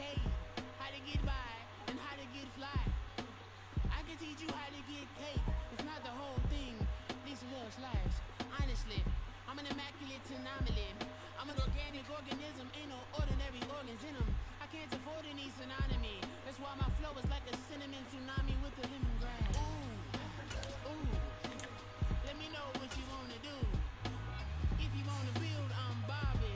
paid, how to get by, and how to get fly. I can teach you how to get cake. It's not the whole thing, this little slice. Honestly, I'm an immaculate anomaly. I'm an organic organism, ain't no ordinary organs in them. I can't afford any synonymy. That's why my flow is like a cinnamon tsunami with the lemongrass. Ooh, ooh. Let me know what you wanna do. If you wanna build, I'm Bobby.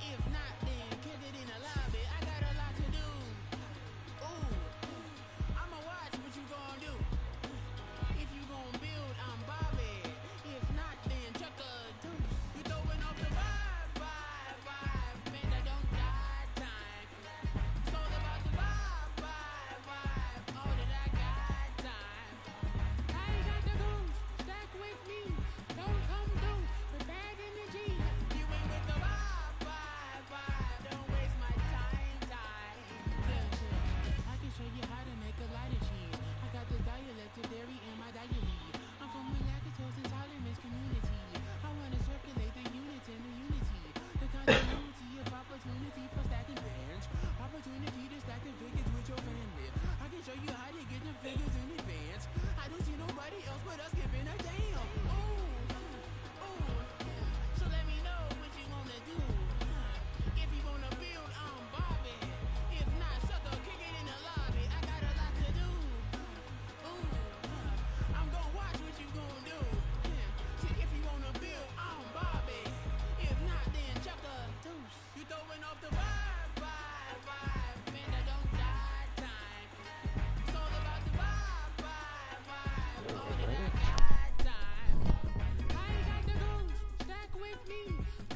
If not, then kick it in the lobby. I got a lot to do. Ooh, I'ma watch what you gon' do. If you gon' build, I'm Bobby. If not, then chuck a deuce. You throwing off the vibe, man, I don't got time. It's all about the vibe, all that I got time. I ain't got the goose, stack with me. Don't come through with bad energy. You ain't with the vibe, don't waste my time. Yeah, I can show you how to make a lot of cheese. I got the dialect of dairy in my diary. I'm from a lactose intolerance community. I wanna circulate the units and the unity. The continuity of opportunity for stacking bands. Opportunity to stack the figures with your family. I can show you how to get the figures in advance. I don't see nobody else but us giving a damn. Ooh, so let me know what you wanna do. If you wanna build, I'm Bobby. If not, shut the kick it in the lobby. I got a lot to do. Ooh, I'm gonna watch what you gonna do. See, if you wanna build, I'm Bobby. If not, then chuck a deuce. You throwing off the vibe, man, I don't got time. It's all about the vibe, all that I got time. I ain't got the goose, stack with me.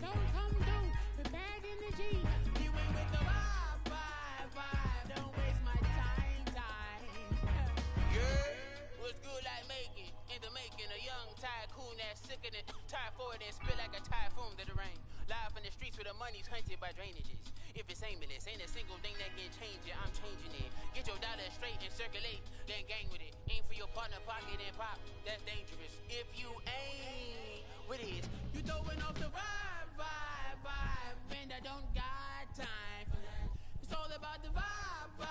Don't come through with bad energy. You ain't with the vibe, don't waste my time. Yeah, what's good like making? In the making, a young tycoon that's sicker than tired for it and spit like a typhoon to the rain. Live in the streets where the money's hunted by drainages. If it's aimless, ain't a single thing that can change it, I'm changing it. Get your dollar straight and circulate, then gang with it. Aim for your partner, pocket and pop, that's dangerous. If you ain't with it, you throwing off the vibe, man, I don't got time for that. It's all about the vibe,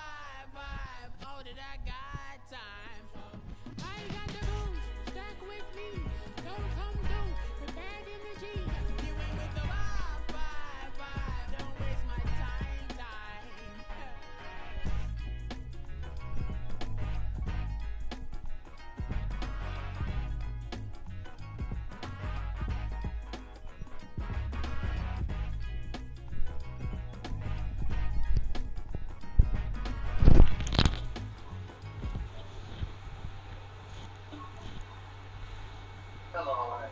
all that I got time for. I ain't got the goose, stack with me. Don't come through with bad energy. You ain't with the vibe, don't waste my time. Come on.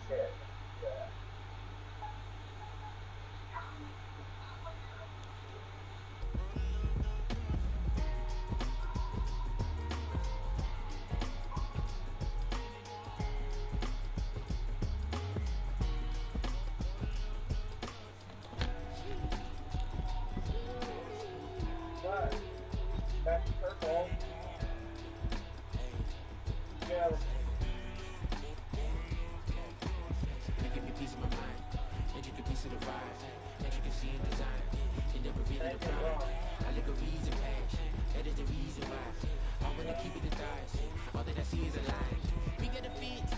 Shit. Yeah. But that's purple. Yeah. Give me peace of my mind, intricate piece of the vibe, intricacy in design, and never really the pride. I look a reason passion, that is the reason why I wanna keep it the thighs. All that I see is a line. We got a fit,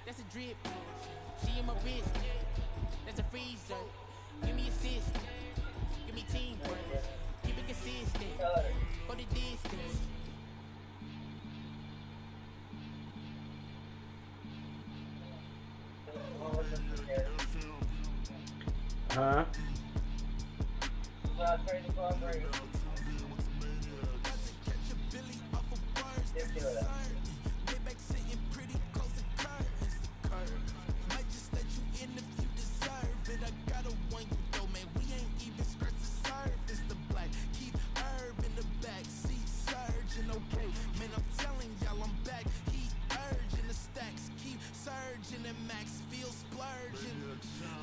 that's a drip. See in my wrist, that's a freezer. Give me assist, give me teamwork, keep it consistent, for the distance. Huh? Ridiculous. Might just let you in if you deserve it. I got a one you though, man. We ain't even scratched the surface. The black keep herb in the back seat surging. Okay, man, I'm telling y'all I'm back. Heat urging the stacks keep surging and max feel splurging.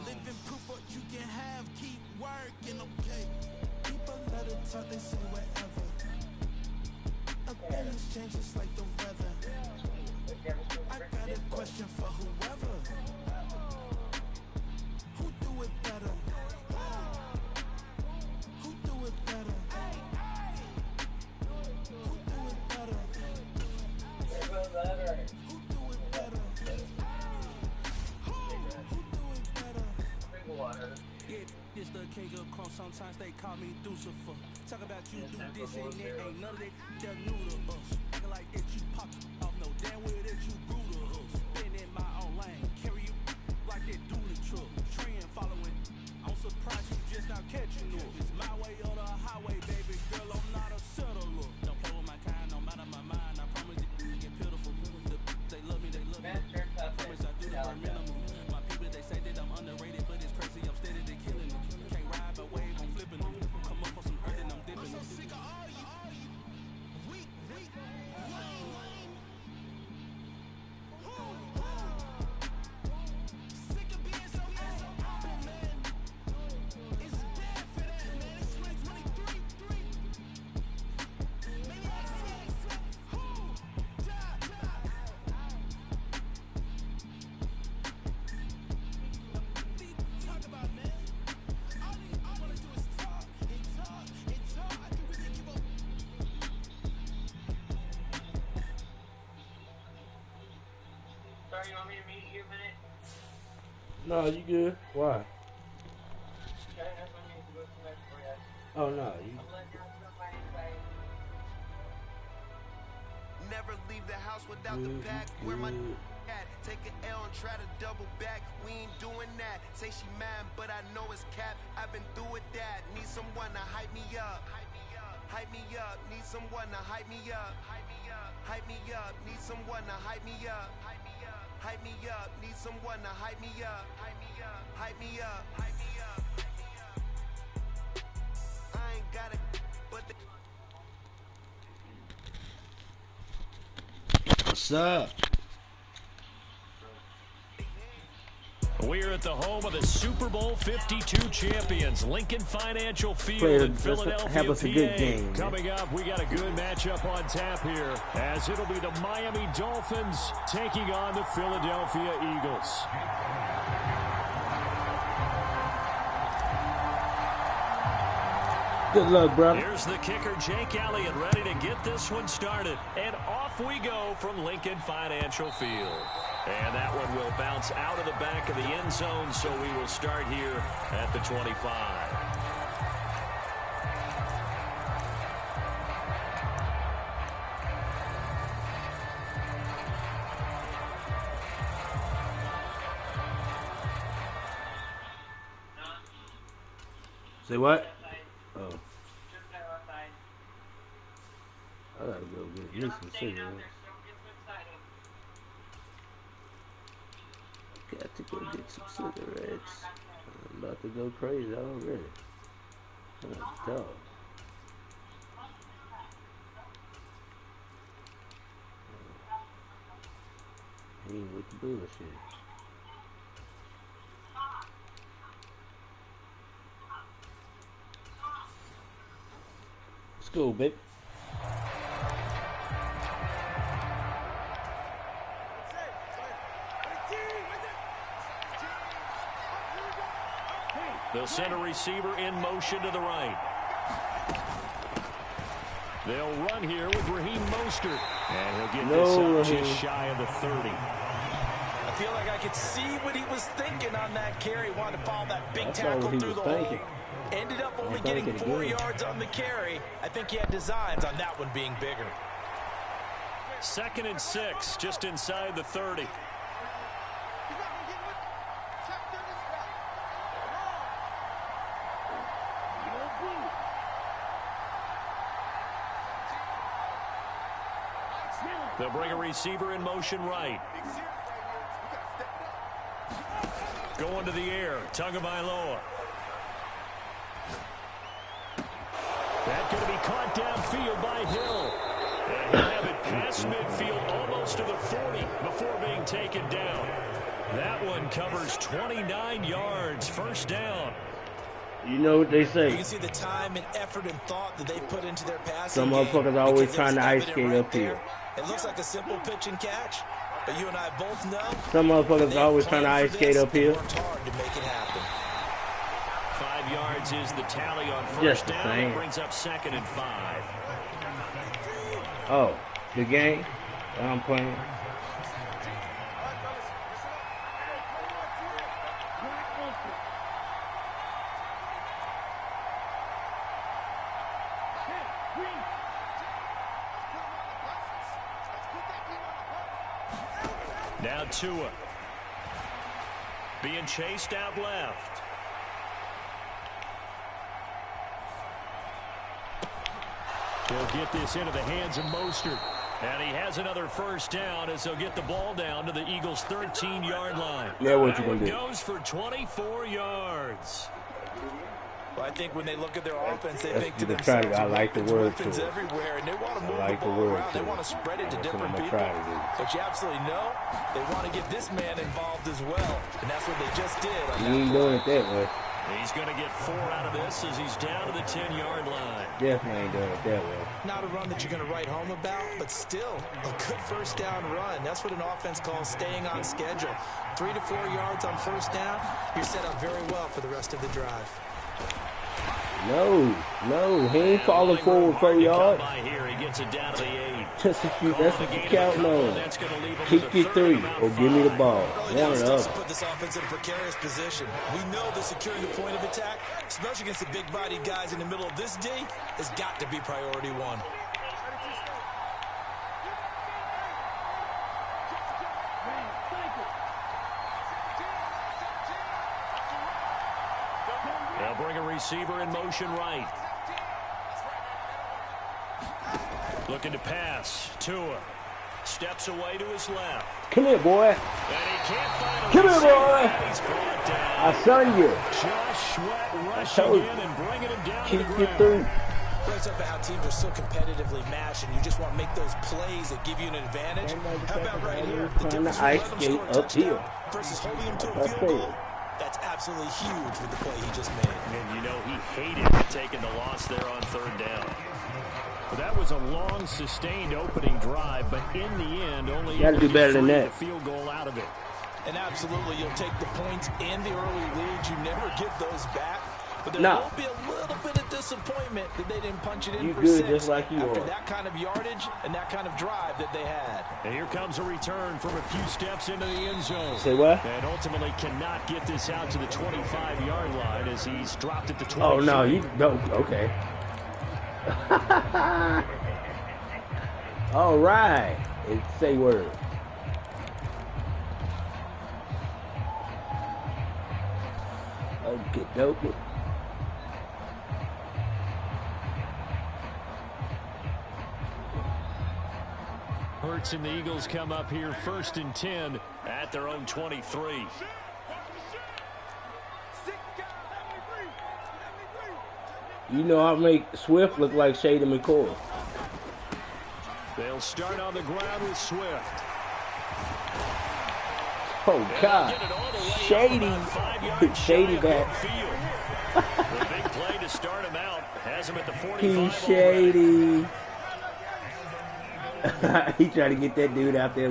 Living proof what you can have. Keep working, okay. People let it talk, they say whatever. Opinions change just like the weather. I got a question for whoever. Who do it better? Who do it better? Who do it better? Who do it better? Who do it better? Yeah, it's the king of crunk. Sometimes they call me Lucifer. Talk about you do this and that. Ain't none of that. They're new to us. Acting like that you pop off. No damn well that you grew to us. Been in my own lane. Carry you like that do the truck. Trend following. I'm surprised you just now catching up. It's my way or the highway, baby girl. I'm not a settler. Don't play with my kind. No matter my mind. I promise you get pitiful. They love me. They love me. I promise I do the bare minimum. My people they say that I'm underrated, but it's crazy. I'm steady they killing them. Can't ride but wave. I'm flipping them. Come up for some earth and I'm dipping them. I'm so sick of all you. Weak. Sick of being so awful, man. It's dead for that, man. It's 2023. Maniac 6. Who? Talk about, man. All I wanna do is talk and talk and talk. I can really give up. Sorry, you want me to meet you a minute? No, you good? Why? Okay, that's what I need to go to next for you. Oh, no. You, I'm letting you know my anxiety. Never leave the house without the bag. Where my at? Take an L and try to double back. We ain't doing that. Say she mad, but I know it's cap. I've been through with that. Need someone to hype me up. Hype me up. Need someone to hype me up. Hype me up. Need someone to hype me up. Hype me up. Need someone to hype me up. Hype me up. I ain't got it, but the what's up? We're at the home of the Super Bowl 52 champions, Lincoln Financial Field in Philadelphia, have us a good game. Coming up, we got a good matchup on tap here, as it'll be the Miami Dolphins taking on the Philadelphia Eagles. Good luck, brother. Here's the kicker, Jake Elliott, ready to get this one started. And off we go from Lincoln Financial Field. And that one will bounce out of the back of the end zone, so we will start here at the 25. Say what? Oh. I gotta go get me some cigarettes. Got to go get some cigarettes. I'm about to go crazy already. I'm a dog. He ain't with the bullshit. Let's go, baby. The center receiver in motion to the right. They'll run here with Raheem Mostert. And he'll get this up just shy of the 30. I feel like I could see what he was thinking on that carry. Wanted to follow that big tackle through the hole. Ended up only getting 4 yards on the carry. I think he had designs on that one being bigger. 2nd and 6, just inside the 30. They'll bring a receiver in motion right. Going to the air, Tagovailoa. That's going to be caught downfield by Hill. And he'll have it past midfield almost to the 40 before being taken down. That one covers 29 yards, first down. You know what they say. You can see the time and effort and thought that they put into their passing Some game. motherfuckers always trying to ice skate up here. It looks like a simple pitch and catch, but you and I both know. Some motherfuckers always trying to ice skate up here. Worked hard to make it happen. 5 yards is the tally on first Just the down. same. It brings up 2nd and 5. Oh, the game that I'm playing. Now Tua. Being chased out left. He'll get this into the hands of Mostert. And he has another first down as they'll get the ball down to the Eagles' 13-yard line. Yeah, what you gonna do? Goes for 24 yards. Well, I think when they look at their offense, they That's think to the themselves, try to- I like the word weapons to it. everywhere, and they want to move like the the ball word around. They to want to it. spread it to That's what different I'm gonna people. try to do. But you absolutely know they want to get this man involved as well, and that's what they just did. On You that ain't play. doing it that way. He's going to get 4 out of this as he's down to the 10-yard line. Definitely ain't doing it that way. Not a run that you're going to write home about, but still a good first down run. That's what an offense calls staying on schedule. 3 to 4 yards on first down, you're set up very well for the rest of the drive. No, he ain't falling forward 4 yards. Here. He gets it down to the 8. That's what you counting on. Keep your 3 or give me the ball. One or the other. Put this offense in a precarious position. We know that securing the point of attack, especially against the big-bodied guys in the middle of this D, has got to be priority 1. They'll bring a receiver in motion right. Looking to pass. Tua steps away to his left. Come here, boy. And he can't find a Come here, receiver. boy. He's brought down. I son you. Josh Sweat rushing told in you. and bringing him down to Keep the your ground. 3. Brings up how teams are so competitively matched, and you just want to make those plays that give you an advantage. How about right here? The Trying difference to ice between letting them skate score a up here. touchdown versus holding them to a Like I field said. goal. That's absolutely huge with the play he just made. And you know he hated taking the loss there on 3rd down. Well, that was a long, sustained opening drive, but in the end, only You gotta able do to better get than free that. the field goal out of it. And absolutely, you'll take the points in the early leads. You never get those back. But there No. will be a little bit of disappointment that they didn't punch it in You for good 6 just like you after are. that kind of yardage and that kind of drive that they had. And here comes a return from a few steps into the end zone. Say what? And ultimately cannot get this out to the 25-yard line as he's dropped at the 23. Oh, no, you don't. Okay. All right. Say word. Okay, dope. Hurts and the Eagles come up here 1st and 10 at their own 23. You know I make Swift look like Shady McCoy. They'll start on the ground with Swift. Oh, God. Shady. Shady back. The big play to start him out has him at the 45. He's shady. He tried to get that dude out there.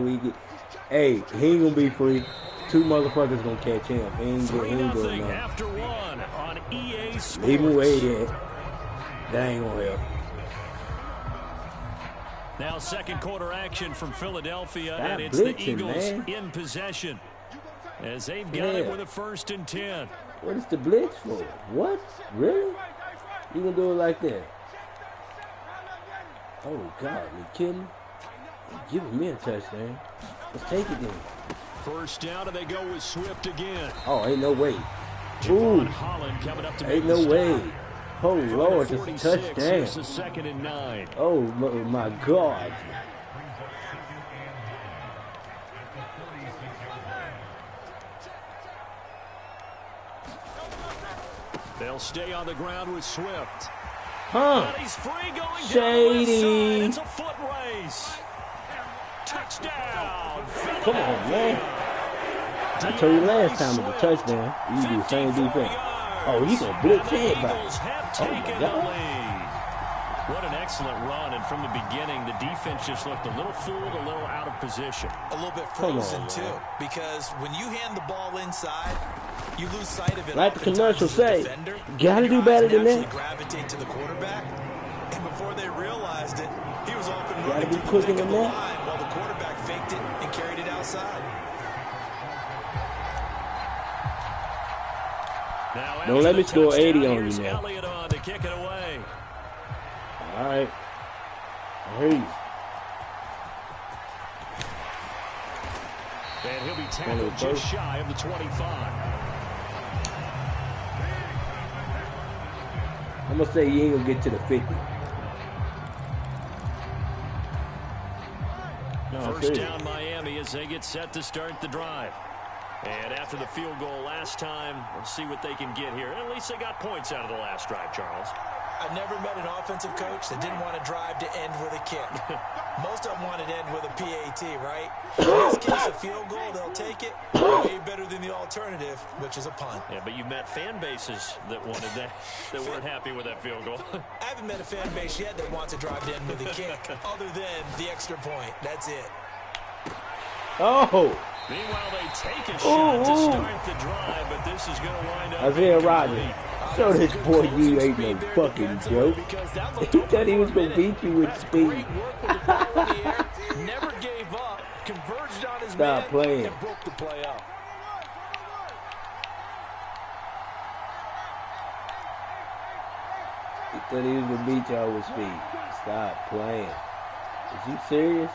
Hey, he ain't gonna be free. 2 motherfuckers gonna catch him. He ain't going nothing. After 1 on EA Sports. Leave him away there. That ain't gonna help. Now 2nd quarter action from Philadelphia, Stop and it's the blitzing, Eagles man. in possession as they've got it with a 1st and 10. What is the blitz for? What? Really? You gonna do it like that? Oh, God, you kidding? Give me a touchdown. Let's take it then. 1st down, and they go with Swift again. Oh, ain't no way. Javon Ooh, Holland coming up to ain't make no the way. stop. Oh, From Lord, the it's a 46, touchdown. here's the 2nd and 9. Oh, my God. They'll stay on the ground with Swift. Huh? And he's free going Shady. down the left side. It's a foot race. Touchdown. Come on, man. I told you last time it was a touchdown. You do the same defense. Oh, he's gonna blitz The everybody. Eagles have Oh, my taken the God. lead. What an excellent run, and from the beginning, the defense just looked a little fooled, a little out of position. A little bit Come on, frozen, man. too, because when you hand the ball inside, you lose sight of it. Like the oftentimes commercial as a say, defender, gotta and your do better eyes than naturally that. gravitate to the quarterback, and before they realized it, he was off and Gotta running be to the quicker pick of than the that. line while the quarterback faked it and carried it outside. Now Don't after let me the score 80 touchdown, on you here's now. Elliott on to kick it away. All right. I hear you. And he'll be tackled just shy of the 25. I'm gonna say you ain't gonna get to the 50. No, First seriously. down Miami as they get set to start the drive. And after the field goal last time, we'll see what they can get here. At least they got points out of the last drive, Charles. I've never met an offensive coach that didn't want to drive to end with a kick. Most of them want to end with a PAT, right? In this case, a field goal, they'll take it. Way better than the alternative, which is a punt. Yeah, but you met fan bases that wanted that, that weren't happy with that field goal. I haven't met a fan base yet that wants to drive to end with a kick, other than the extra point. That's it. Oh, Meanwhile, they take a shot to start the drive, but this is going to wind up Isaiah incomplete. Rodgers. Show this boy you ain't no fucking joke. He thought he was gonna beat you with speed. Never gave up, converged on his Stop man, playing. and broke the play up. He thought he was gonna beat y'all with speed. Stop playing. Is you serious?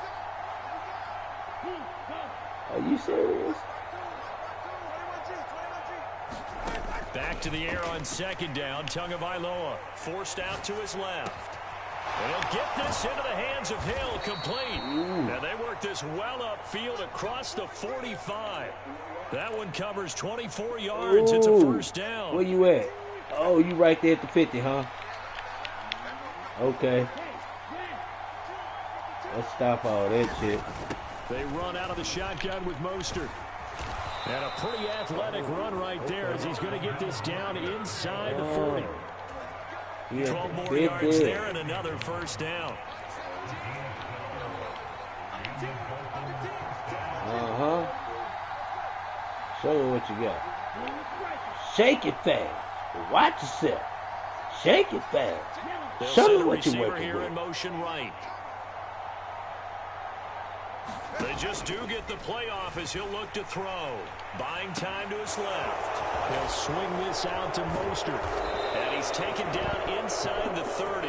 Are you serious? Back to the air on second down. Tagovailoa forced out to his left. And he'll get this into the hands of Hill, complete. Now they work this well upfield across the 45. That one covers 24 yards. It's a first down. Where you at? Oh, you right there at the 50, huh? Okay. Let's stop all that shit. They run out of the shotgun with Mostert. And a pretty athletic run right there as he's going to get this down inside the 40. 12 more yards there and another first down. Uh-huh. Show me what you got. Shake it fast. Watch yourself. Shake it fast. They'll Show send me a what you're receiver working here with. in motion right. They just do get the play off as he'll look to throw. Buying time to his left. He'll swing this out to Mostert. And he's taken down inside the 30.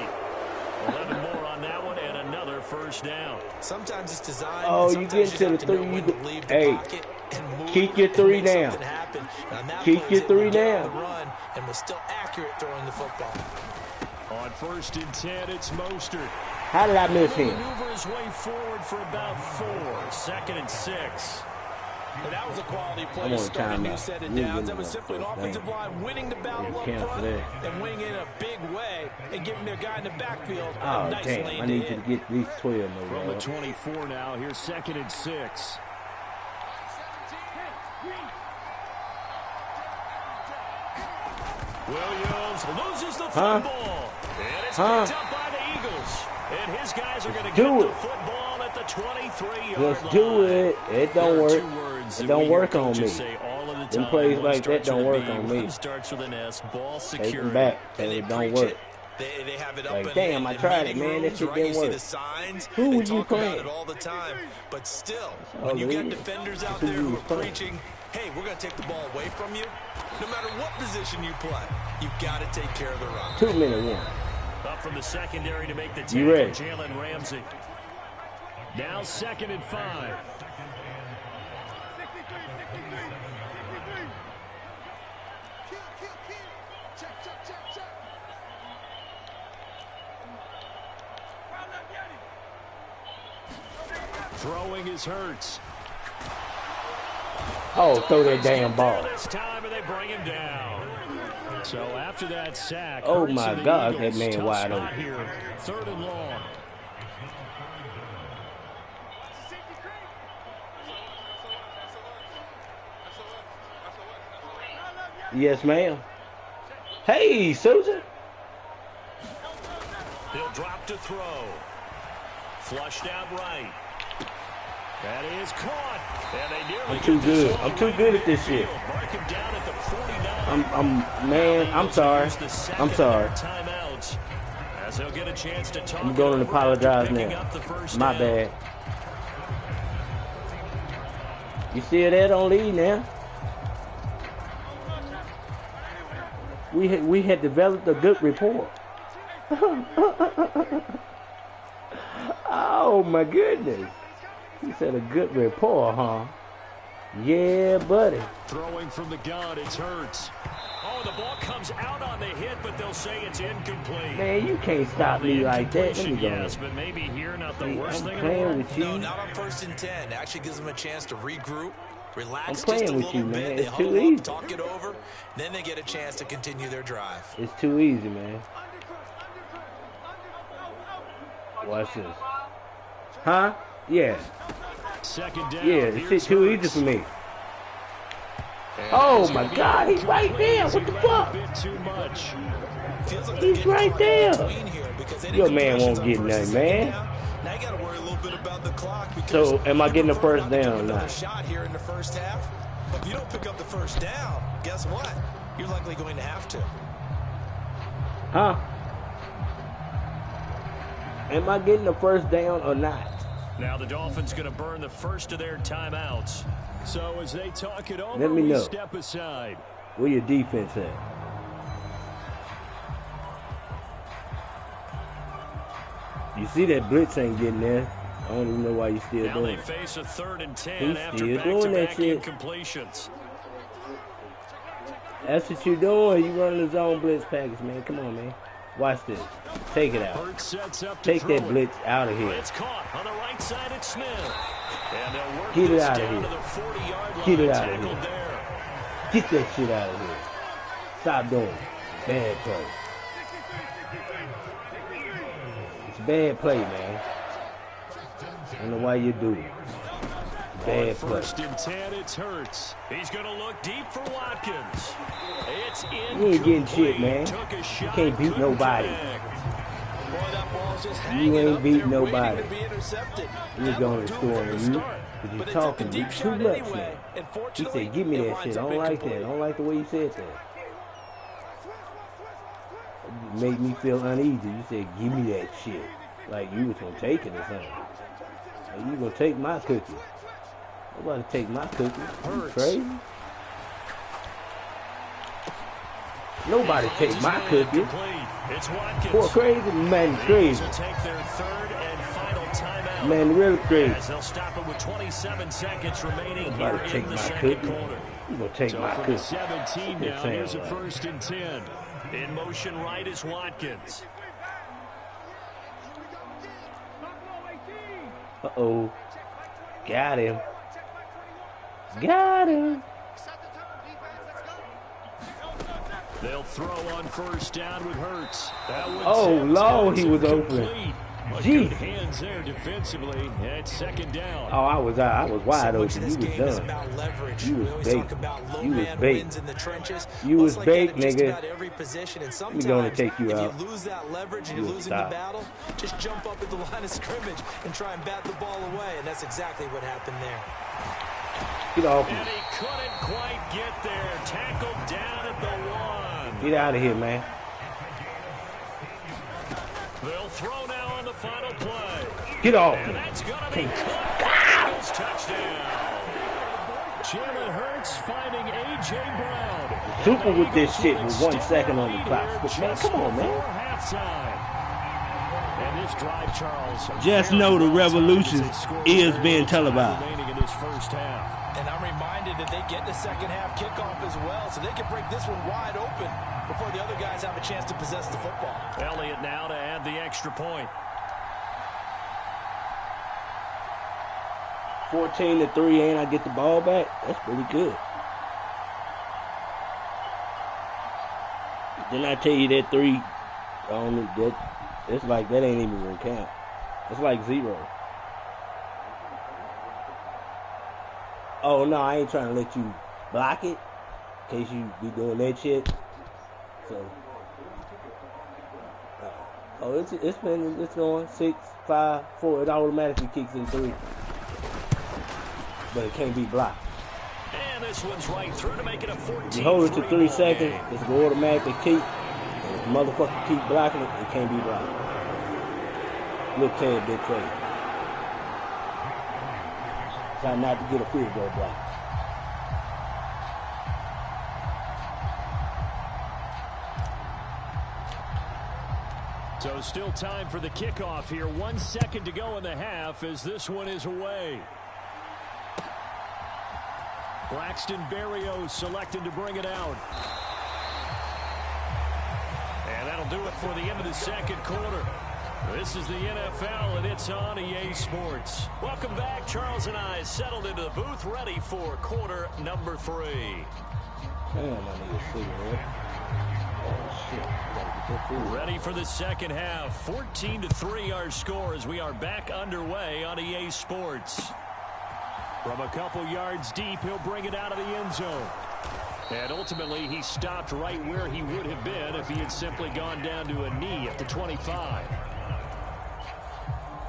11 more on that one and another first down. Sometimes it's designed. Oh, and you sometimes get to the have to know 3. when to leave the Hey, pocket and move keep your and 3 make down. something happen. On that Keep play, your he 3 got on down. the run and was still accurate throwing the football. On first and 10, it's Mostert. How did I miss him? Maneuver his way forward for about 4. 2nd and 6. And that was a quality I'm play on to start a new timeout. set of You downs. give That me was that simply an first offensive down. line winning the battle You up cancel front that. and winning in a big way and giving their guy in the backfield a Oh, nice damn. lane I to need you hit. to get these 12 no From the dog. 24 now, here's 2nd and 6. Williams loses the football. And it's picked up by the Eagles. And his guys are going to get the football at the 23-yard line. Let's do it. It don't work. It don't work on me. Them plays like that don't work on me. Starts with an S, ball Take security. them back. And they It don't preach work. it. They have it up Like, in, damn, I in tried it, meeting man. That rooms, shit right? didn't You see work. the signs. Who They was you talk about playing? it all the time. But still, all when you it got is. defenders out Who there you who was are playing? preaching, hey, we're going to take the ball away from you, no matter what position you play, you've got to take care of the run. 2 minute one. Up from the secondary to make the You ready? tackle, Jalen Ramsey. Now 2nd and 5. Throwing is Hurts. Oh, throw that damn Get ball. there this time and they bring him down. So after that sack, Oh, Hurts my and the God, Eagles, that man tough wide spot open. here. 3rd and long. Yes, ma'am. Hey, Susan. He'll drop to throw. Flushed out right. That is caught. And they nearly I'm too good. I'm too good at this shit. Mark him down at the 49. I'm sorry. I'm sorry. Timeouts. As they'll get a chance to talk. I'm going to apologize now. My bad. You see that on lead now? We had developed a good rapport. Oh my goodness. He said a good rapport, huh? Yeah, buddy. Throwing from the gun, it's Hurts. Oh, the ball comes out on the hit, but they'll say it's incomplete. Man, you can't stop me like that. Let me go. Yes, but maybe here not the worst thing in the playing world. with you. No, not on 1st and 10. Actually gives them a chance to regroup, relax I'm just playing a with little you, bit. man. They It's too huddle easy. up, talk it over, then they get a chance to continue their drive. It's too easy, man. Watch this. Huh? Yeah. Second down. Yeah, this shit too easy for me. Oh my God, he's right there. What the fuck? Too much. He's right there. Your man won't get nothing, man. Now you got to worry a little bit about the clock. So, am I getting the first down or not? Shot here in the first half. But if you don't pick up the first down, guess what? You're likely going to have to. Huh? Am I getting the first down or not? Now the Dolphins going to burn the first of their timeouts. So as they talk it over, Let me know. step aside. Where your defense at? You see that blitz ain't getting there. I don't even know why you still Now doing they it. face a 3rd and 10 He's after still doing that back-to-back shit. incompletions. That's what you doing. You running the zone blitz package, man. Come on, man. Watch this. Take it out. Hurts sets up to Take throw that it. blitz out of here. It's caught on the right side at Smith. And they'll work Get it this out of down here. to the 40-yard line. Get it out of Tackled here. there. Get that shit out of here. Stop doing it. Bad play. It's bad play, man. I don't know why you do it. Bad play. 1st and 10, it's Hurts. He's going to look deep for Watkins. It's You ain't getting shit, man. Took a You shot, can't beat couldn't nobody. connect. Boy, that ball's just You hanging ain't up beat there, nobody. waiting to be intercepted. You're That going would to do it score from on the you. start. Because But you're they took talking the deep too shot much, anyway. man. He Unfortunately, said, give me it that winds shit. I up don't like that. I incomplete. don't like the way you said that. You made me feel uneasy. You said, give me that shit. Like you was going to take it or something. Like you going to take my cookie. Nobody take my cookie. You crazy? Nobody take my cookie. It's Watkins. Poor crazy, man, crazy. Will take their 3rd and final timeout. Man, really crazy. As they'll stop it with 27 seconds remaining Nobody here take in the my 2nd cookie. quarter. You gonna take So my from cookie. the 17 Quit now, saying here's a that. 1st and 10. In motion right is Watkins. Uh-oh. Got him. Got him. They'll throw on 1st down with Hurts. Oh, Lord, he was open. Good hands there defensively at 2nd down. Oh, I was wide So much open. of this You was game is done. about leverage. You We was always baked. talk about low You was man baked. wins in the trenches. You Well, was it's like that baked, in just nigga. about every position. And We sometimes, gonna take you if out. you lose that leverage and You you're will losing stop. the battle, just jump up at the line of scrimmage and try and bat the ball away. And that's exactly what happened there. Get off And me. he couldn't quite get there. Tackled down at the 1. Get out of here, man. They'll throw now on the final play. Get off And me. that's going to be caught. Eagles touchdown. Jalen Hurts finding A.J. Brown. Super And the with this Eagles shit will with 1 extend second their on the lead clock. here But, man, just come on, man. before halftime. And this drive, Charles. Just very know the well timed revolution as they score is very being little time televised. remaining in this first half. And I'm reminded that they get the second half kickoff as well, so they can break this one wide open before the other guys have a chance to possess the football. Elliott now to add the extra point. 14-3, and I get the ball back. That's pretty good. Didn't I tell you that 3? It's like that ain't even gonna count. It's like 0. Oh no, I ain't trying to let you block it in case you be doing that shit. So, it's going 6, 5, 4. It automatically kicks in 3, but it can't be blocked. And this one's right through to make it a 14-3. You hold it to 3 seconds, it's going to automatically keep. And if the motherfucker keep blocking it, it can't be blocked. Look, Ted, big crazy. Try not to get a field goal block. So still time for the kickoff here. 1 second to go in the half as this one is away. Braxton Berrios selected to bring it out. And that'll do it for the end of the second quarter. This is the NFL, and it's on EA Sports. Welcome back. Charles and I settled into the booth, ready for quarter number 3. Damn, I need a cigarette. Oh, shit. Ready for the second half. 14-3 our score as we are back underway on EA Sports. From a couple yards deep, he'll bring it out of the end zone. And ultimately, he stopped right where he would have been if he had simply gone down to a knee at the 25.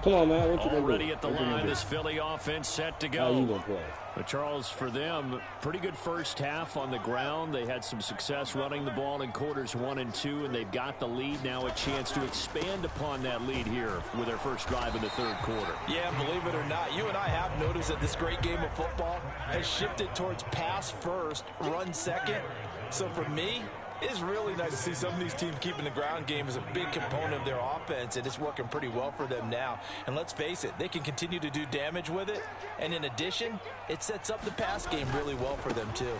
Come on, man. What you gonna do? Already at the line, this Philly offense set to go. How you gonna play? But Charles, for them, pretty good first half on the ground. They had some success running the ball in quarters 1 and 2, and they've got the lead. Now a chance to expand upon that lead here with their first drive in the third quarter. Yeah, believe it or not, you and I have noticed that this great game of football has shifted towards pass first, run second. So for me, it's really nice to see some of these teams keeping the ground game as a big component of their offense, and it's working pretty well for them now. And let's face it, they can continue to do damage with it. And in addition, it sets up the pass game really well for them, too.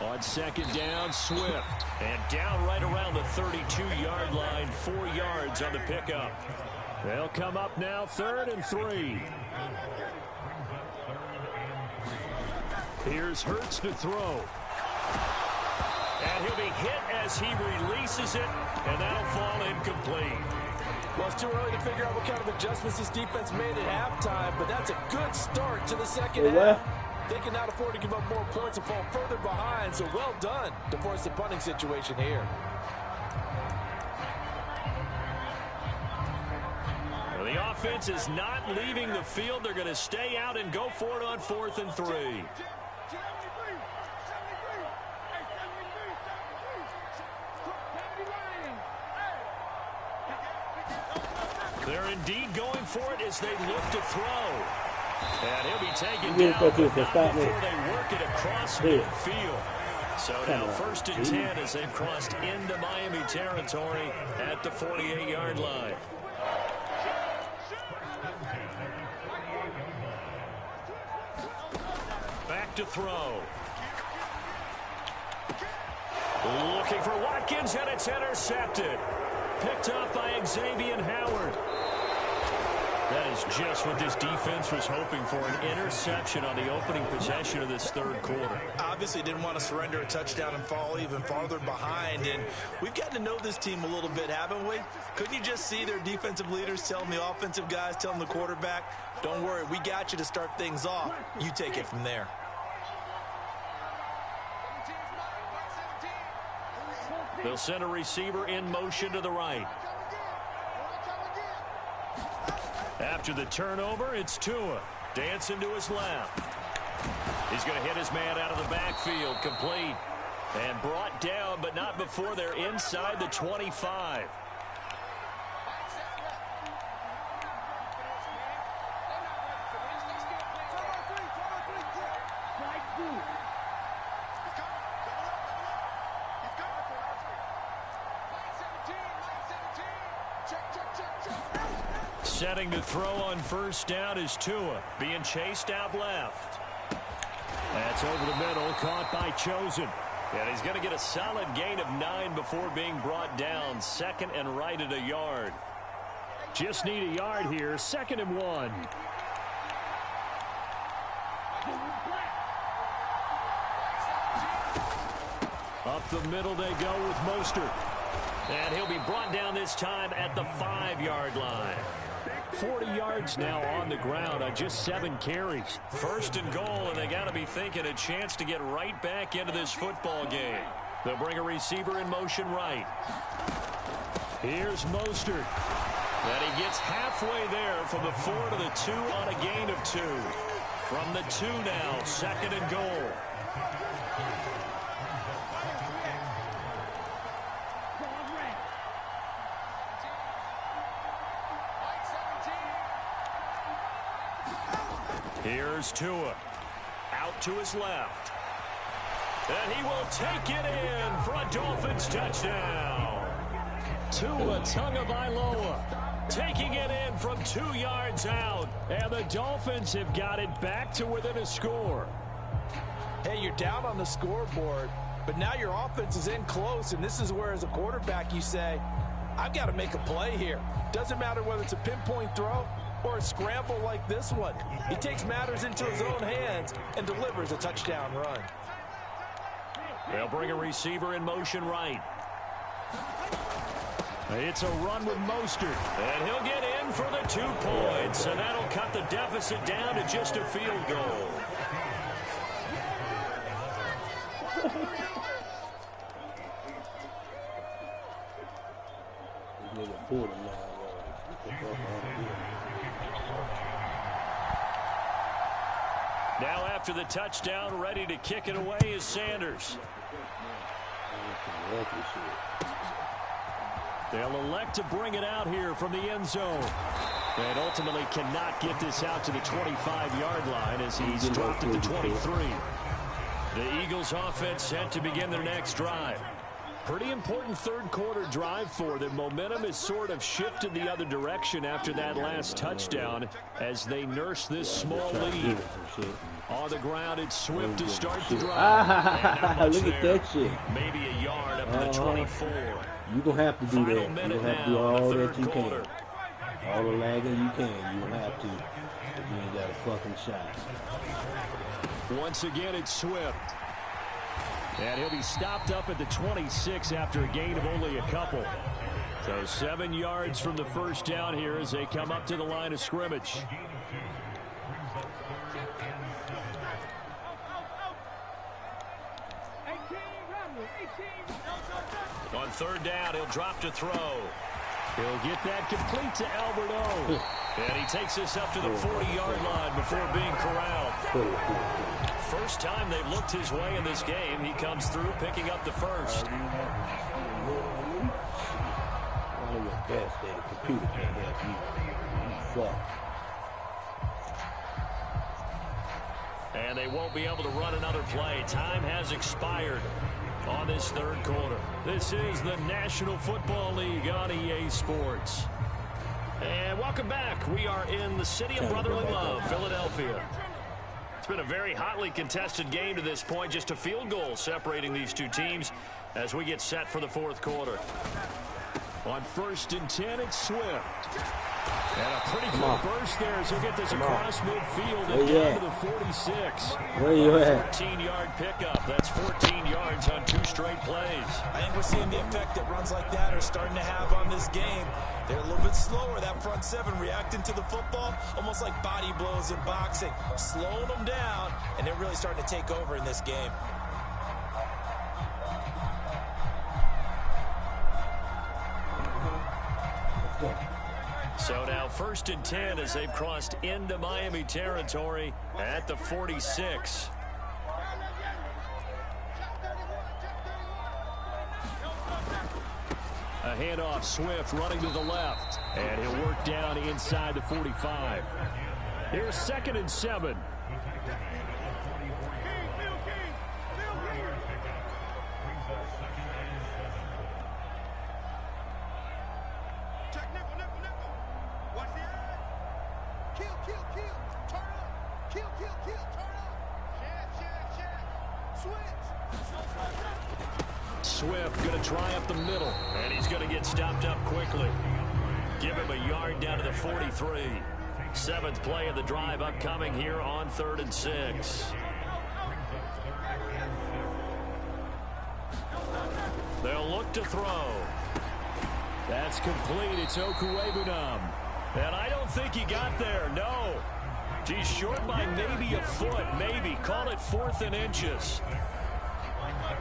On second down, Swift. And down right around the 32-yard line, 4 yards on the pickup. They'll come up now, 3rd and 3. Here's Hurts to throw. And he'll be hit as he releases it, and that'll fall incomplete. Well, it's too early to figure out what kind of adjustments this defense made at halftime, but that's a good start to the second half. They cannot afford to give up more points and fall further behind, so well done to force the punting situation here. Well, the offense is not leaving the field. They're going to stay out and go for it on 4th and 3. They're indeed going for it as they look to throw. And he'll be taken down before they work it across midfield. So now 1st and 10 as they've crossed into Miami territory at the 48-yard line. Back to throw. Looking for Watkins, and it's intercepted. Picked up by Xavier Howard. That is just what this defense was hoping for, an interception on the opening possession of this third quarter. Obviously didn't want to surrender a touchdown and fall even farther behind, and we've gotten to know this team a little bit, haven't we? Couldn't you just see their defensive leaders telling the offensive guys, telling the quarterback, don't worry, we got you to start things off. You take it from there. They'll send a receiver in motion to the right. After the turnover, it's Tua. Dancing to his left. He's going to hit his man out of the backfield. Complete. And brought down, but not before they're inside the 25. Setting to throw on first down is Tua, being chased out left. That's over the middle, caught by Chosen. And he's going to get a solid gain of 9 before being brought down. 2nd and right at a yard. Just need a yard here, 2nd and 1. Up the middle they go with Mostert. And he'll be brought down this time at the 5-yard line. 40 yards now on the ground on just 7 carries. 1st and goal, and they got to be thinking a chance to get right back into this football game. They'll bring a receiver in motion right. Here's Mostert. And he gets halfway there from the 4 to the 2 on a gain of 2. From the 2 now, 2nd and goal. Here's Tua. Out to his left. And he will take it in for a Dolphins touchdown. Tua Tagovailoa taking it in from 2 yards out. And the Dolphins have got it back to within a score. Hey, you're down on the scoreboard, but now your offense is in close, and this is where, as a quarterback, you say, I've got to make a play here. Doesn't matter whether it's a pinpoint throw or a scramble like this one. He takes matters into his own hands and delivers a touchdown run. They'll bring a receiver in motion right. It's a run with Mostert, and he'll get in for the 2 points, and that'll cut the deficit down to just a field goal. Now after the touchdown, ready to kick it away is Sanders. They'll elect to bring it out here from the end zone. And ultimately cannot get this out to the 25-yard line as he's dropped at the 23. The Eagles offense set to begin their next drive. Pretty important third quarter drive for them. Momentum has sort of shifted the other direction after that last touchdown as they nurse this small lead. On the ground, it's Swift to start the drive. Look at that shit. Maybe a yard up to the 24. You're going to have to do that. You're going to have to do all that you can. All the lagging you can. You're going to have to. If you ain't got a fucking shot. Once again, it's Swift. And he'll be stopped up at the 26 after a gain of only a couple. So 7 yards from the first down here as they come up to the line of scrimmage. On third down, he'll drop to throw. He'll get that complete to Albert O. And he takes this up to the 40-yard line before being corralled. First time they've looked his way in this game. He comes through picking up the first. And they won't be able to run another play. Time has expired on this third quarter. This is the National Football League on EA Sports. And welcome back. We are in the city of brotherly love, Philadelphia. It's been a very hotly contested game to this point. Just a field goal separating these two teams as we get set for the fourth quarter. On 1st and 10, it's Swift. And a pretty good burst there as he'll get this across midfield and down to the 46. Where you at? 14-yard pickup. That's 14 yards on 2 straight plays. I think we're seeing the effect that runs like that are starting to have on this game. They're a little bit slower, that front seven, reacting to the football, almost like body blows in boxing, slowing them down, and they're really starting to take over in this game. So now 1st and 10 as they've crossed into Miami territory at the 46. A handoff, Swift running to the left. And he'll work down inside the 45. Here's 2nd and 7. Swift going to try up the middle, and he's going to get stopped up quickly. Give him a yard down to the 43. 7th play of the drive upcoming here on 3rd and 6. They'll look to throw. That's complete. It's Okuwebunam. And I don't think he got there. No. He's short by maybe a foot, maybe. Call it 4th and inches.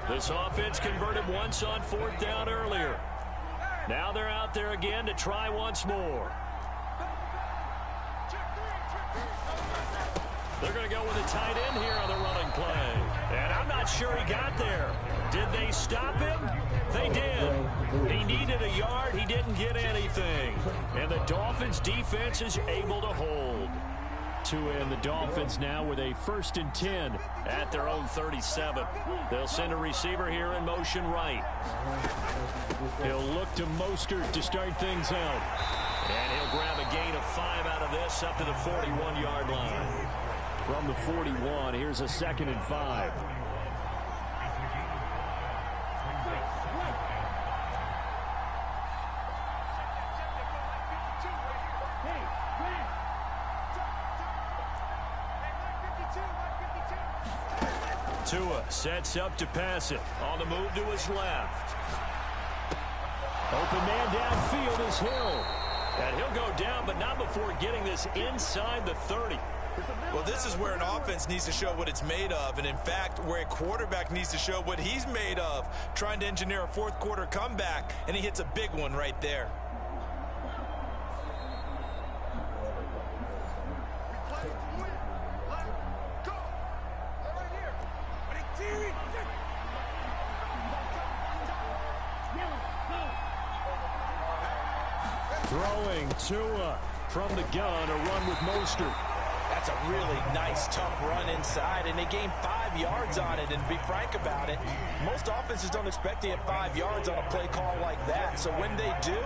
This offense converted once on 4th down earlier. Now they're out there again to try once more. They're going to go with a tight end here on the running play. And I'm not sure he got there. Did they stop him? They did. He needed a yard. He didn't get anything. And the Dolphins defense is able to hold. And the Dolphins now with a 1st and 10 at their own 37. They'll send a receiver here in motion right. He'll look to Mostert to start things out. And he'll grab a gain of 5 out of this up to the 41-yard line. From the 41, here's a 2nd and 5. Tua sets up to pass it. On the move to his left. Open man downfield is Hill. And he'll go down, but not before getting this inside the 30. Well, this is where an offense needs to show what it's made of. And, in fact, where a quarterback needs to show what he's made of. Trying to engineer a 4th quarter comeback, and he hits a big one right there. Throwing Tua from the gun, a run with Mostert. That's a really nice, tough run inside, and they gained 5 yards on it. And to be frank about it, most offenses don't expect to get 5 yards on a play call like that. So when they do,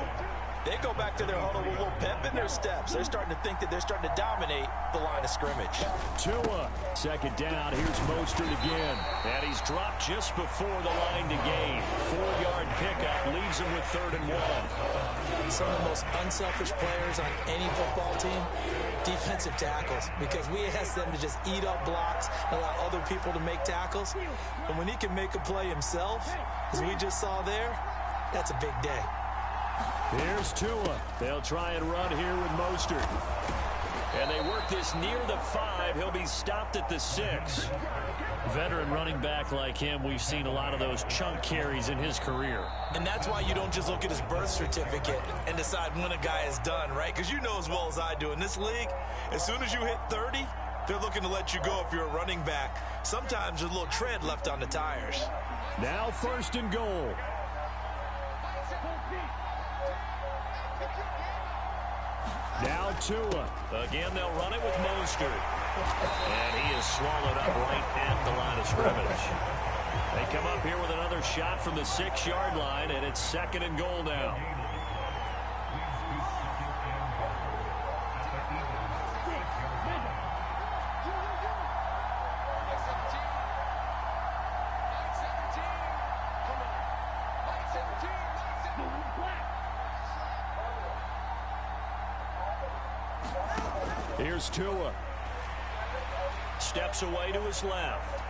they go back to their huddle with a little pep in their steps. They're starting to think that they're starting to dominate the line of scrimmage. Tua, 2nd down. Here's Mostert again. And he's dropped just before the line to gain. 4-yard pickup leaves him with 3rd and 1. Some of the most unselfish players on any football team, defensive tackles, because we ask them to just eat up blocks and allow other people to make tackles. And when he can make a play himself, as we just saw there, that's a big day. Here's Tua. They'll try and run here with Mostert. And they work this near the 5. He'll be stopped at the 6. Veteran running back like him, we've seen a lot of those chunk carries in his career. And that's why you don't just look at his birth certificate and decide when a guy is done, right? Because you know as well as I do, in this league, as soon as you hit 30, they're looking to let you go if you're a running back. Sometimes there's a little tread left on the tires. Now 1st and goal. Now Tua. Again, they'll run it with Mostert. And he is swallowed up right at the line of scrimmage. They come up here with another shot from the 6-yard line, and it's 2nd and goal now. Here's Tua. Steps away to his left.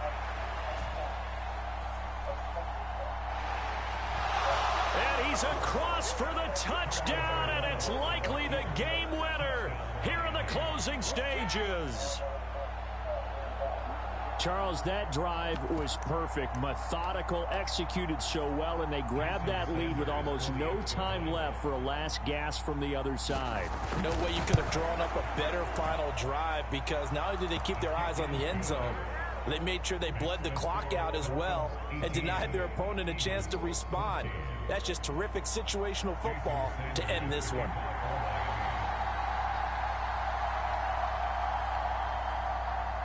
And he's across for the touchdown, and it's likely the game winner here in the closing stages. Charles, that drive was perfect, methodical, executed so well, and they grabbed that lead with almost no time left for a last gasp from the other side. No way you could have drawn up a better final drive, because not only did they keep their eyes on the end zone, they made sure they bled the clock out as well and denied their opponent a chance to respond. That's just terrific situational football to end this one.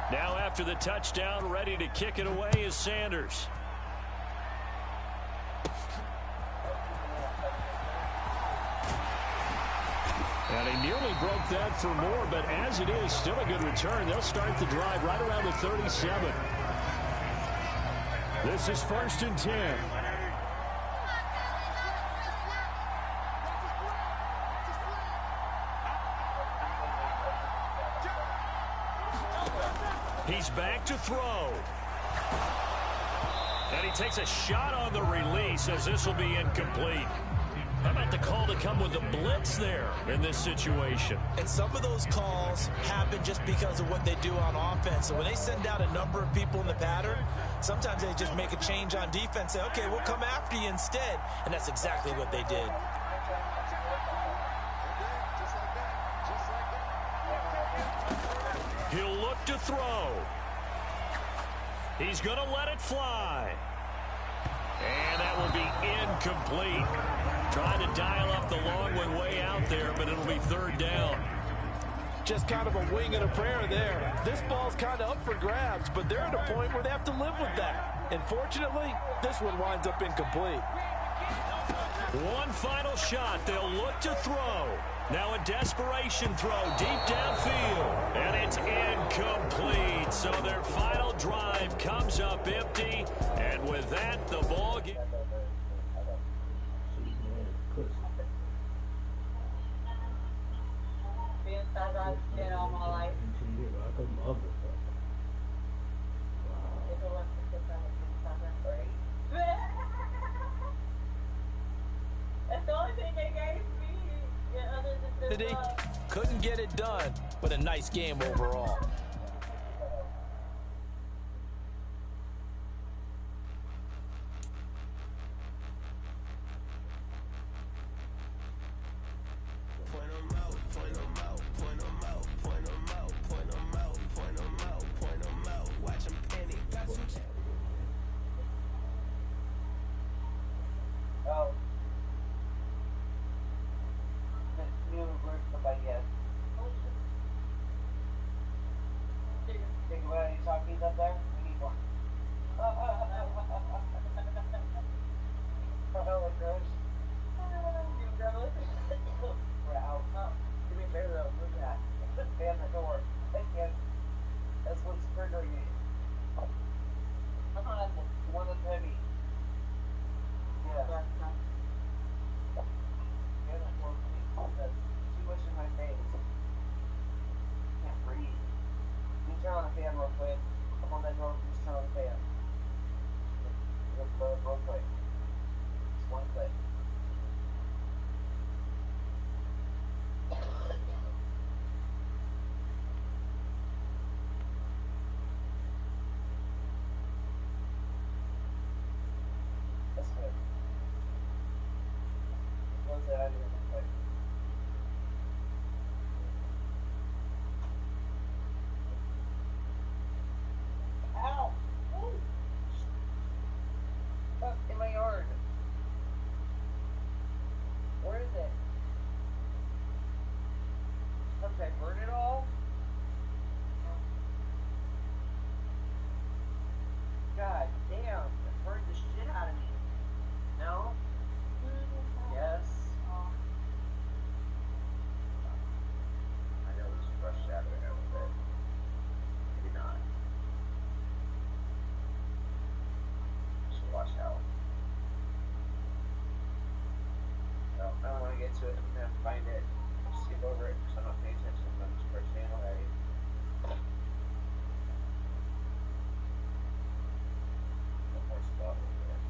Now after the touchdown, ready to kick it away is Sanders. And he nearly broke that for more, but as it is, still a good return. They'll start the drive right around the 37. This is 1st and 10. He's back to throw. And he takes a shot on the release, as this will be incomplete. How about the call to come with the blitz there in this situation? And some of those calls happen just because of what they do on offense. So when they send out a number of people in the pattern, sometimes they just make a change on defense, say, okay, we'll come after you instead. And that's exactly what they did. He'll look to throw. He's going to let it fly. And that will be incomplete. Trying to dial up the long one way out there, but it'll be third down. Just kind of a wing and a prayer there. This ball's kind of up for grabs, but they're at a point where they have to live with that. And fortunately, this one winds up incomplete. One final shot. They'll look to throw. Now a desperation throw deep downfield. And it's incomplete. So their final drive comes up empty. And with that, the ball game. All my life. That's the only thing they gave me, other than He couldn't get it done, but a nice game overall. up there? We need one. Oh, gross. We're out. Give me a bear though. Look at that. Fan the door. That's what's triggering me. One that's heavy. Yeah. That's too much in my face. Can't breathe. Can you turn on the fan real quick? Come on that door, just turn on the fan. Real quick. Just one click. That's good. Close that out of here real quick. Ow! Ooh. Stuck in my yard. Where is it? Did I burn it all? God damn, it burned the shit out of me. No? Yes. I know we should brush that out a little bit. Maybe not. Should wash out. No, I don't want to get to it. I'm gonna have to find it. Just skip over it because I'm not paying attention. I'm just brushing it away. One more spot over there.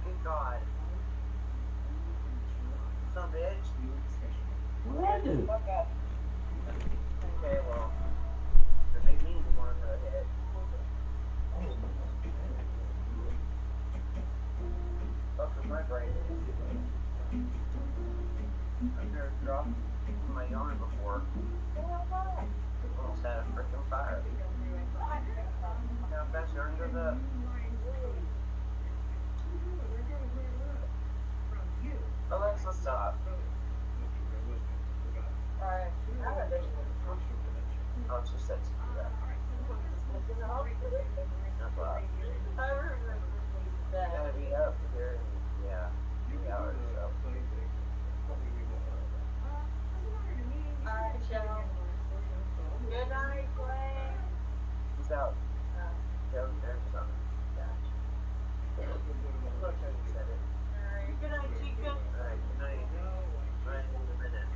Good God. Some bitch. What I do? Fuck up. Okay, well. stop. Alright, I'll just set to do that. No problem. Gotta be up here in, yeah, 3 hours, so. Alright, Cheryl. Good night, Clay. He's out. Downstairs or something. Yeah. Look, I just said it. Alright, good night, Chica. Alright, good night. Right in a minute.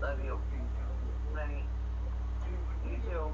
Love you. Night. You too.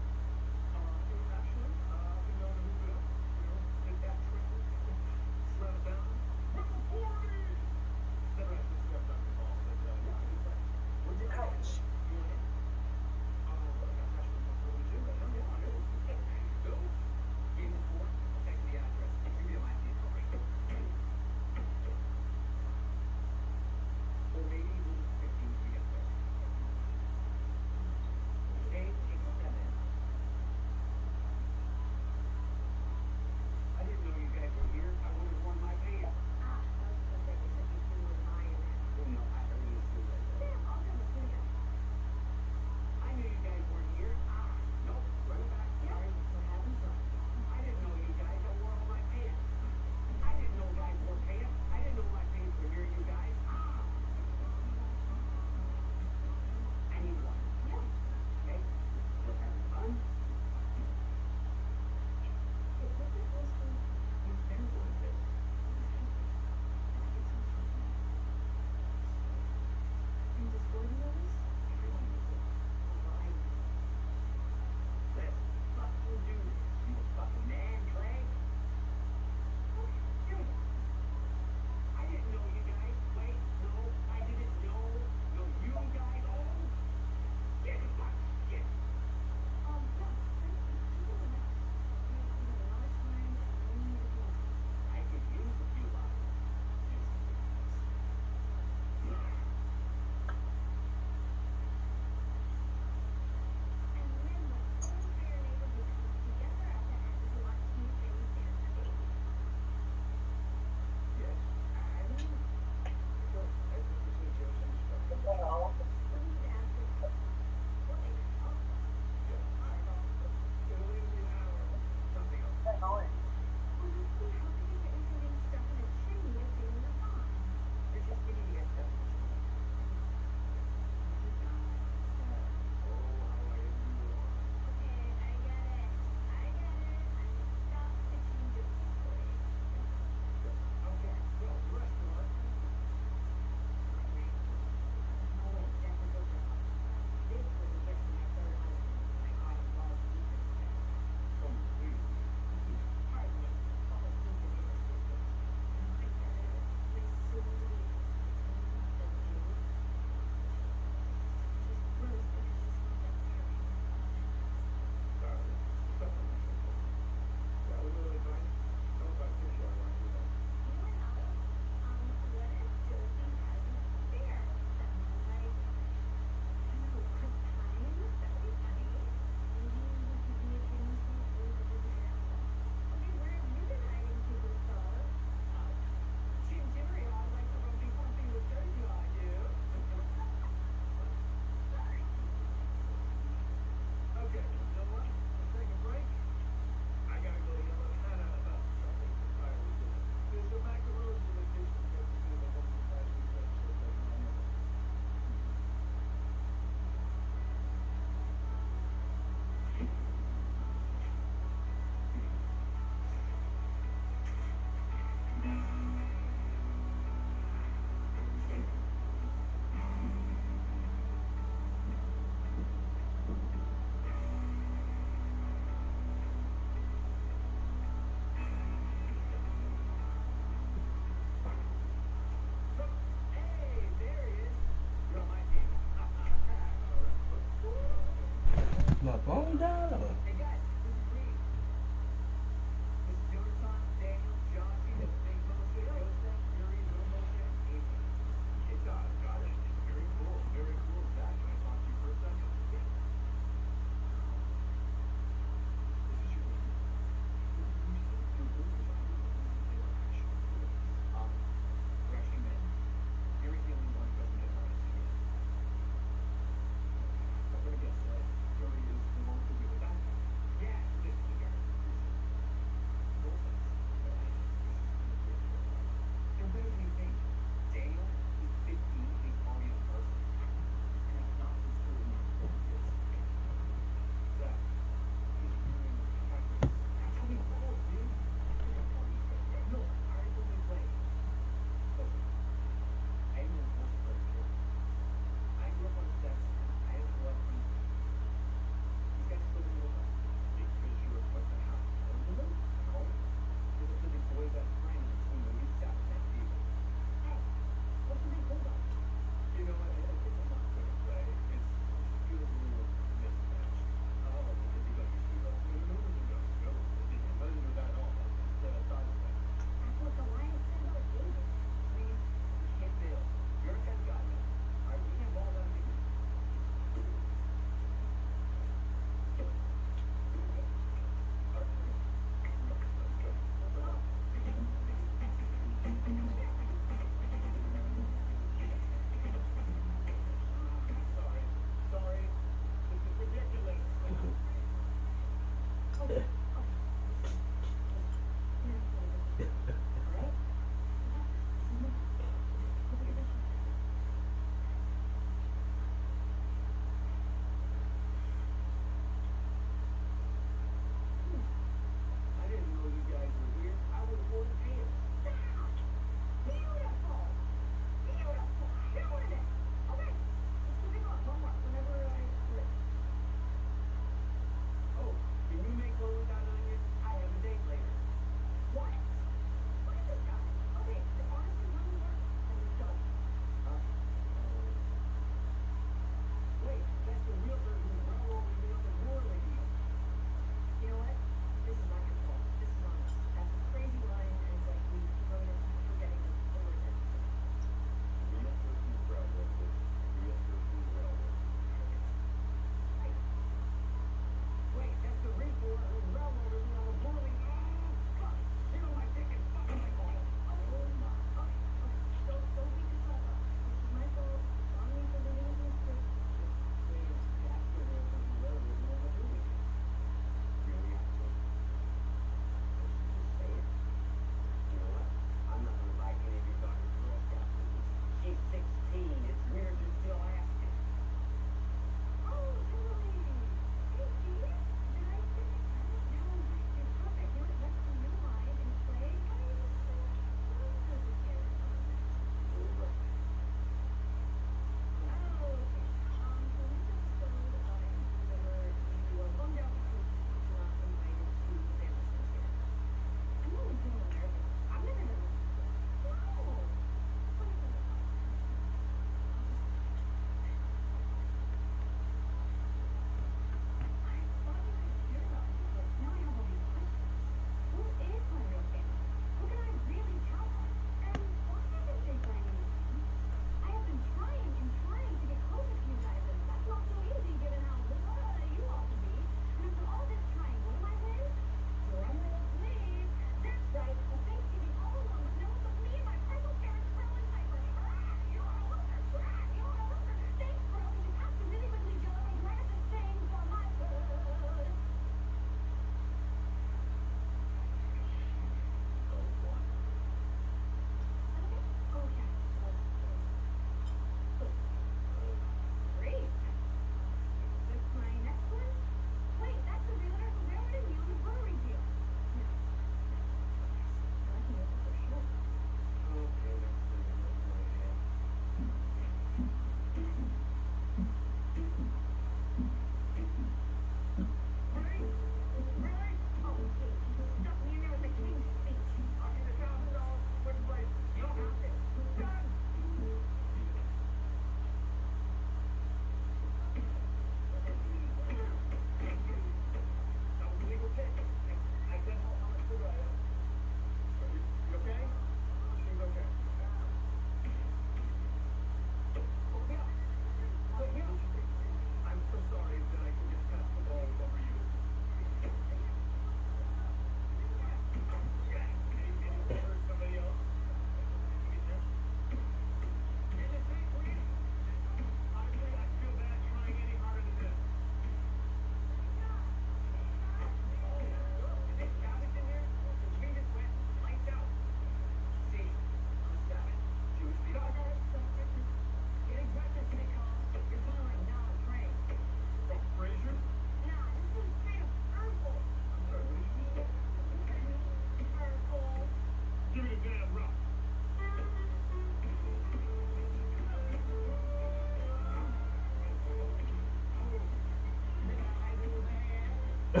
I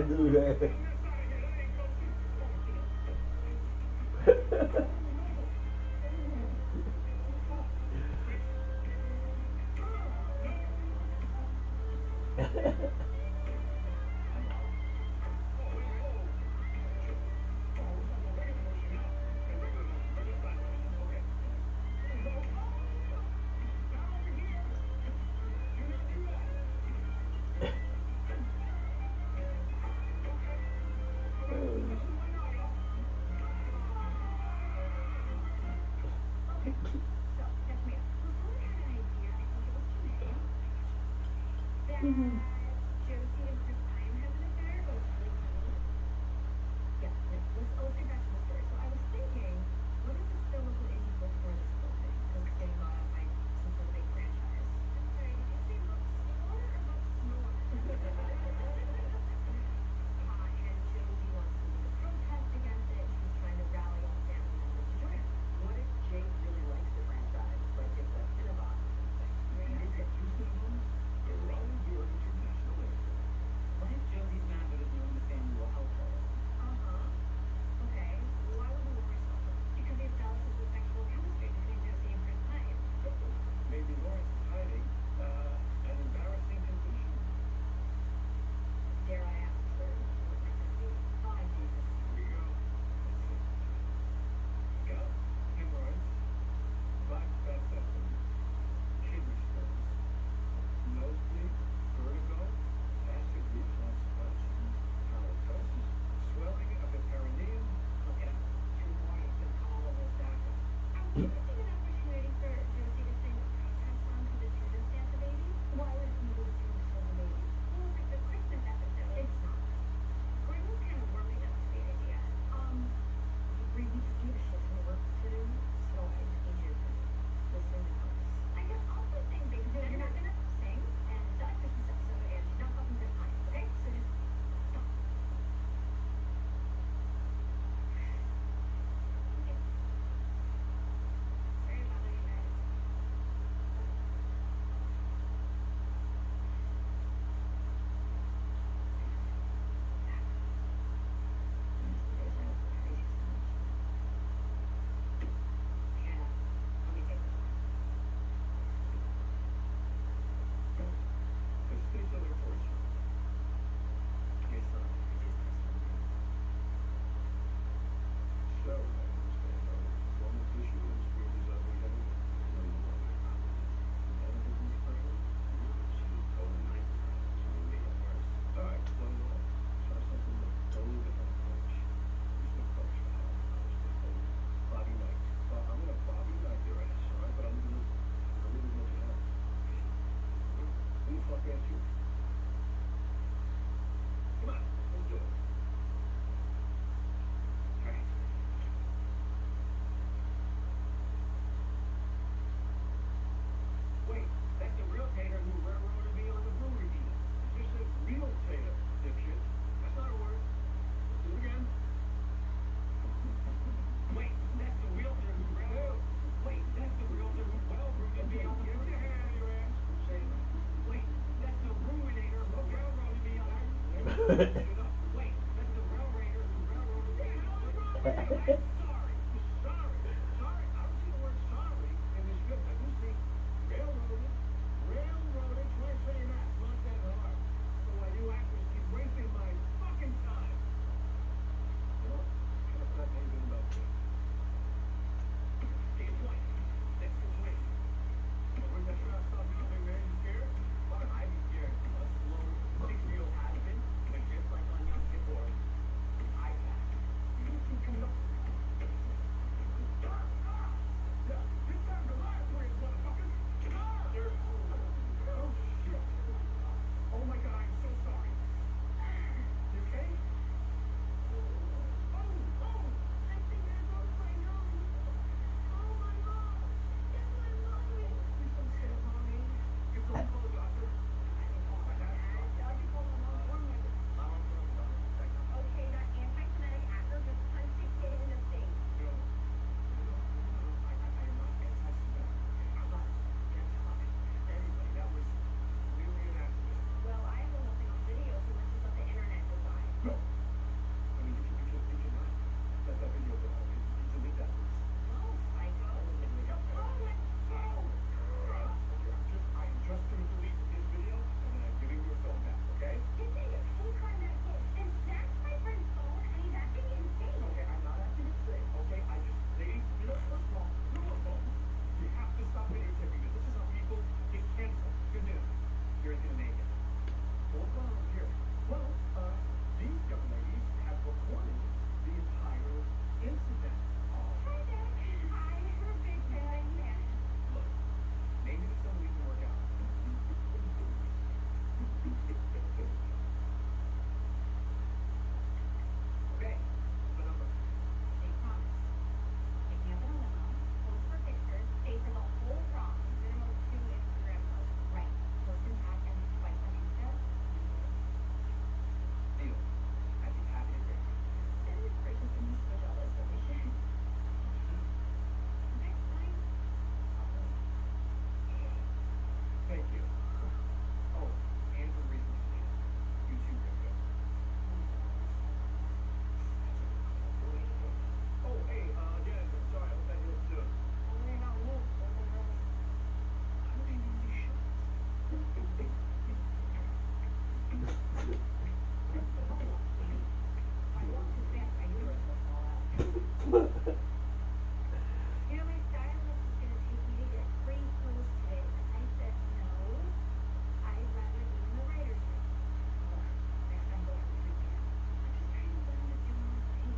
do that. Mm-hmm. Josie and Chris Pine has an affair, but it's really funny. Yeah, no, let's get back to the story. So I was thinking, what if the still local indie bookstore this whole thing? Because it's getting bought out by some sort of big franchise. I'm sorry, did you say bookstore or bookstore? And Josie wants to lead a protest against it. She's trying to rally all the family members to join her. What if Jake really likes the franchise? Like it's a Cinnabon or something? Yeah. You've got two Cinnabons? They're Raleigh York International Airport. What if Josie's mad that knowing the family will help her? Okay. Why would Lawrence help her? Because he's jealous of the sexual chemistry between Josie and Chris Pine. Maybe Lawrence is hiding an embarrassing condition. Dare I ask, sir, what might that be? Oh, Jesus. Here we go. Gout, hemorrhoids, black fat septum, kidney stones, nosebleed, vertigo, acid reflux, halitosis, swelling of the perineum. Look it up. Two more has been called over DACA. I'm suggesting an opportunity for Josie to sing a protest song to the Jesus Santa baby. Why would it be the Jesus Santa baby? Well, it's a Christmas episode. It's not. Greg was kind of worried that was the idea. Greg, we just gave a shit ton of work to do, so I just need you to listen and help us. I guess I'll just sing because you're not gonna sing, and it's not a Christmas episode, and she's not fucking Chris Pine, okay? So just stop. Okay. Sorry to bother you guys. Hannah, let me take this one. Let's stay so there for you. Your son, it is Christmas. So, I understand how woman's issue is weird as ugly headed. No, you want me to none of it was pregnant? No, she was told a night so we made it worse. Alright, explain it all. Try something with a totally different approach. Use the approach for how I was just told. Bobby Knight. I'm gonna Bobby Knight your ass, alright? But I'm gonna really want your help. Who the fuck asked you? Come on, let's do it. Alright. Wait, that's the real Tater who railroaded me on the brewery deal. It just says real Tater, dipshit. That's not a word. Let's do it again. Wait, that's the realtor who railroaded. Wait, that's the realtor who railroaded me on the brewery. Get your hand out of your ass. Say it. Wait, that's the ruinator who railroaded me on the Wait, that's the railroader who railroaded me on the brewery. Sorry. I don't see the word sorry in the script. I do see railroaded. Try saying that. It's not that hard. So why you actors keep wasting my fucking time? You know what? That's not anything about this. Get your point. Next situation. When that shot stopped coming, man, you scared? Why would I be scared? A slow 6-year-old husband, but just like on Yom Kippur, I passed. You don't see coming up. You know, my stylist was going to take me to get free clothes today, but I said no. I'd rather be in the writer's room. Well, next time go for the weekend. I'm just trying to learn to do my thing.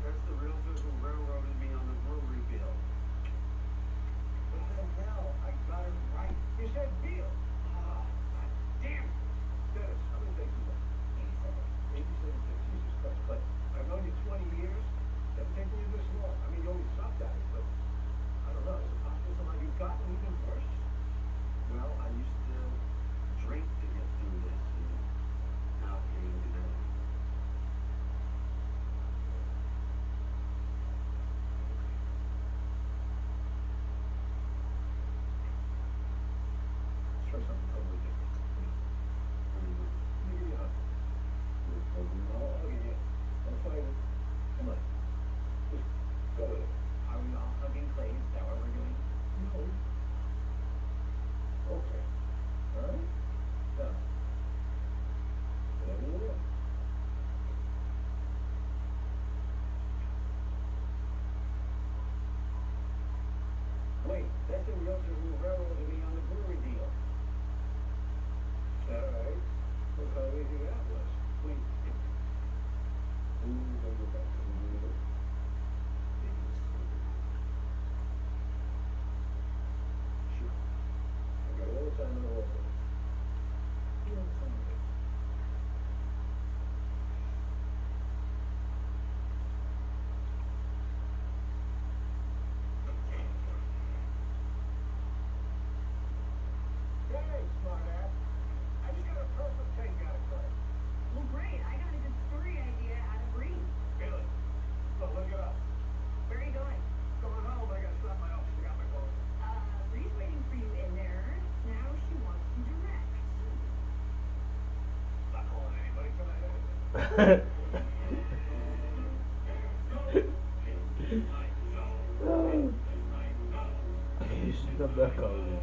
That's the realtor who railroaded me on the brewery bill. What the hell? I got it right. You said bill. Oh, God damn it. Dennis, how many days is that? 87. 87 days, Jesus Christ. But I've known you 20 years. Never taken you this long. I mean, you always sucked at it, but I don't know. Is it possible somehow you've gotten even worse? Well, I used to drink to get through this, and now I can't even do that. Let's try something totally different. Let me give you a hug. I'll hug you. Don't fight it. Come on. Just go with it. Are we all hugging Clay? Is that what we're doing? No. Okay. All right? Now, whatever you want. Wait, that's the realtor who railroaded me on the brewery deal. All right. Look how easy that was. Wait. Who go back to the window? Sure. I got all the time in the world. You know some of it. Hey, smart ass. I just got a perfect take out of Clay. Well, great. I got a good story idea out of Reed. Really? Well, look it up. Where are you going? Going home, I gotta stop my office. I got my phone. Reed's waiting for you in there. Now she wants to direct. Not calling anybody tonight anyway. I'm not calling him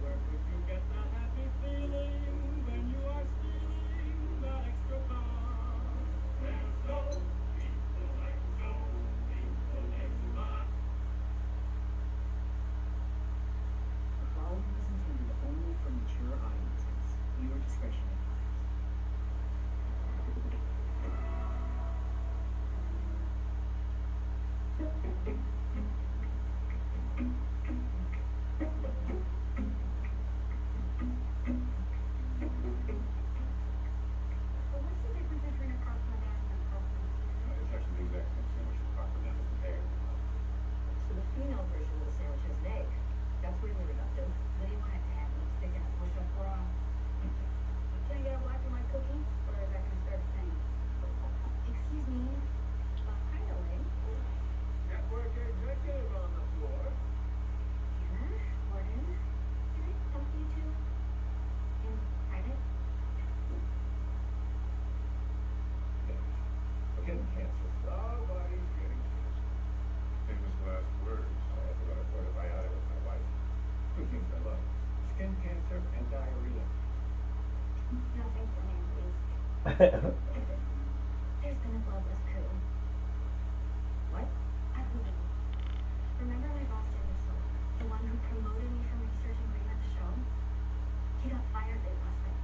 Where could you get that happy feeling when you are stealing that extra car? There's no people like Joe, people extra. The following is intended only for mature audiences. Viewer discretion advised. So what's the difference between a Parkland and a Parkland? It's actually the exact same sandwich as Parkland and the pear. So the female version of the sandwich has an egg. That's really reductive. What do you want it to have? Lipstick and a push-up bra? Can I get a black and white cookie? Or is that going to start a thing? Excuse me. Hi, Elaine. Network executive on the floor. Here, Gordon. Can I talk to you two? In private? We're getting cancer. Somebody's getting cancer. Famous last words. I forgot to put it right out with my wife. Two things I love. Skin cancer and diarrhea. No, thanks for me, please. There's been a bloodless coup. What? I believe. Remember my boss, Anderson, the one who promoted me from research and green at the show? He got fired late last night.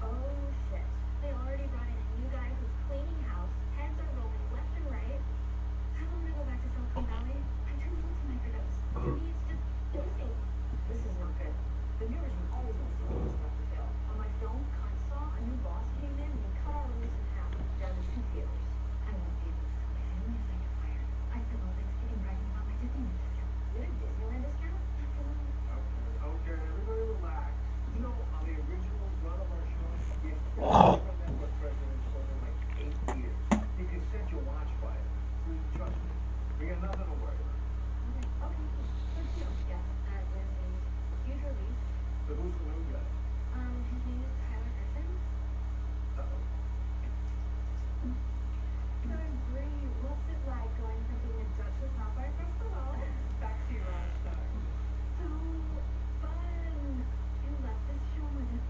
Oh, shit. They already brought in a new guy who's cleaning house. Heads are rolling left and right. I don't want to go back to Silicon Valley. I'm too little to microdose. To me, it's just dosing. This is not good. The new regime always wants to do stuff to fail. On my film, Consaw, a new boss came in and he cut our release in half, down to 2 theaters. I won't be able to tell my family if I get fired. I spent all Thanksgiving bragging about my Disneyland discount. You had a Disneyland discount? Absolutely. Okay, everybody relax. You know, on the original run of our show, we had 4 network presidents over like 8 years. You can set your watch by it. Trust me. We got nothing to worry about. Okay. Good deal. Yes, that is a huge release. So who's the new guy? His name is Tyler Griffin. Uh-oh. So Bree, what's it like going from being a judge with Top Bar Festival back to your own star? So fun. You left this show with a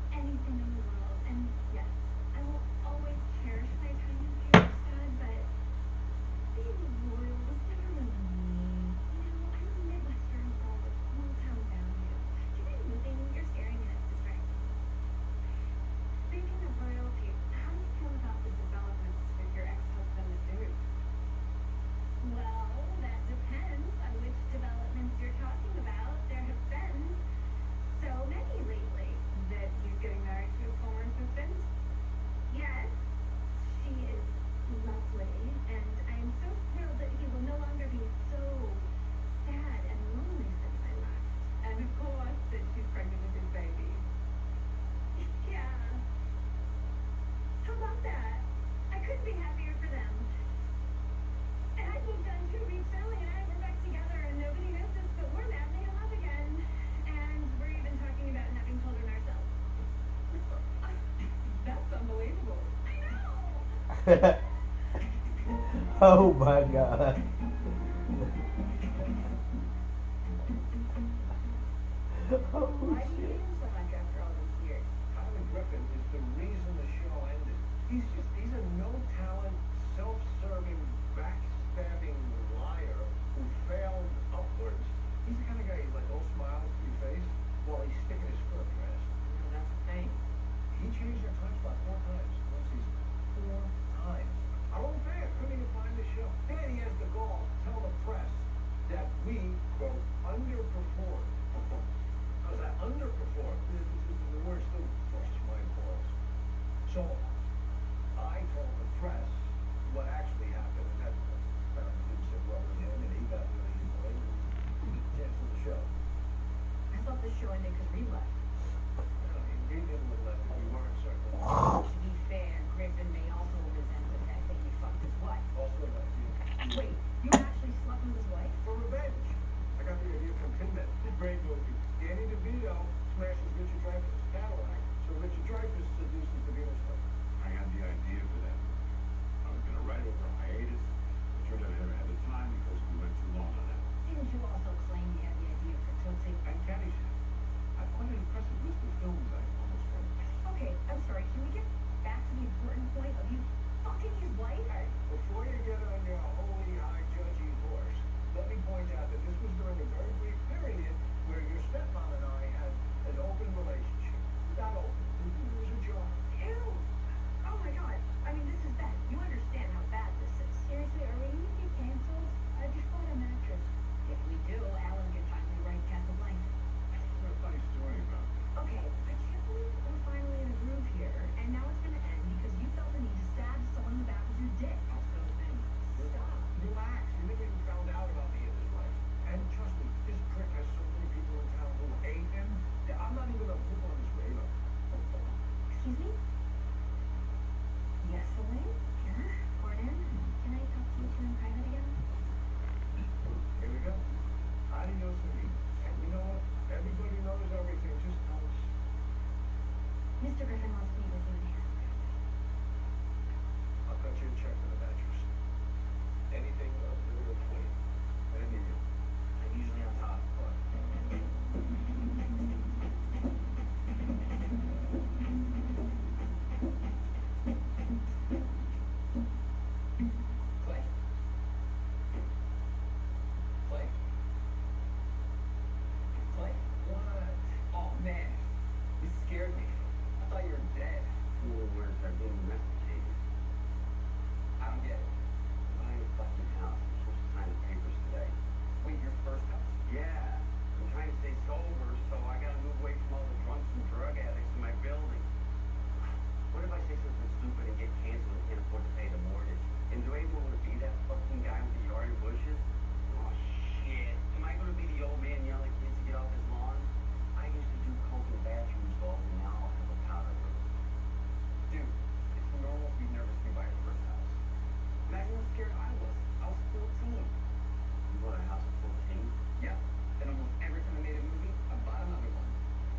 love that. I couldn't be happier for them. And I moved on 2 weeks early, and I we're back together, and nobody knows this, but we're madly in love again. And we're even talking about having children ourselves. That's unbelievable. I know. Oh my God. Oh Why do you shit. hate him so much after all these years? Tyler Griffin is the reason the show ended. He's a no-talent, self-serving, backstabbing liar who failed upwards. He's the kind of guy who's like all smiles to your face while he's sticking his foot up your ass. That's the thing. He changed their time slot 4 times in 1 season. 4 times. Our own fans couldn't even find the show. Then he has the gall to tell the press that we, quote, underperformed. How's that? Underperformed. The word still busts my balls. So, I told the press what actually happened, and that apparently didn't sit well with him, and he got really annoyed and canceled the show. I thought the show ended because we left. Well, he didn't would have left if we weren't, certainly. To be fair, Griffin may also resent the fact that you fucked his wife. Also, that, Wait, you actually slept with his wife? for revenge. I got the idea from Tin Men. Great movie. Danny DeVito smashes Richard Dreyfuss' Cadillac, so Richard Dreyfuss seduces the Venus Lady. I had the idea for that. I was going to write over a hiatus, but turned out I never had the time because we went too long on that. Didn't you also claim you had the idea for Tootsie? And Caddyshack. I've quite an impressive list of films I almost wrote. Okay, I'm sorry. Can we get back to the important point of you fucking his wife? Hey, before you get on your holy high judgy horse, let me point out that this was during a very brief period where your stepmom and I had an open relationship. Not open. It was a joke. Ew. Oh my god. I mean, this is bad. You understand how bad this is. Seriously, are we gonna get canceled? I just bought a mattress. If we do, Alan can finally write Casablanca. What a funny story about me. Okay, I can't believe we're finally in a groove here, and now it's gonna end because you felt the need to stab someone in the back with your dick. Also, then stop. Relax. You never even found out about me in his life. And trust me, this prick has so many people in town who hate him that I'm not even a blip on his radar. Excuse me? Yes, Elaine? Yeah? Gordon? Can I talk to you two in private again? Here we go. Adios, amigo. And you know what? Everybody knows everything. Just tell us. Mr. Griffin wants to meet with you in Harrisburg. I'll cut you a check for the mattress. Anything else to do for you. And I need you. I'm usually on top, but... Clay. Clay. Clay. What? Oh man, you scared me. I thought you were dead. Well, where's that being domesticated? I don't get it. My fucking house. I'm supposed to sign the papers today. Wait, your first house? Yeah. I'm trying to stay sober, so I gotta move away from all the drunks and drug addicts in my building. What if I say something stupid and get canceled and can't afford to pay the mortgage? And do I even want to be that fucking guy with the yard and bushes? Oh shit. Am I gonna be the old man yelling at kids to get off his lawn? I used to do coke in bathroom stalls and now I'll have a powder room. Dude, it's normal to be nervous to buy your first house. Imagine how scared I was. I was 14. You bought a house at 14? Yeah. And almost every time I made a movie, I bought another one.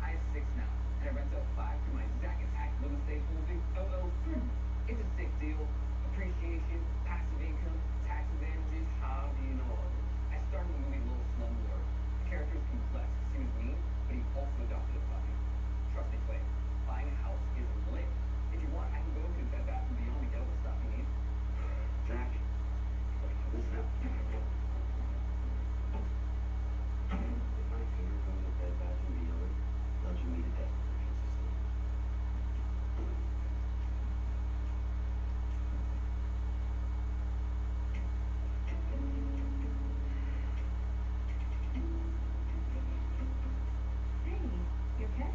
I have 6 now, and I rent out 5 to my Zack Attack Real Estate Holding LLC. It's a sick deal. Appreciation, passive income, tax advantages. How do you know all of it? I started the movie Little Slumlord. The character is complex. He was mean, but he also adopted a puppy. Trust me, Clay. Buying a house is lit. If you want, I can go to Bed Bath & Beyond and get all the stuff you need. Jack, listen up. If my hater goes to Bed Bath & Beyond, they'll you me to death for consistency. Hey, you okay?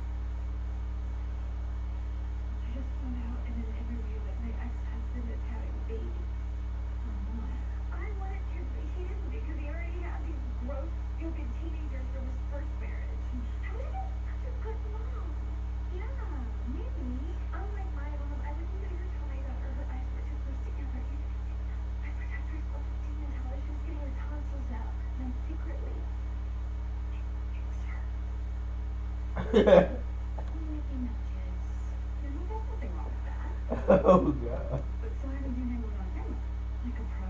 Making no kids. There's nothing wrong with that. Oh, God. So how did you handle it on camera? Like a pro.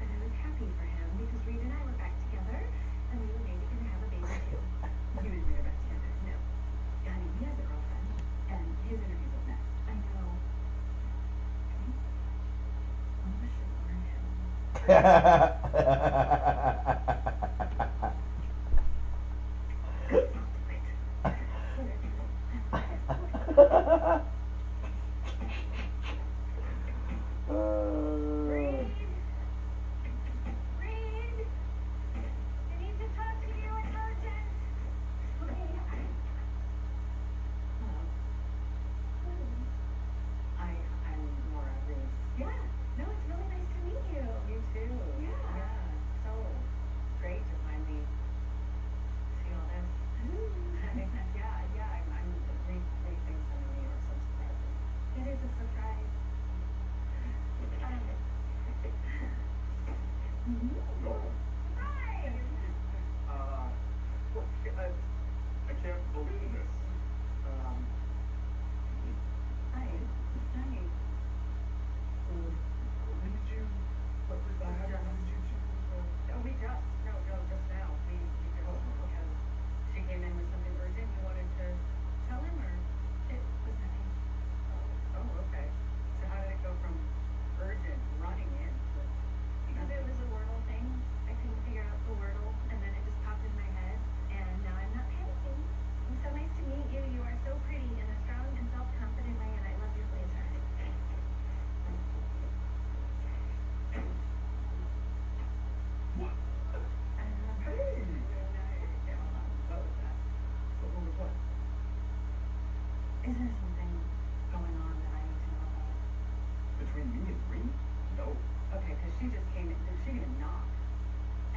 And I was happy for him because Reed and I were back together and we were maybe going to have a baby too. You and Reed are back together? No. Honey, he has a girlfriend and his interview's a mess. I know. Okay. Mama should warn him. I can't believe this. When did you, what was that? How did you two? We just now. Because she came in with something urgent. You wanted to tell him, or it was nothing. Oh, okay. So how did it go from urgent running in to? Because it was a Wordle thing. I couldn't figure out the Wordle, and then it just popped in my head, and now I'm not panicking. It's so nice to meet you. You are so pretty in a strong and self-confident way, and I love your blazer. Is there something going on that I need to know about? Between me and Reed? No. Okay, because she just came in, she didn't even knock.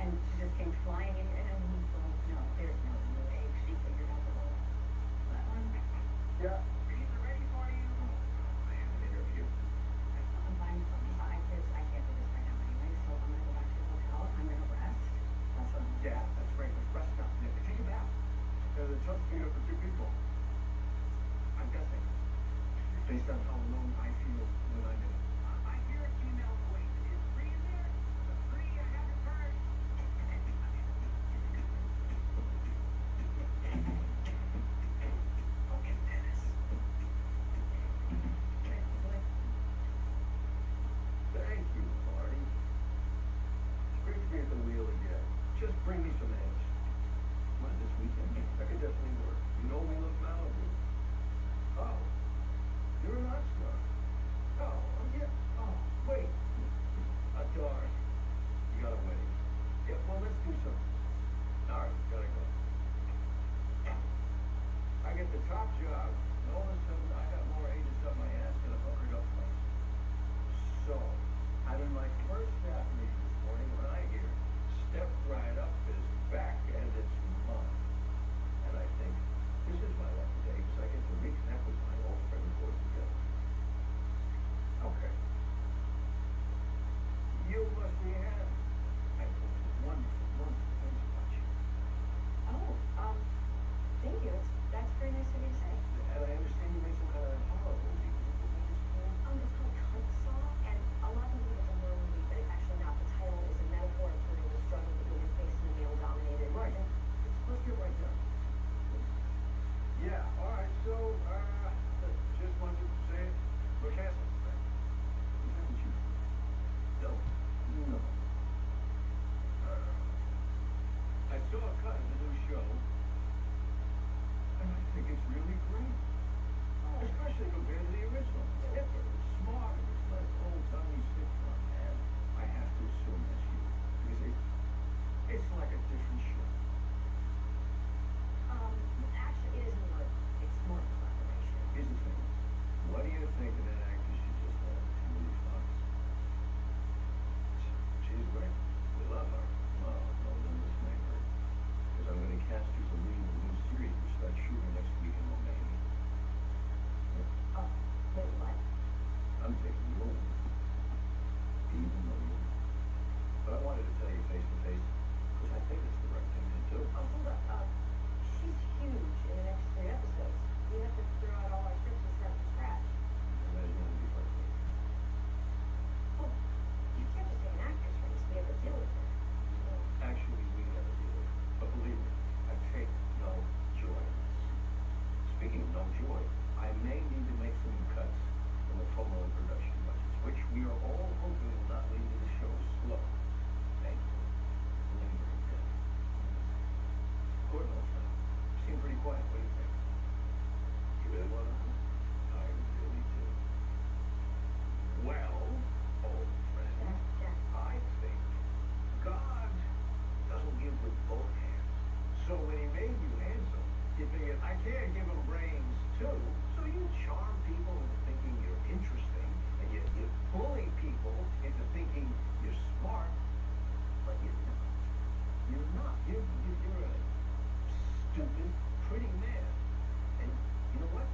And she just came flying in, and he's like, no, there's no egg. She figured out the whole, that one. Yeah. Reed's ready for you. I have an interview. I'm fine. I can't do this right now anyway, so I'm gonna go back to the hotel. I'm gonna rest. That's what I'm gonna do. Yeah, that's great. Let's rest up. Yeah, take a bath. The tub's big enough for 2 people. I'm guessing, based on how alone I feel when I'm in it. I hear a female voice. Is Bree in there? Bree, I haven't heard. Okay, Dennis. Thank you, Marty. It's great to be at the wheel again. Just bring me some eggs. What, this weekend? That could definitely work. You know we love Malibu. Oh, you're an art star. Oh, yeah. Oh, wait. Darn. You got a wedding. Yeah, well, let's do something. All right, gotta go. I get the top job, and all of a sudden I got more agents up my ass than a hookered up place. So, I'm in my first staff meeting this morning when I hear, step right up is back and it's mine. And I think, this is my lucky day because I get to reconnect with my old friend Gordon together. Okay. You must be happy. I told you wonderful things about you. Oh, thank you. That's very nice of you to say. And I understand you made some kind of horror movie. What is it called? It's called Cuntsaw, and a lot of people think it's a horror movie, but it's actually not. The title is a metaphor for the struggle between your face and a male-dominated. Right. Let's get right down. Yeah, all right, so, just want to say it. Look, Castle, right? Is that what you feel? No? No. I saw a cut of the new show, and I think it's really great. Especially compared to the original. It's hipper, it's smarter, it's less old-timey sitcom, and I have to assume that's you. Because it's like a different show. Actually, it isn't more. It's more of a collaboration. Here's the thing. What do you think of that actress you just had, Julie Fox? She's great. We love her. Well, no, then let's make her. Because I'm going to cast her to lead in a new series we start shooting next week in Romania. 3 episodes. We have to throw out all our scripts and start from scratch. That is going to be frustrating. Well, you can't just take an actress from us. We have to deal with her. No, actually, we have a deal. But believe me, I take no joy in this. Speaking of no joy, I may need to make some cuts in the promo and production budgets, which we are all hoping will not lead to the show's slow, thankfully, lingering death. Gordon, old friend, you seem pretty quiet. What do you think? You really want to know? I really do. Well, old friend, I think God doesn't give with both hands. So when he made you handsome, he figured, I can't give him brains too. So you charm people into thinking you're interesting, and you bully people into thinking you're smart, but you're not. You're not. You're a stupid, pretty man. And you know what?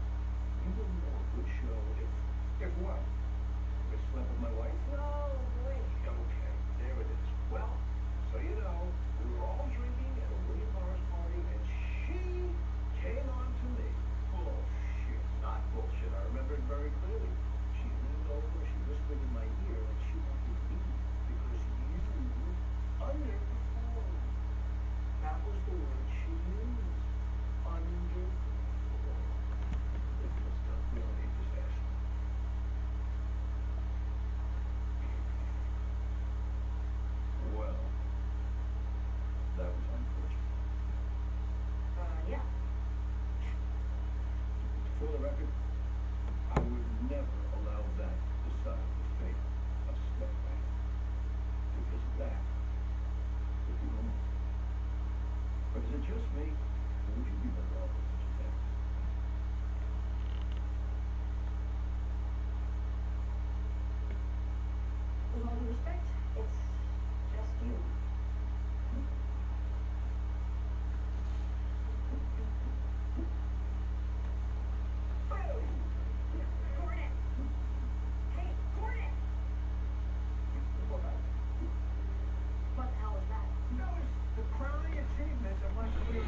You wouldn't know a good show if what? If I slept with my wife? No, boy. Okay, there it is. Well, so you know, we were all drinking at a William Morris party, and she came on to me. Bullshit. Not bullshit. I remember it very clearly. She leaned over, she whispered in my ear that she wanted me because you underperformed. That was the word she used. Underperformed. This stuff, we don't need this ass. Well, that was unfortunate. Yeah. For the record, I would never allow that to decide the fate of Step Back. Because that would be wrong. But is it just me, or would you be better off with such a thing? With all due respect, it's just you. Gordon! Hey, Gordon! What the hell was that? That was the crowning achievement of my career.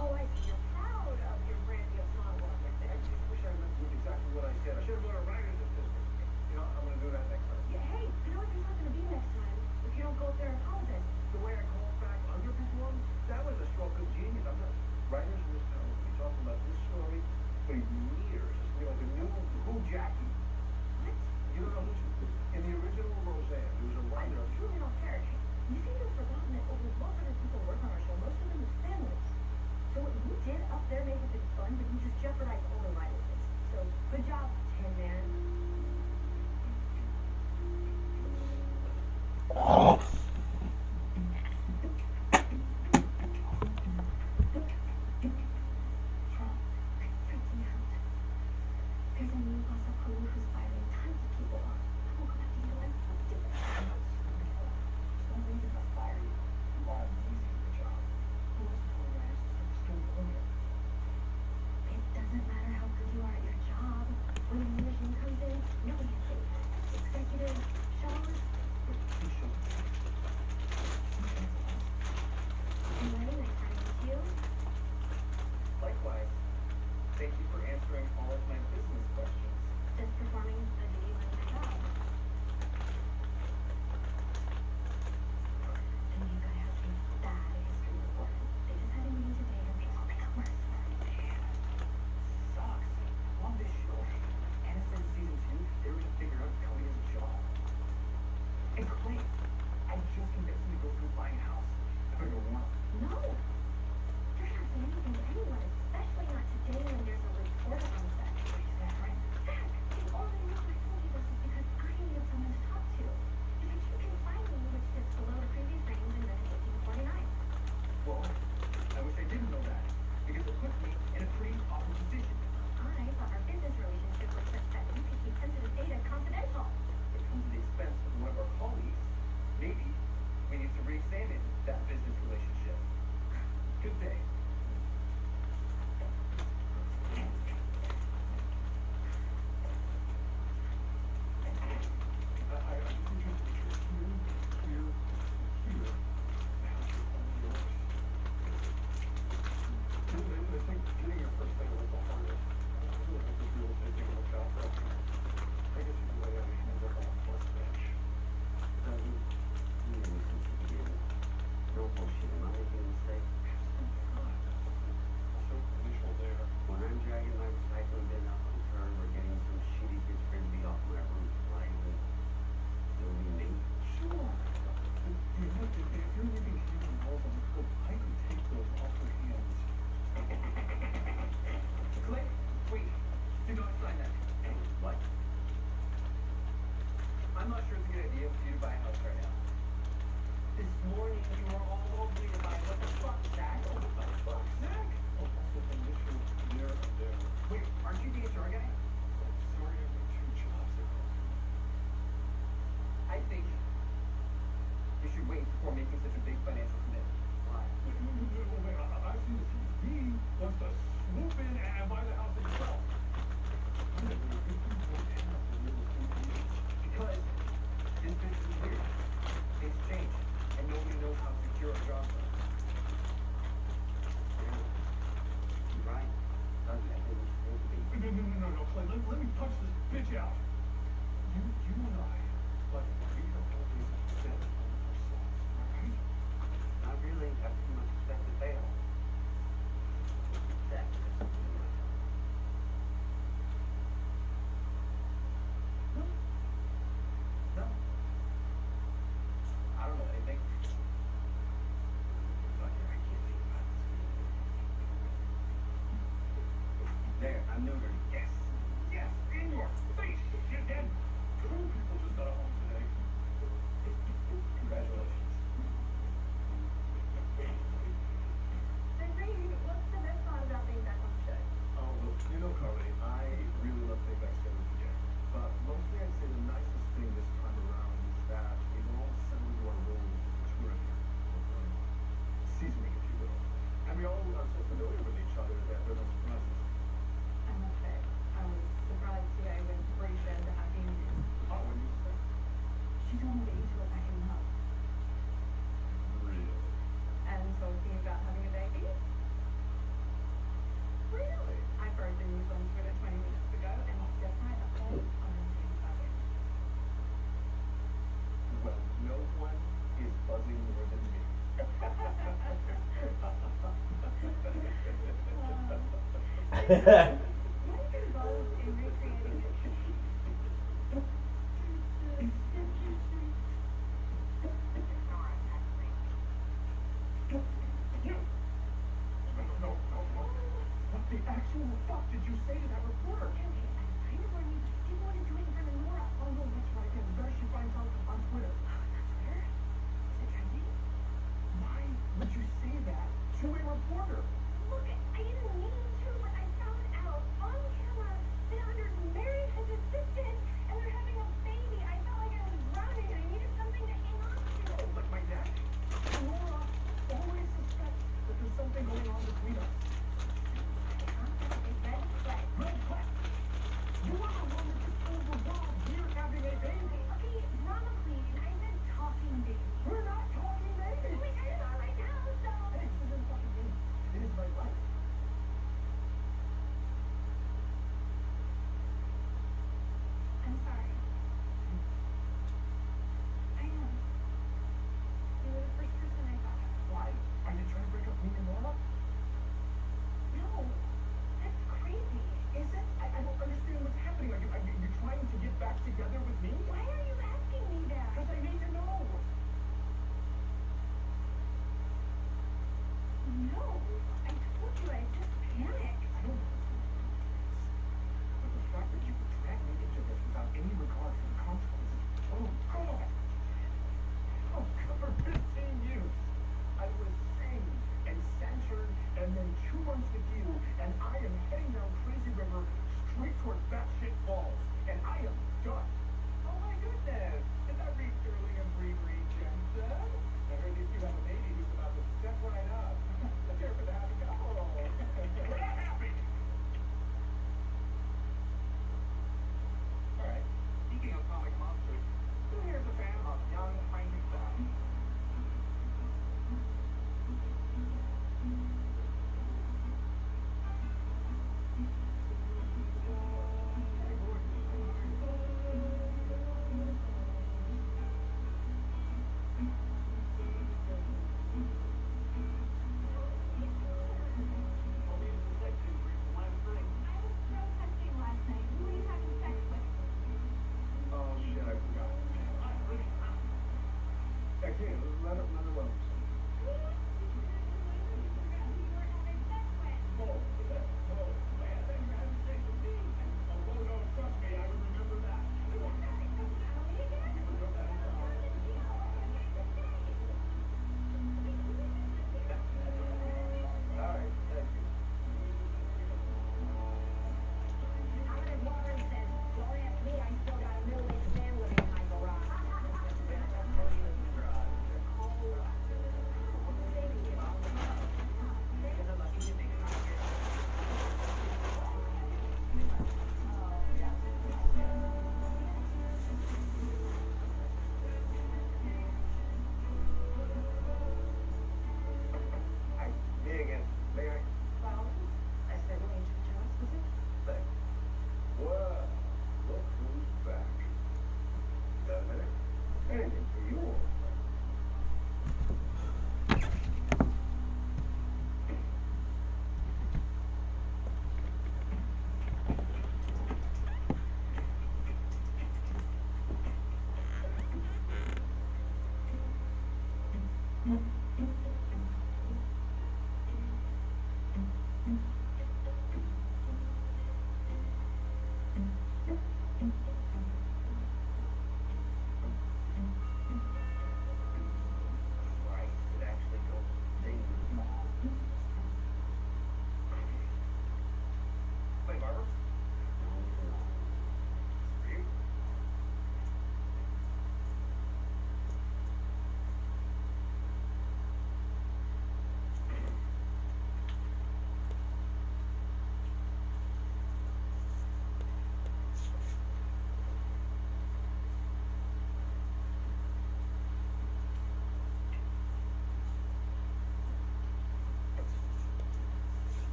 Oh, I see. You're proud of your grandiose monologue right I there. just wish I meant exactly what I said. I should have brought a writer's assistant. You know, I'm going to do that next time. Yeah, hey, you know what? There's not going to be next time if you don't go up there and apologize. The way I called back underperformed, that was a stroke of genius. I'm not. Writers in this town will be talking about this story for years. It's going to be like a new Who Jackie. What? You don't know who? In the original Roseanne, there was a I writer. truly don't care. You seem to have forgotten that over 1,200 people work on our show, most of them with families. So what you did up there may have been fun, but you just jeopardized all the rivalries. So good job, Tin Man. Freaking out. There's a new boss of Hulu who's firing tons of people. I won't go back to you. I'm different. No reason to fire you. You are amazing at your job. Who else told writers to start the story earlier? It doesn't matter how good you are at your job. When a new machine comes in, nobody gets safe. Executives, shows. Who shows? I'm writing nice time with you. Likewise. Thank you for answering all of my business questions. Just performing a duty like my job. And you guys have some bad history with Gordon. They just had a meeting today to make all make it worse. Sucks. Love this show. And it said season 2, they were gonna figure out Cody has a job. And Clay, I just convinced him to go through buying a house. I better go warn him. No! You're not saying anything to anyone, especially not today when there's a reporter on set. Wait, is that right? Zach, the only reason I told you this is because I needed someone to talk to. Because you can find me, which sits below the previous ratings invented 1849. Well, I wish I didn't know that. Because it puts me in a pretty awkward position. I thought our business relationship was such that you could keep sensitive data confidential. It comes at the expense of one of our colleagues. Maybe we need to re-examine that business relationship. Good day. I just need you to put your here, and here. The house is all yours. I think getting your first thing bullshit. Am I making a mistake? So initial there. When I'm dragging my recycling bin up on the curb or getting some shitty kid frisbee off my roof, why would it be me? Sure. You know, if you're leaving hands and balls on the curb, I could take those off your hands. Click. Wait. Do not sign that. What? I'm not sure it's a good idea for you to buy a house right now. This morning you were all over me to buy what the fuck, Zach? What the fuck, Zach? Oh, that's the initial there and there. Wait, aren't you the HR guy? Sorry, I got 2 jobs at home. I think you should wait before making such a big financial commitment. Why? Wait, I've seen the TV wants to swoop in and buy the house itself. Because this business is weird. Things change, and nobody knows how secure a job is. Yeah. You're right. Doesn't that think it's supposed to be? No, Clay, let me punch this bitch out. You and I, but we have always bet on ourselves, right? Not really. I pretty much expect to fail. Zach, there's something you want to tell me. No. I don't know anything. Fuck it, I can't think about this. There, I'm neutered. Yes, in your face, shithead. 2 people just got home today. Congratulations. Then Reed, what's the best part about being back on the show? Oh, well, you know, Carly, I really love being backstage with you. But mostly I'd say the nicest thing this time around is that we've all settled into our roles as a touring seasoning, if you will. And we all are so familiar with each other that there are no surprises. I must say, I was surprised today when Bree said the happy news. Oh, what did you say? She told me that you two are back in love. Really? And talking about having a baby. Really? I broke the news on Twitter 20 minutes ago, and just my update on the same topic. Well, no one is buzzing more than me. What is involved in recreating this? No. What the actual fuck did you say to that reporter? Okay, I kind of warned you, but I didn't want to do it in front of Nora. Oh, no, that's right. Yeah, the better she finds out on Twitter. Twitter? Is it trending? Why would you say that to a reporter? Look, I didn't mean to, but I found out on camera that Hunter's married his assistant and they're having a baby. I felt like I was drowning and I needed something to hang on to. Oh, like my neck? Nora always suspects that there's something going on between us. Red flag. Red flag. You are the one that just told the world we're having a baby. Okay, drama queen. I said talking baby. We're not talking baby. We kind of are right now, so. Hey, this isn't a fucking game. It is my life. I'm sorry. I am. You were the first person I thought of. Why? Are you trying to break up me and Nora? No, that's crazy. Is it? I don't understand what's happening. Are you trying to get back together with me? Why are you asking me that? Because I need to know. No, I told you I just panicked. I don't know. But the fact that you would drag me into this without any regard for the consequences. Oh, God. Oh, God, for 15 years. I was sane and centered, and then 2 months with you, and I am heading down Crazy River straight toward batshit falls, and I am done. Oh, my goodness. Is that Reed Sterling and Bree Jensen? I heard these two have a baby who's about to step right up. Let's hear it for the happy couple. We're not happy. All right. Speaking of comic monsters, who here is a fan of young Frankenstein?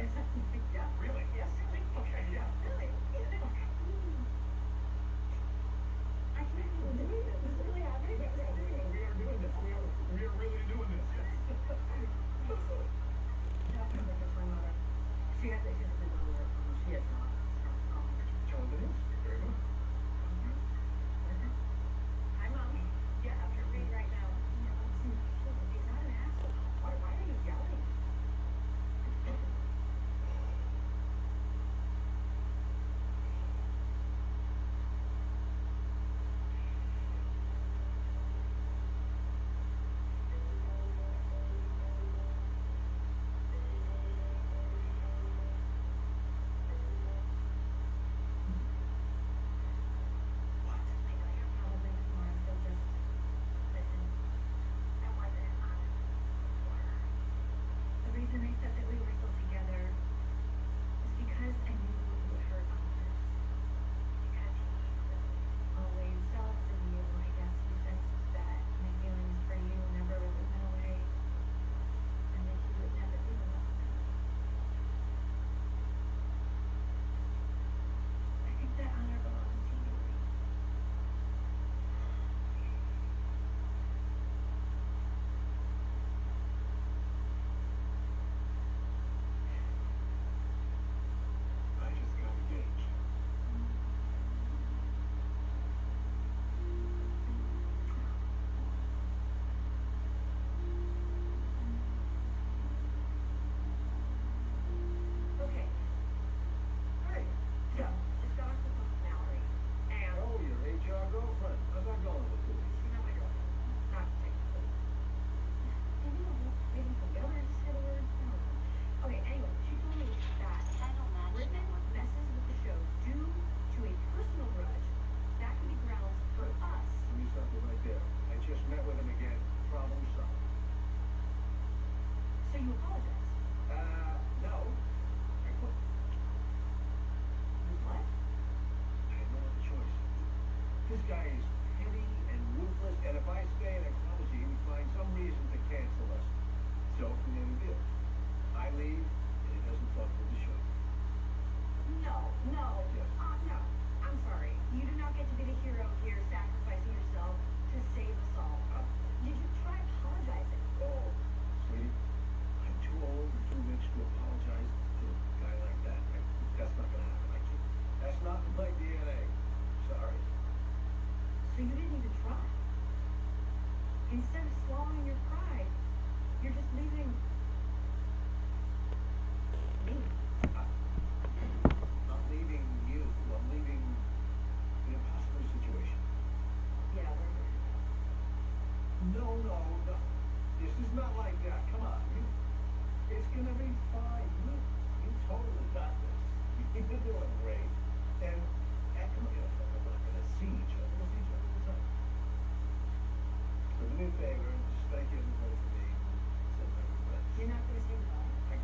Yeah. Really? Yes. Okay, yeah. Really? I can't believe this. This is really happening? Yeah, we are doing this. We are really doing this. That sounds like it's my mother. She has a big brother. She is not. Tell them it is. Very good. Hi, Mom. Yeah, I'm reading right now. Yeah, let's see. He's not an asshole. Why are you yelling? I know you're probably smart, so just listen. I wasn't honest before. The reason I said that we were still together is because I knew it would hurt Oliver. Because he always jealous of you. I guess he sensed that my feelings for you never really went away, and that he would never be alone. I think that honor belongs to you, Lee. I just got engaged. Okay. Hey, So, just got off the phone with Mallory, and oh, your HR girlfriend. How's that going with you? she's not my girlfriend. Not technically. Maybe the whole maybe together is just a word. I don't know. Okay, anyway, she told me that Ribbon messes with the show due to a personal grudge. That could be grounds for us. Give me something right there. I just met with him again. Problem solved. So you apologize. No. I couldn't. What? I had no other choice. This guy is petty and ruthless, and if I stay and acknowledge it, he would find some reason to cancel us. So, we made a deal. I leave, and he doesn't fuck with the show. No. Yes. No. I'm sorry. You do not get to be the hero here, sacrificing yourself to save us all. Did you try apologizing? Oh, sweetie, I'm too old and too rich to apologize to a guy like that. That's not gonna happen. I can't. That's not in my DNA. Sorry. So you didn't even try. Instead of swallowing your pride, you're just leaving me. I'm leaving you. I'm leaving the impossible situation. Yeah, we're here. No. This is not like that. Come on. It's gonna be fine. You totally got this. You're doing great. And come on, we're not gonna see each other. We'll see each other all the time. So do me a favor and just thank everybody for me. Send my regrets. You're not going to say goodbye?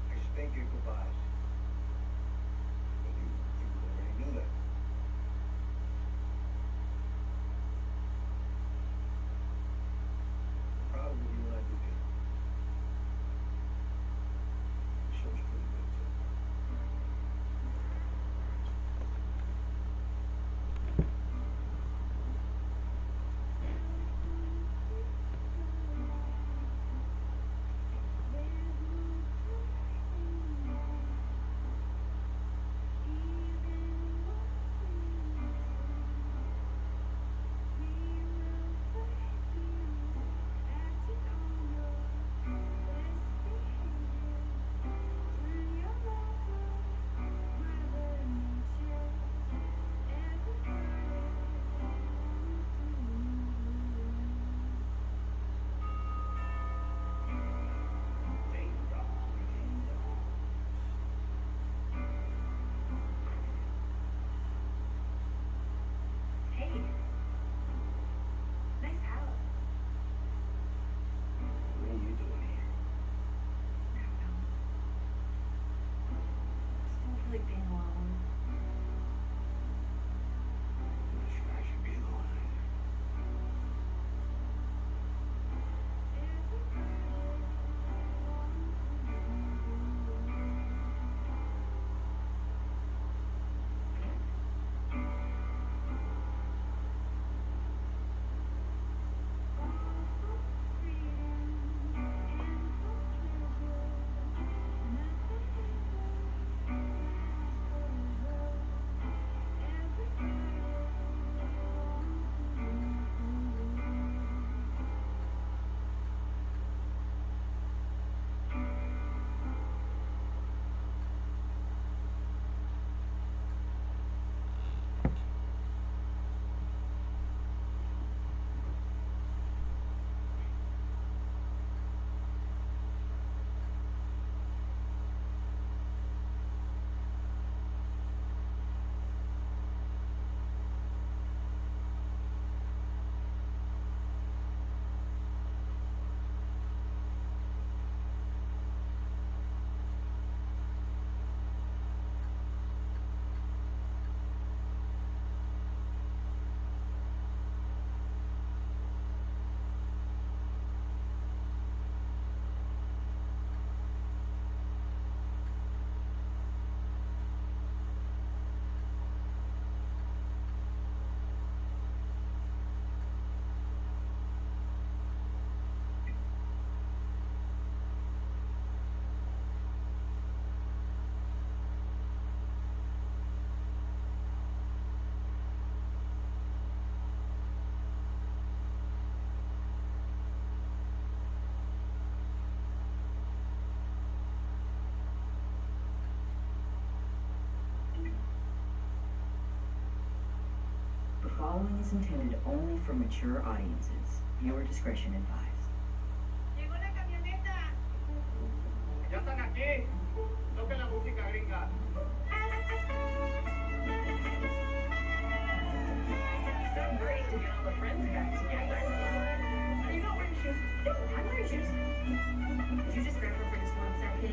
I stink at goodbyes. But you already knew that. I'm proud of what you and I did here. The show's pretty good too. following is intended only for mature audiences. Viewer discretion advised. Llegó la camioneta. Ya están aquí. Toca la música gringa. So great to get all the friends back together. Are you not wearing shoes? No, I'm wearing shoes. Did you just grab her for this one second?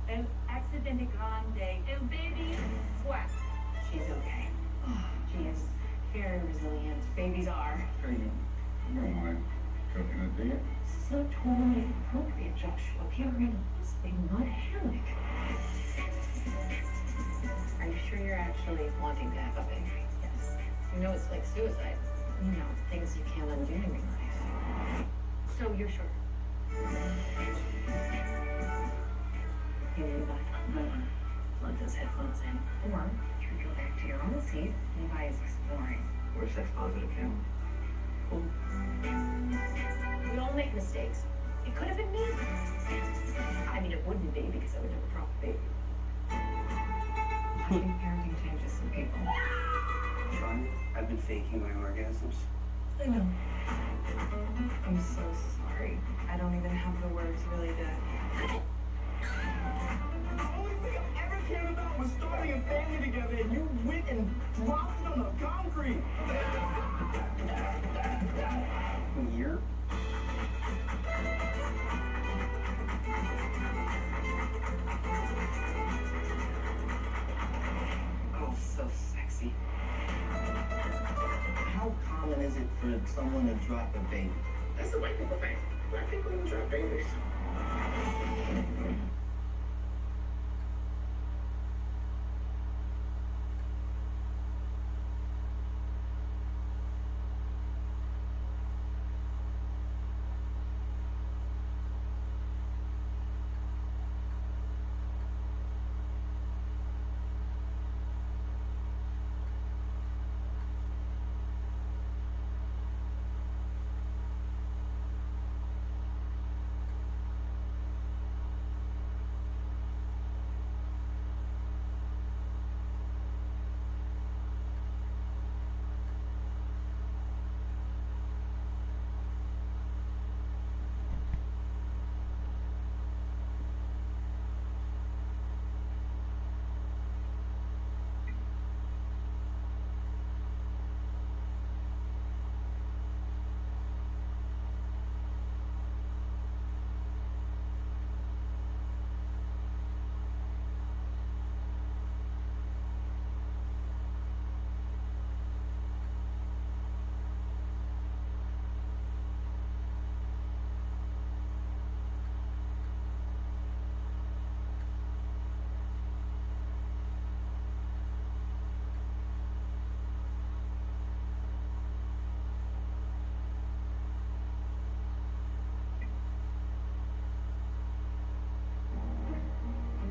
El accidente grande. El baby what? She's okay. She is very resilient. Babies are. No, my coconut beer. This is not totally appropriate, Joshua. You're in this big mud hammock. Are you sure you're actually wanting to have a baby? Yes. You know it's like suicide. You know, things you can't undo in your life. So you're sure? You need to plug those headphones in. Or you could go back to your own seat. Levi is exploring. We're sex positive family. Cool. We all make mistakes. It could have been me. I mean, it wouldn't be because I would never drop a baby. I think parenting changes some people. Son, I've been faking my orgasms. I know. I'm so sorry. I don't even have the words really to... The only thing I ever cared about was starting a family together, and you went and dropped it on the concrete. A year? Oh, so sexy. How common is it for someone to drop a baby? That's the white people thing. Black people don't drop babies.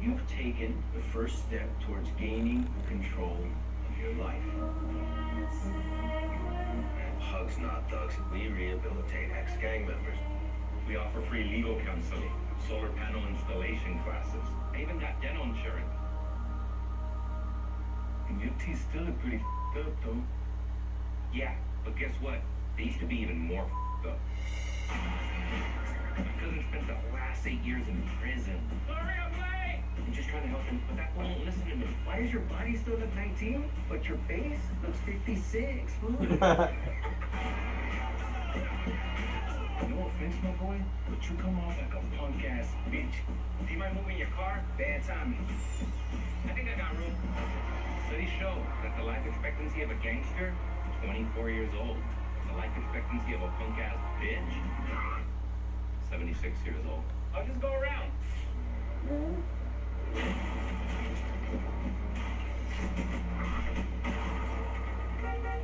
You've taken the first step towards gaining control of your life. Hugs Not Thugs. We rehabilitate ex-gang members. We offer free legal counseling, solar panel installation classes. I even got dental insurance. And UT's still a pretty up, though. Yeah, but guess what? They used to be even more up. My cousin spent the last 8 years in prison. Sorry, I'm late! I'm just trying to help him, but that won't listen to me. Why does your body still look 19, but your face looks 56, fool? No offense, my boy, but you come off like a punk-ass bitch. Do you mind moving your car? Bad timing. I think I got room. Studies show that the life expectancy of a gangster, 24 years old. The life expectancy of a punk-ass bitch, 76 years old. I'll just go around.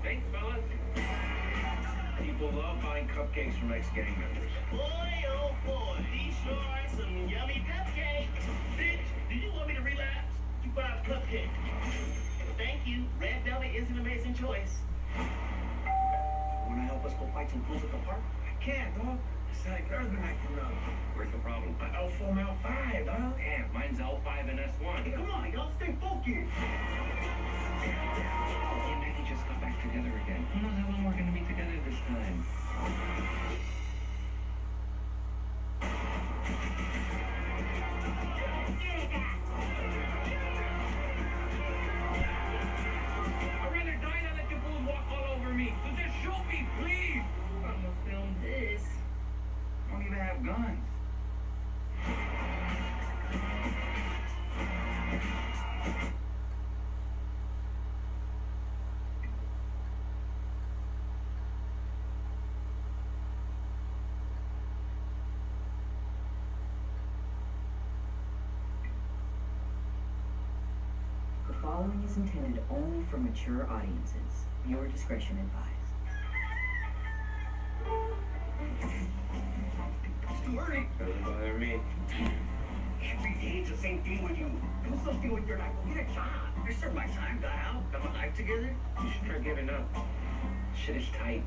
Thanks, fellas. People love buying cupcakes from ex-gang members. Boy, oh boy, these sure are some yummy cupcakes. Bitch, did you want me to relapse? You buy a cupcake. Thank you. Red Velvet is an amazing choice. Want to help us go fight some fools at the park? I can't, dog. It's like Earth been acting up. Where's the problem? L4 and L5, dog. Damn, mine's L5 and S1. Hey, come on, y'all stay focused. And then they just got back together again. Who knows how long we're gonna be together this time? I'd rather die than let you fools walk all over me. So just shoot me, please. I'm gonna film this. I don't even have guns. The following is intended only for mature audiences. Viewer discretion advised. It's too early. Doesn't bother me. Every day it's the same thing with you. Do something with your life. Go get a job. I served my time, got out, got my life together. You should try giving up. Shit is tight.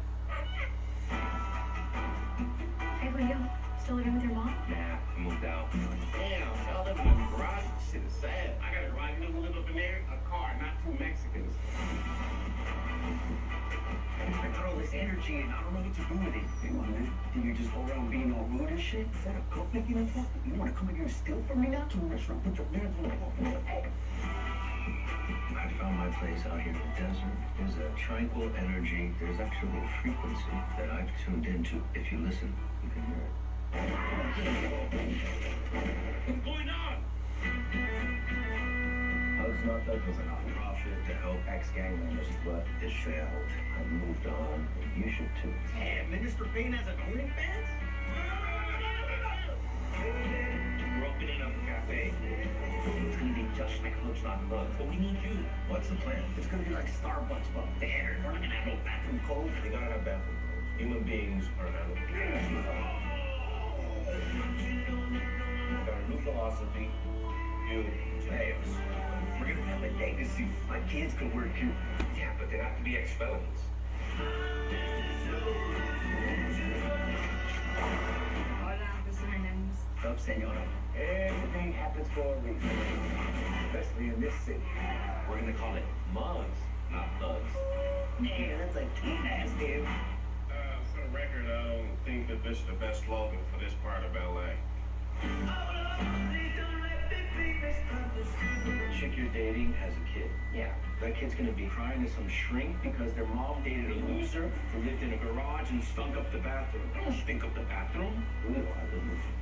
Hey, Leo, still living with your mom? Nah, I moved out. Damn, y'all living in the garage? Shit is sad. I got a garage. You know who live up in there? A car, not two Mexicans. I got all this energy and I don't know what to do with it. Hey, man, think you just go around being all rude and shit? Is that a cook making a talk? You want to come in here and steal from me now? To the restaurant, put your hands on the fucking head. I found my place out here in the desert. There's a tranquil energy. There's actually a frequency that I've tuned into. If you listen, you can hear it. What's going on? Hugs Not Thugs was a nonprofit to help ex-gang members, but it failed. I moved on, and you should too. Damn, Minister Payne has an OnlyFans? We're opening up a cafe. It's gonna be just like Hugs Not Thugs, but we need you. What's the plan? It's gonna be like Starbucks, but better. We're not gonna have no bathroom codes. They gotta have bathroom codes. Human beings are animals. Got a new philosophy. You pay us. We're gonna have a legacy. My kids can work here. Yeah, but they have to be ex-felons. Hola, this is my name's. Up, senora. Everything happens for a reason. Especially in this city. We're gonna call it mugs, not thugs. Man, that's like too nasty. For the record, I don't think that this is the best slogan for this part of LA. The chick you're dating has a kid. Yeah. That kid's gonna be crying to some shrink because their mom dated a loser who lived in a garage and stunk up the bathroom. I don't stink up the bathroom. Ooh, I live with you.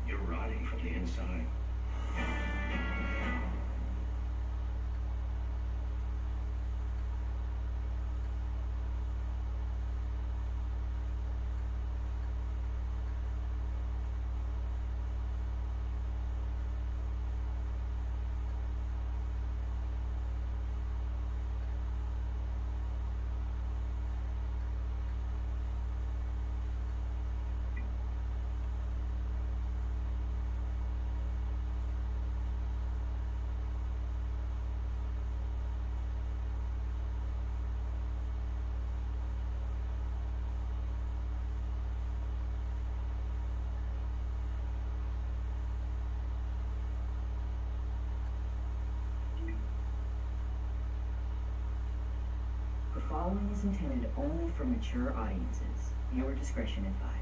You're rotting from the inside. The following is intended only for mature audiences. Viewer discretion advised.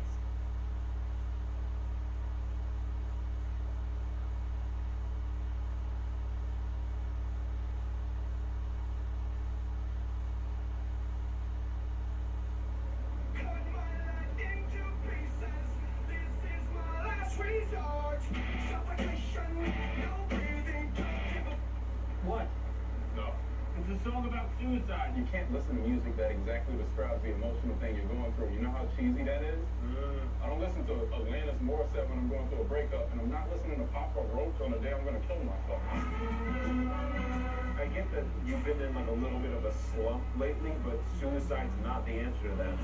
What? No. It's a song about suicide. You can't listen to music that exactly describes the emotional thing you're going through. You know how cheesy that is? I don't listen to Alanis Morissette when I'm going through a breakup, and I'm not listening to Papa Roach on the day I'm going to kill myself. I get that you've been in like a little bit of a slump lately, but suicide's not the answer to that.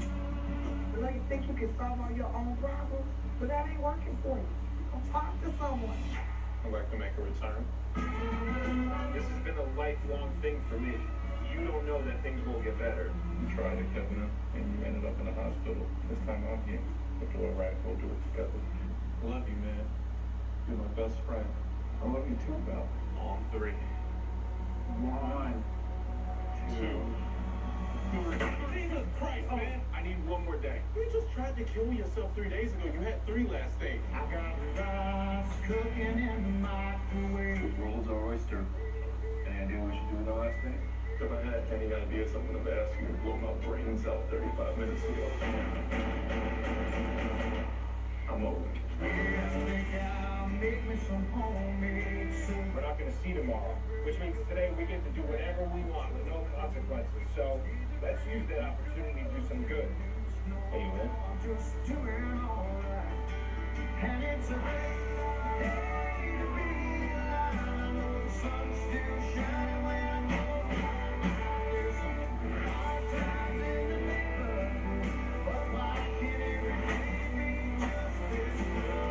Like, you think you can solve all your own problems, but that ain't working for you. Go talk to someone. I'd like to make a return. This has been a lifelong thing for me. You don't know that things will get better. You tried it, Kevin, and you ended up in the hospital. This time I'm here. If you're right, we'll do it together. Love you, man. You're my best friend. I love you too, Belle. On 3. 1, 2, 3. Jesus Christ, man! I need one more day. You just tried to kill yourself 3 days ago. You had 3 last days. I got rice cooking in the microwave. World's our oyster. Any idea what we should do with our last day? If I had any ideas, I would have asked you to blow my brains out 35 minutes ago. I'm over. Make me some homemade soup. We're not going to see tomorrow, which means today we get to do whatever we want with no consequences. So let's use that opportunity to do some good. Hey, man. Just doing all right. And it's a great day to be alive. I know the sun's still shining when I go home. There's some hard times in the neighborhood, but why can't every day be just this good?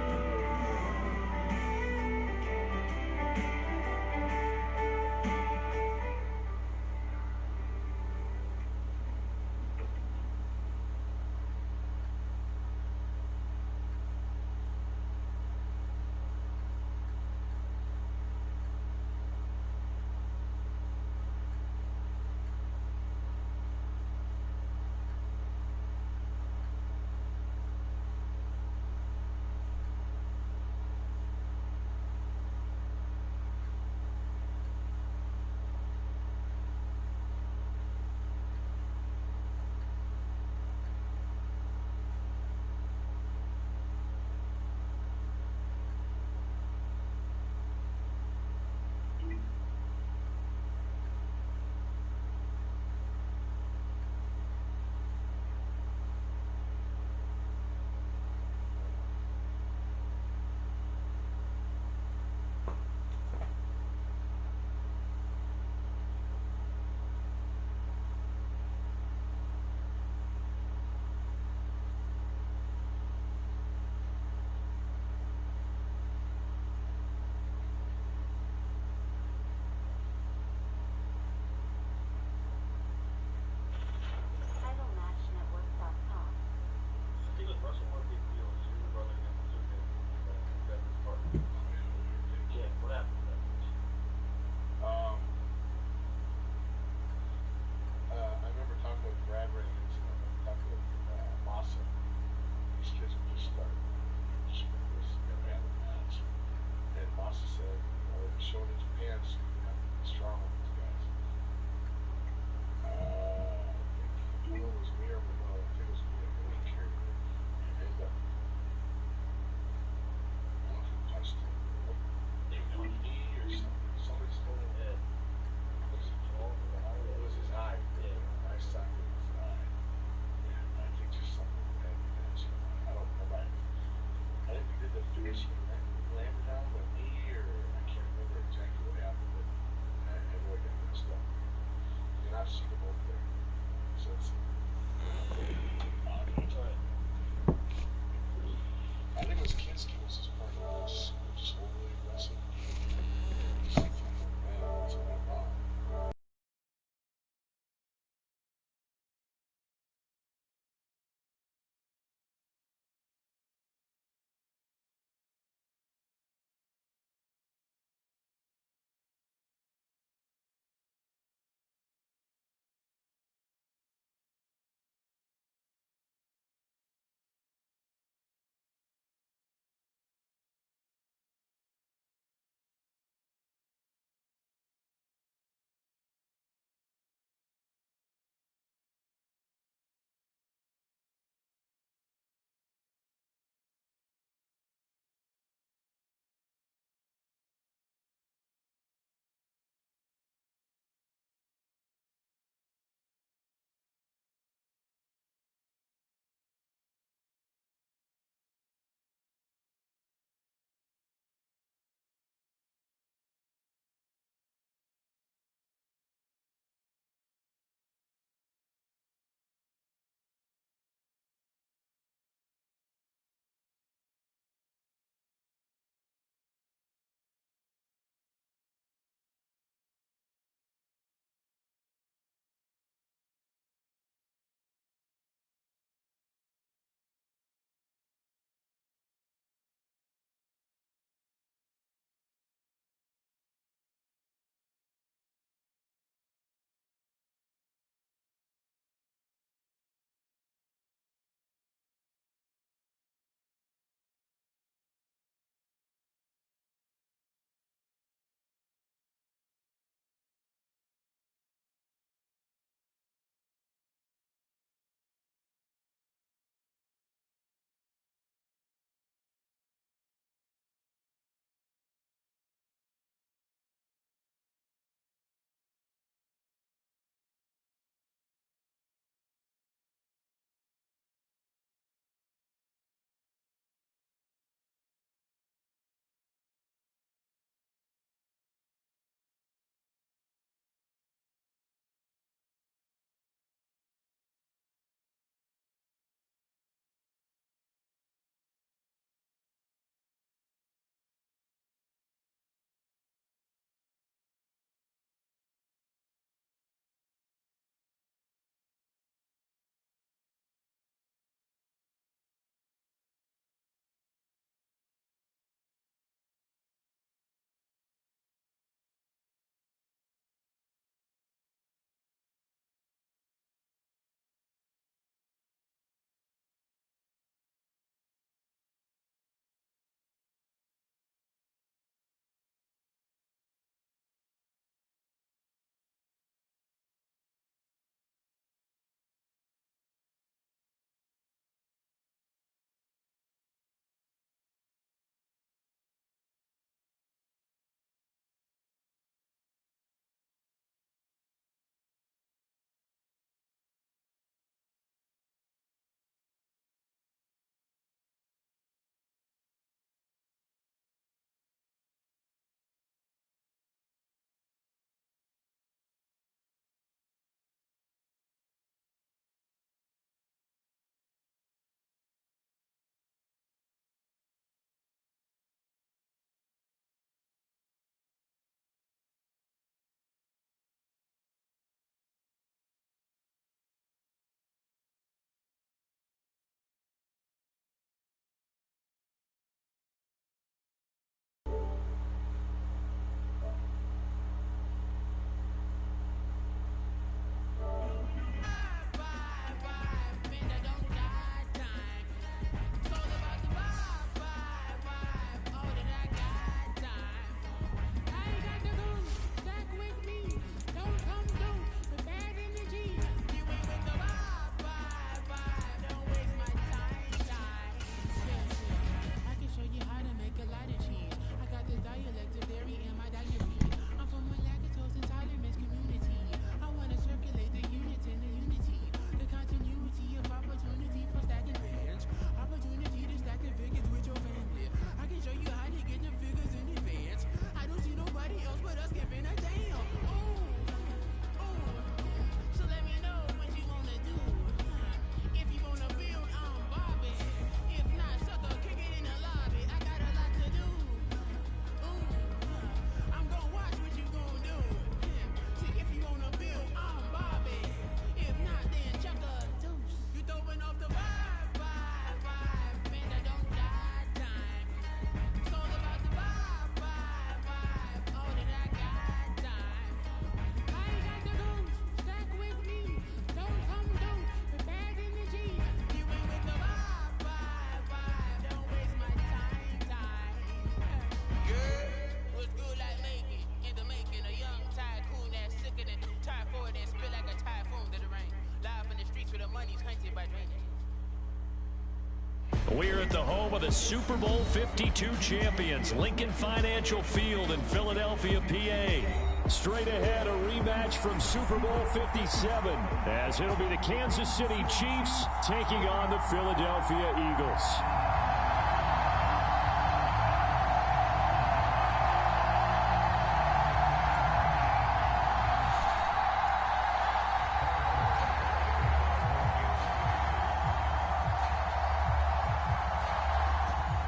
We're at the home of the Super Bowl 52 champions, Lincoln Financial Field in Philadelphia, PA. Straight ahead, a rematch from Super Bowl 57, as it'll be the Kansas City Chiefs taking on the Philadelphia Eagles.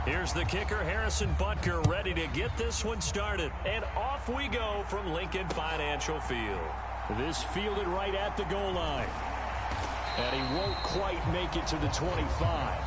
Here's the kicker, Harrison Butker, ready to get this one started. And off we go from Lincoln Financial Field. This fielded right at the goal line. And he won't quite make it to the 25.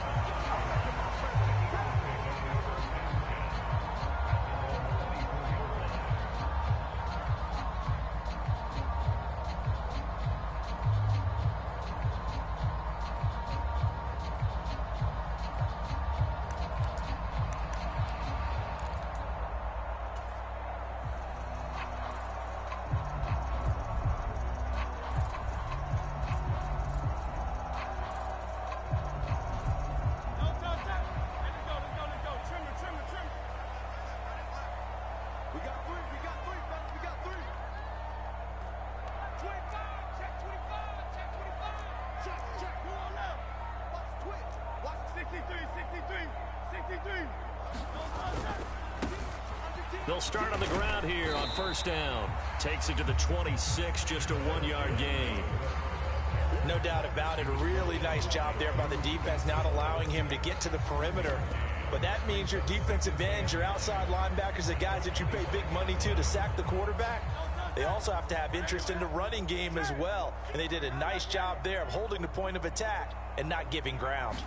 They'll start on the ground here on first down. Takes it to the 26, just a 1-yard gain. No doubt about it. A really nice job there by the defense, not allowing him to get to the perimeter. But that means your defensive ends, your outside linebackers, the guys that you pay big money to sack the quarterback, they also have to have interest in the running game as well. And they did a nice job there of holding the point of attack and not giving ground.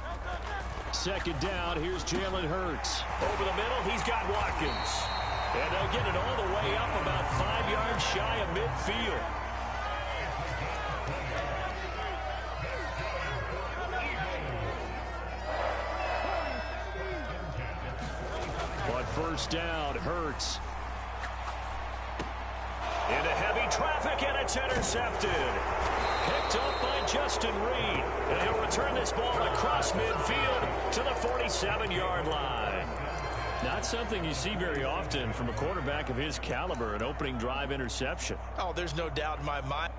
Second down, here's Jalen Hurts. Over the middle, he's got Watkins. And they'll get it all the way up about 5 yards shy of midfield. But first down, Hurts. Into heavy traffic, and it's intercepted. Picked up by Justin Reed. And he'll return this ball across midfield to the 47-yard line. Not something you see very often from a quarterback of his caliber, an opening drive interception. Oh, there's no doubt in my mind.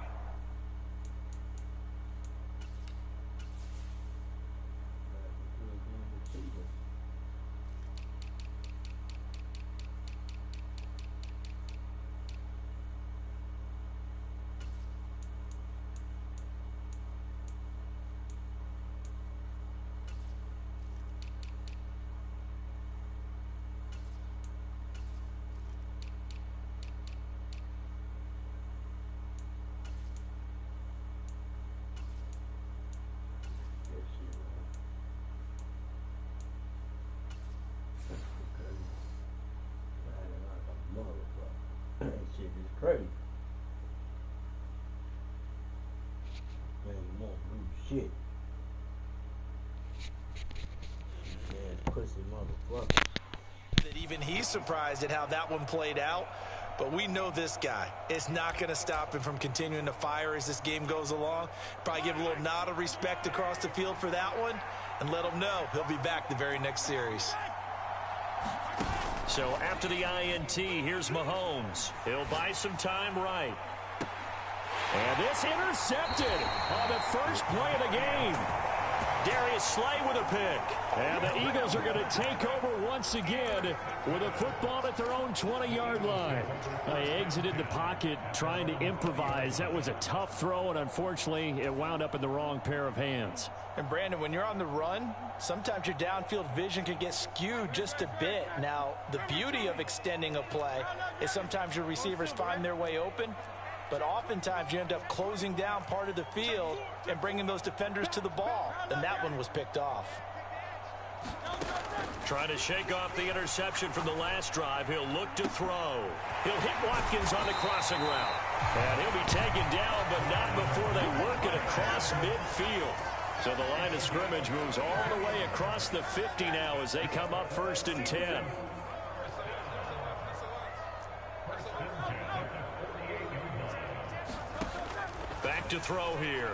Crazy. Man, you won't do shit. Yeah, pussy motherfucker. That even he's surprised at how that one played out. But we know this guy. It's not going to stop him from continuing to fire as this game goes along. Probably give a little nod of respect across the field for that one. And let him know he'll be back the very next series. So after the INT, here's Mahomes. He'll buy some time right. And this intercepted on the first play of the game. Darius Slay with a pick. And the Eagles are going to take over once again with a football at their own 20-yard line. They exited the pocket trying to improvise. That was a tough throw, and unfortunately, it wound up in the wrong pair of hands. And Brandon, when you're on the run, sometimes your downfield vision can get skewed just a bit. Now, the beauty of extending a play is sometimes your receivers find their way open, but oftentimes you end up closing down part of the field and bringing those defenders to the ball. And that one was picked off. Trying to shake off the interception from the last drive. He'll look to throw. He'll hit Watkins on the crossing route. And he'll be taken down, but not before they work it across midfield. So the line of scrimmage moves all the way across the 50 now as they come up 1st and 10. Back to throw here.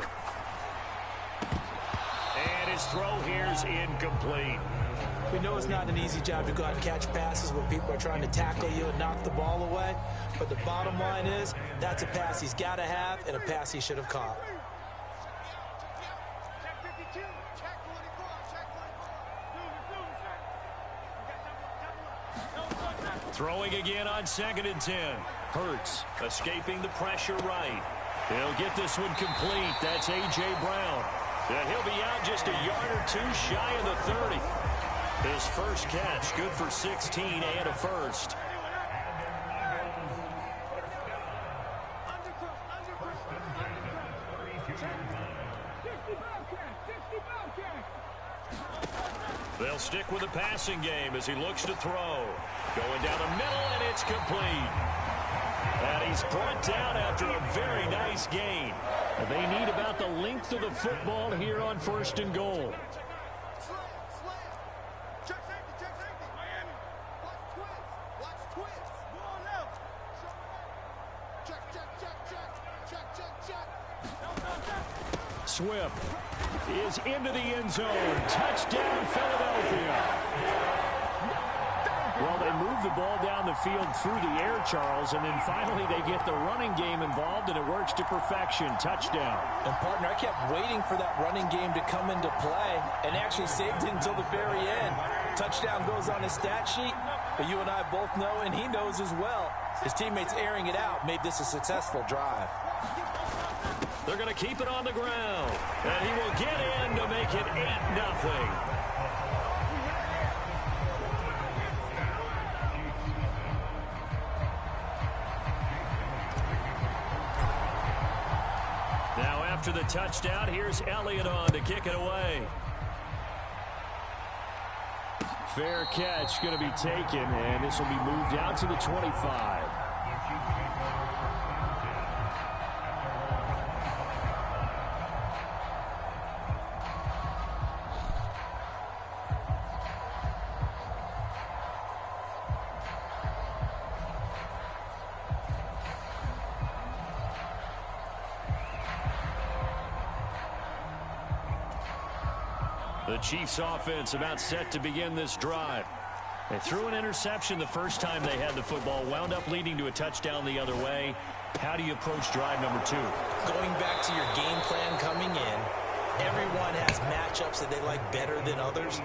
And his throw here's incomplete. We know it's not an easy job to go out and catch passes when people are trying to tackle you and knock the ball away. But the bottom line is, that's a pass he's got to have and a pass he should have caught. Throwing again on 2nd and 10. Hurts escaping the pressure right. He'll get this one complete. That's A.J. Brown. And he'll be out just a yard or two shy of the 30. His first catch, good for 16 and a first. They'll stick with the passing game as he looks to throw. Going down the middle, and it's complete. And he's brought down after a very nice gain. They need about the length of the football here on 1st and goal. Swift is into the end zone. Touchdown, Philadelphia. Well, they move the ball down the field through the air, Charles, and then finally they get the running game involved, and it works to perfection. Touchdown. And, partner, I kept waiting for that running game to come into play and actually saved it until the very end. Touchdown goes on his stat sheet, but you and I both know, and he knows as well, his teammates airing it out made this a successful drive. They're going to keep it on the ground, and he will get in to make it 8-0. Now after the touchdown, here's Elliott on to kick it away. Fair catch going to be taken, and this will be moved out to the 25. The Chiefs offense about set to begin this drive. They threw an interception the first time they had the football, wound up leading to a touchdown the other way. How do you approach drive number 2? Going back to your game plan coming in, everyone has matchups that they like better than others.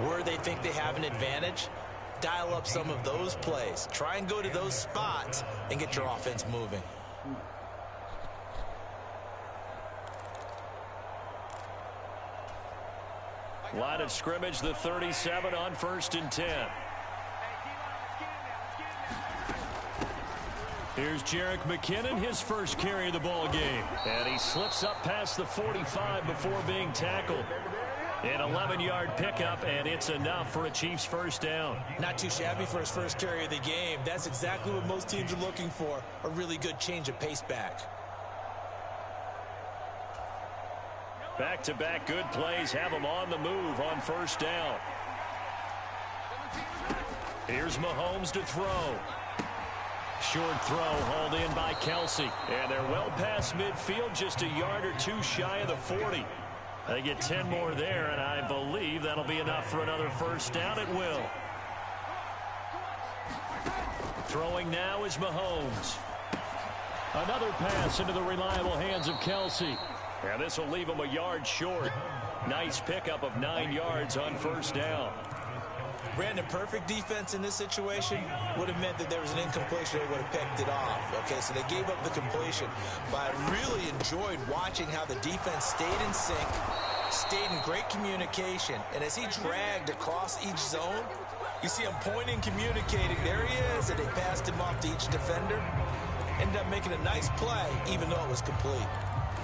Where they think they have an advantage, dial up some of those plays. Try and go to those spots and get your offense moving. Line of scrimmage, the 37 on 1st and 10. Here's Jerick McKinnon, his first carry of the ball game. And he slips up past the 45 before being tackled. An 11-yard pickup, and it's enough for a Chiefs first down. Not too shabby for his first carry of the game. That's exactly what most teams are looking for, a really good change of pace back. Back-to-back good plays have them on the move on first down. Here's Mahomes to throw. Short throw hauled in by Kelsey. And they're well past midfield, just a yard or two shy of the 40. They get 10 more there, and I believe that'll be enough for another first down. It will. Throwing now is Mahomes. Another pass into the reliable hands of Kelsey. And this will leave him a yard short. Nice pickup of 9 yards on first down. Brandon, perfect defense in this situation would have meant that there was an incompletion. They would have picked it off. Okay, so they gave up the completion. But I really enjoyed watching how the defense stayed in sync, stayed in great communication. And as he dragged across each zone, you see him pointing, communicating. There he is, and they passed him off to each defender. Ended up making a nice play, even though it was complete.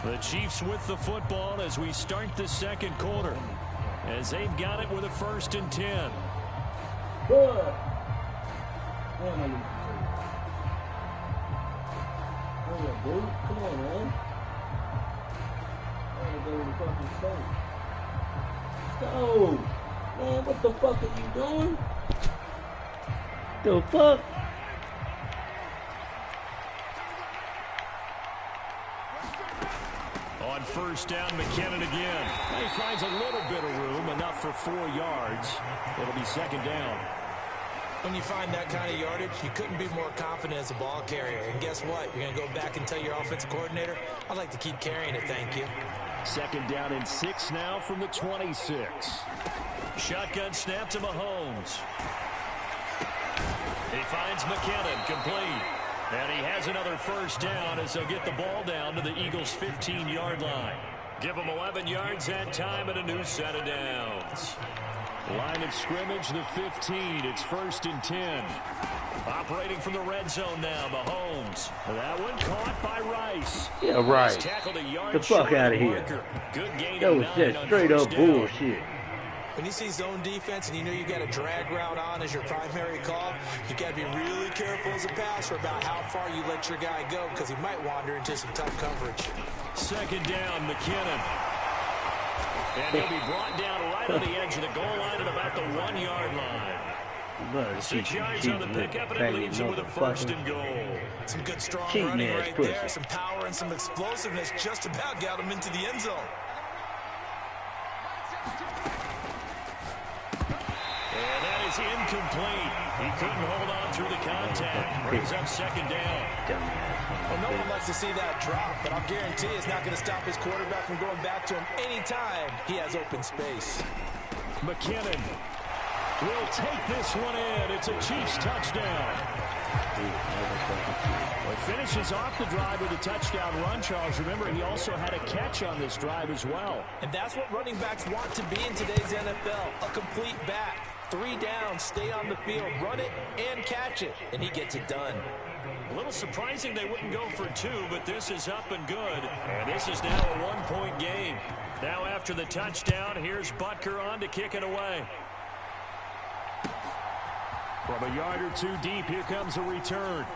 The Chiefs with the football as we start the second quarter, as they've got it with a 1st and 10. Good. Dude, come on, man. I want to go to the fucking stove. Stove! Man, what the fuck are you doing? The fuck? On first down. McKinnon again. He finds a little bit of room, enough for 4 yards. It'll be second down. When you find that kind of yardage, you couldn't be more confident as a ball carrier. And guess what? You're going to go back and tell your offensive coordinator, I'd like to keep carrying it, thank you. Second down and 6 now from the 26. Shotgun snap to Mahomes. He finds McKinnon, complete. And he has another first down as they'll get the ball down to the Eagles' 15-yard line. Give them 11 yards that time and a new set of downs. Line of scrimmage, the 15. It's 1st and 10. Operating from the red zone now, Mahomes. That one caught by Rice. Yeah, right. The fuck out of here. That was just straight up bullshit. When you see zone defense and you know you got a drag route on as your primary call, you got to be really careful as a passer about how far you let your guy go because he might wander into some tough coverage. Second down, McKinnon. And he'll be brought down right on the edge of the goal line at about the 1-yard line. 6 yards on the pickup, and it leaves him with a 1st and goal. Some good strong running right there, some power and some explosiveness just about got him into the end zone. And that is incomplete. He couldn't hold on through the contact. Brings up second down. Well, no one likes to see that drop, but I'll guarantee it's not going to stop his quarterback from going back to him anytime he has open space. McKinnon will take this one in. It's a Chiefs touchdown. Well, finishes off the drive with a touchdown run, Charles. Remember, he also had a catch on this drive as well. And that's what running backs want to be in today's NFL, a complete back. 3 downs, stay on the field, run it, and catch it. And he gets it done. A little surprising they wouldn't go for 2, but this is up and good. And this is now a 1-point game. Now after the touchdown, here's Butker on to kick it away. From a yard or 2 deep, here comes a return.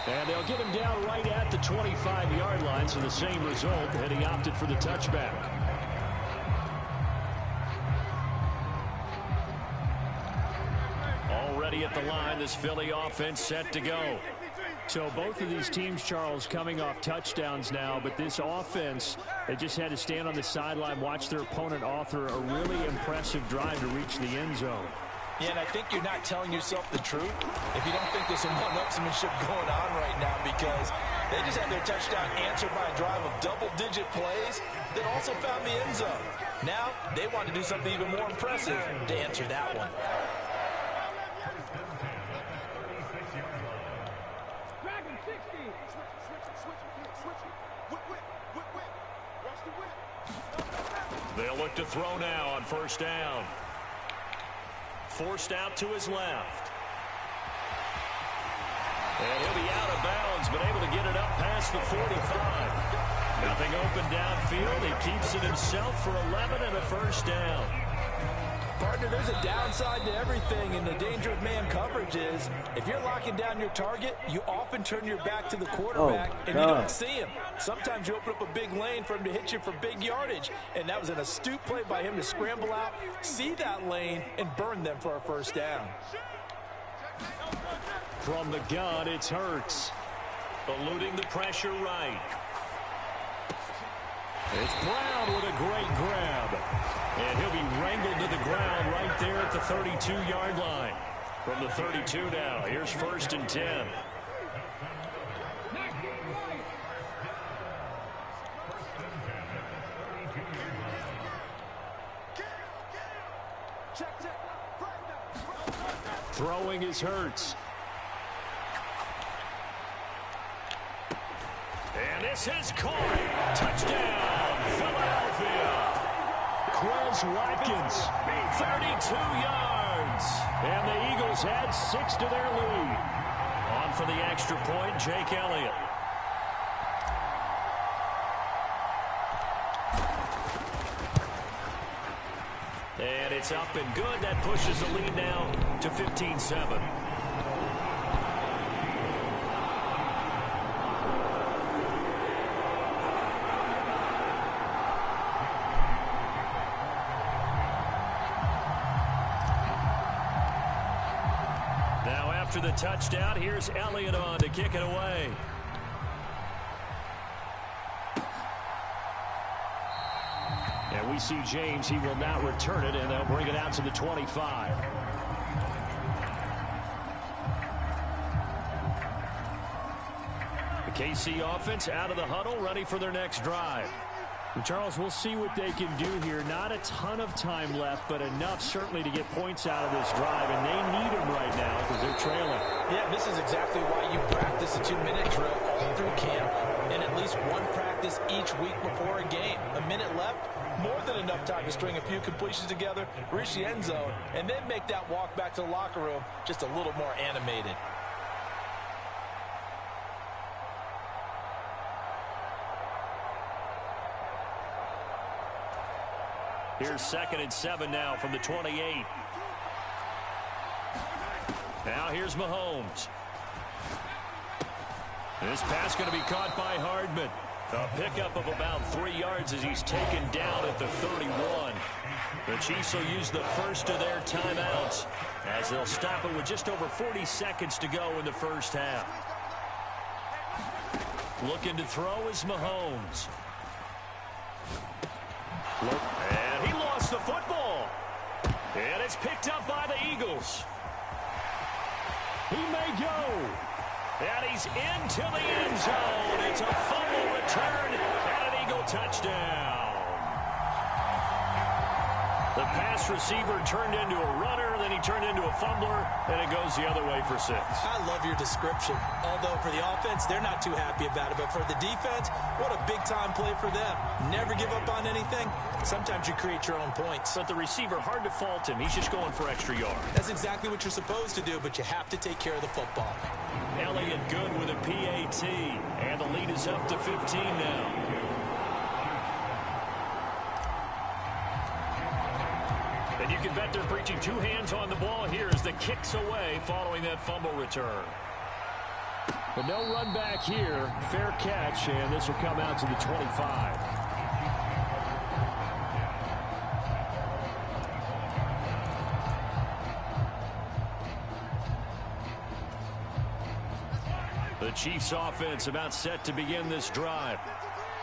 And they'll get him down right at the 25-yard line, so the same result, and he opted for the touchback. Already at the line, this Philly offense set to go. So both of these teams, Charles, coming off touchdowns now, but this offense, they just had to stand on the sideline, watch their opponent author a really impressive drive to reach the end zone. Yeah, and I think you're not telling yourself the truth if you don't think there's some one-upsmanship going on right now, because they just had their touchdown answered by a drive of double-digit plays that also found the end zone. Now, they want to do something even more impressive to answer that one. They'll look to throw now on first down. Forced out to his left. And he'll be out of bounds, but able to get it up past the 45. Nothing open downfield. He keeps it himself for 11 and a first down. Partner, there's a downside to everything, and the danger of man coverage is if you're locking down your target, you often turn your back to the quarterback, and you don't see him. Sometimes you open up a big lane for him to hit you for big yardage, and that was an astute play by him to scramble out, see that lane, and burn them for a first down. From the gun, it's Hurts. Eluding the pressure right. It's Brown with a great grab. And he'll be wrangled to the ground right there at the 32-yard line. From the 32 now, here's 1st and 10. Throwing is Hurts. And this is caught. Touchdown, Philadelphia. Quez Watkins, 32 yards. And the Eagles add 6 to their lead. On for the extra point, Jake Elliott. And it's up and good. That pushes the lead now to 15-7. After the touchdown, here's Elliott on to kick it away. we see James. He will now return it, and they'll bring it out to the 25. The KC offense out of the huddle, ready for their next drive. And Charles, we'll see what they can do here. Not a ton of time left, but enough certainly to get points out of this drive, and they need them right now because they're trailing. Yeah, this is exactly why you practice a 2-minute drill all through camp and at least one practice each week before a game. A minute left, more than enough time to string a few completions together, reach the end zone, and then make that walk back to the locker room just a little more animated. Here's 2nd and 7 now from the 28. Now here's Mahomes. This pass going to be caught by Hardman. A pickup of about 3 yards as he's taken down at the 31. The Chiefs will use the first of their timeouts as they'll stop it with just over 40 seconds to go in the first half. Looking to throw is Mahomes. And he lost the football. And it's picked up by the Eagles. He may go. And he's into the end zone. It's a fumble return and an Eagle touchdown. The pass receiver turned into a runner, then he turned into a fumbler, and it goes the other way for 6. I love your description. Although for the offense, they're not too happy about it. But for the defense, what a big-time play for them. Never give up on anything. Sometimes you create your own points. But the receiver, hard to fault him. He's just going for extra yards. That's exactly what you're supposed to do, but you have to take care of the football. Elliott good with a PAT, and the lead is up to 15 now. And you can bet they're preaching 2 hands on the ball here as the kick's away following that fumble return. But no run back here. Fair catch, and this will come out to the 25. The Chiefs offense about set to begin this drive.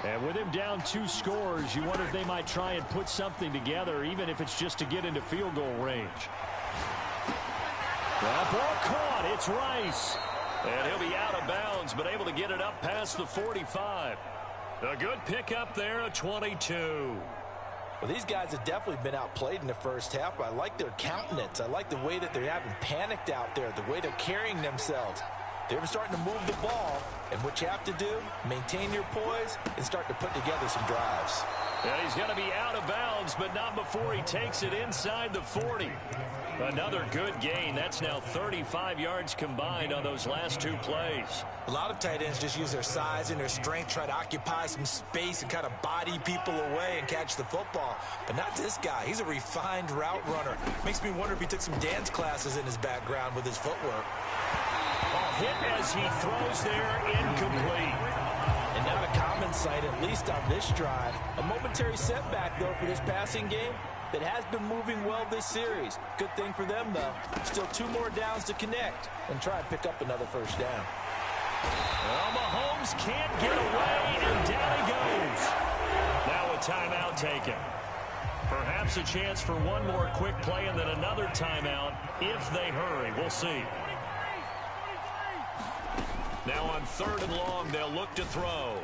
And with him down 2 scores, you wonder if they might try and put something together, even if it's just to get into field goal range. Well, ball caught. It's Rice. And he'll be out of bounds, but able to get it up past the 45. A good pickup there, a 22. Well, these guys have definitely been outplayed in the first half, but I like their countenance. I like the way that they're having panicked out there, the way they're carrying themselves. They're starting to move the ball, and what you have to do, maintain your poise and start to put together some drives. And he's going to be out of bounds, but not before he takes it inside the 40. Another good gain. That's now 35 yards combined on those last 2 plays. A lot of tight ends just use their size and their strength, try to occupy some space and kind of body people away and catch the football. But not this guy. He's a refined route runner. Makes me wonder if he took some dance classes in his background with his footwork. Hit as he throws there, incomplete. And not a common sight, at least on this drive. A momentary setback, though, for this passing game that has been moving well this series. Good thing for them, though. Still 2 more downs to connect and try and pick up another first down. Well, Mahomes can't get away, and down he goes. Now a timeout taken. Perhaps a chance for one more quick play and then another timeout if they hurry. We'll see. Now on 3rd and long, they'll look to throw.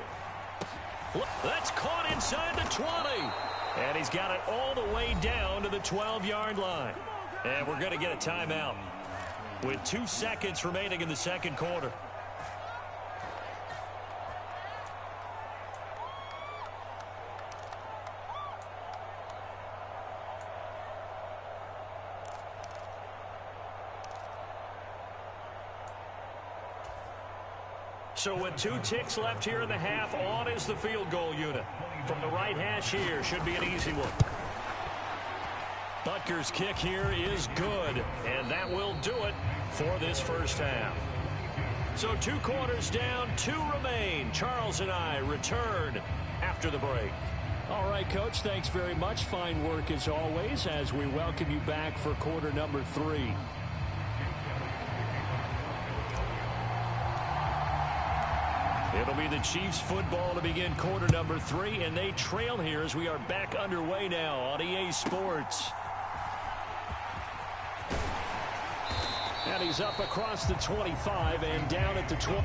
That's caught inside the 20. And he's got it all the way down to the 12-yard line. And we're going to get a timeout with 2 seconds remaining in the second quarter. So with 2 ticks left here in the half, on is the field goal unit. From the right hash here, should be an easy one. Butker's kick here is good, and that will do it for this first half. So 2 quarters down, 2 remain. Charles and I return after the break. All right, Coach, thanks very much. Fine work as always as we welcome you back for quarter number 3. It'll be the Chiefs football to begin quarter number 3, and they trail here as we are back underway now on EA Sports. And he's up across the 25 and down at the 20.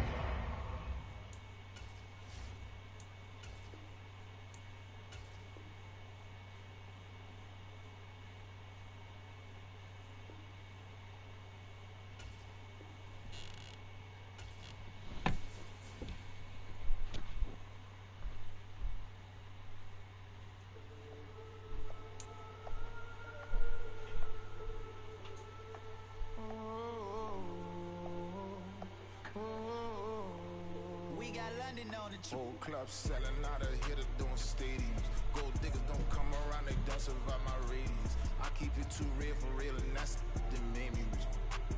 Whole club selling out of hitter doing stadiums. Gold diggers don't come around, they don't survive my radius. I keep it too real for real, and that's that made me rich.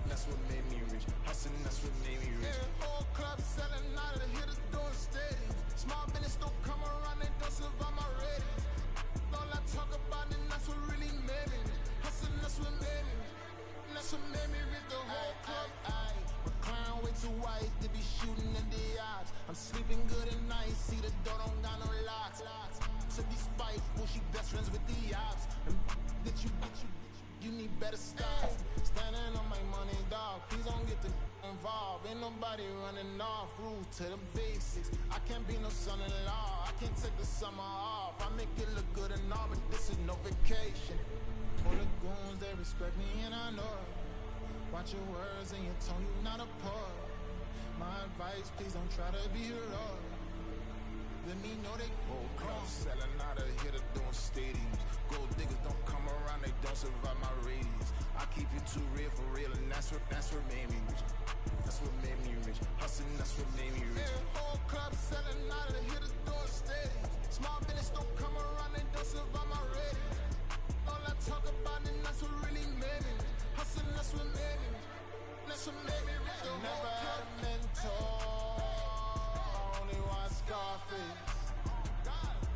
That's what made me rich. Hustling, that's what made me rich. Yeah, whole club selling out of hitters doing stadiums. Small business don't come around, they don't survive my radius. All I talk about, and that's what really made me rich. Hustling, that's what made me rich. That's what made me rich. The whole club, McLaren way too white, they be shooting in the odds. I'm sleeping good at night, see the door don't got no locks. To be spiteful, she best friends with the ops. And that you need better style. Standing on my money, dog, please don't get involved. Ain't nobody running off, rules to the basics. I can't be no son-in-law, I can't take the summer off. I make it look good and all, but this is no vacation. All the goons, they respect me and I know it. Watch your words and your tone, you not a part. My advice, please don't try to be heroic. Let me know they whole club selling out of hitter doing stadiums. Gold diggers don't come around, they don't survive my radius. I keep it too real for real, and that's what made me rich. That's what made me rich. Hustling, that's what made me rich. Yeah, whole club selling out of hitters doing stadiums. Small business don't come around, they don't survive my radius. All I talk about, and that's what really made me rich. Hustling, that's what made me rich. That's what made me rich. I never had a mentor, only one Scarface.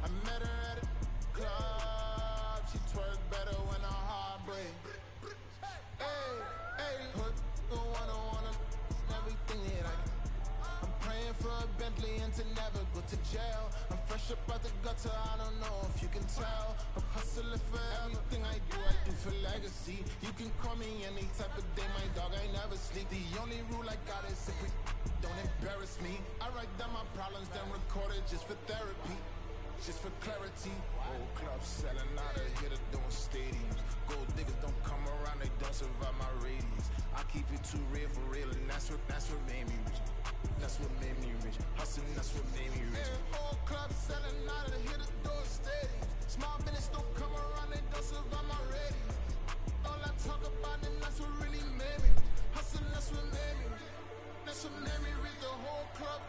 I met her at a club, she twerk better when her heart breaks. Hey, hood, wanna everything that I can. I'm praying for a Bentley and to never go to jail. I'm fresh up out the gutter, I don't know if you can tell. I'm hustling for everything I do for legacy. You can call me any type of day, my dog, I never sleep. The only rule I got is if we don't embarrass me. I write down my problems, then record it just for therapy. Just for clarity. Whole club selling out of hitter doing stadiums. Gold diggers don't come around, they don't survive my radius. I keep it too real for real, and that's what made me rich. That's what made me rich. Hustling, that's what made me rich. Yeah, whole club selling out of hitter doing stadiums. Small business don't come around, they don't survive my radius. All I talk about, and that's what really made me rich. Hustling, that's what made me rich. That's what made me rich. The whole club.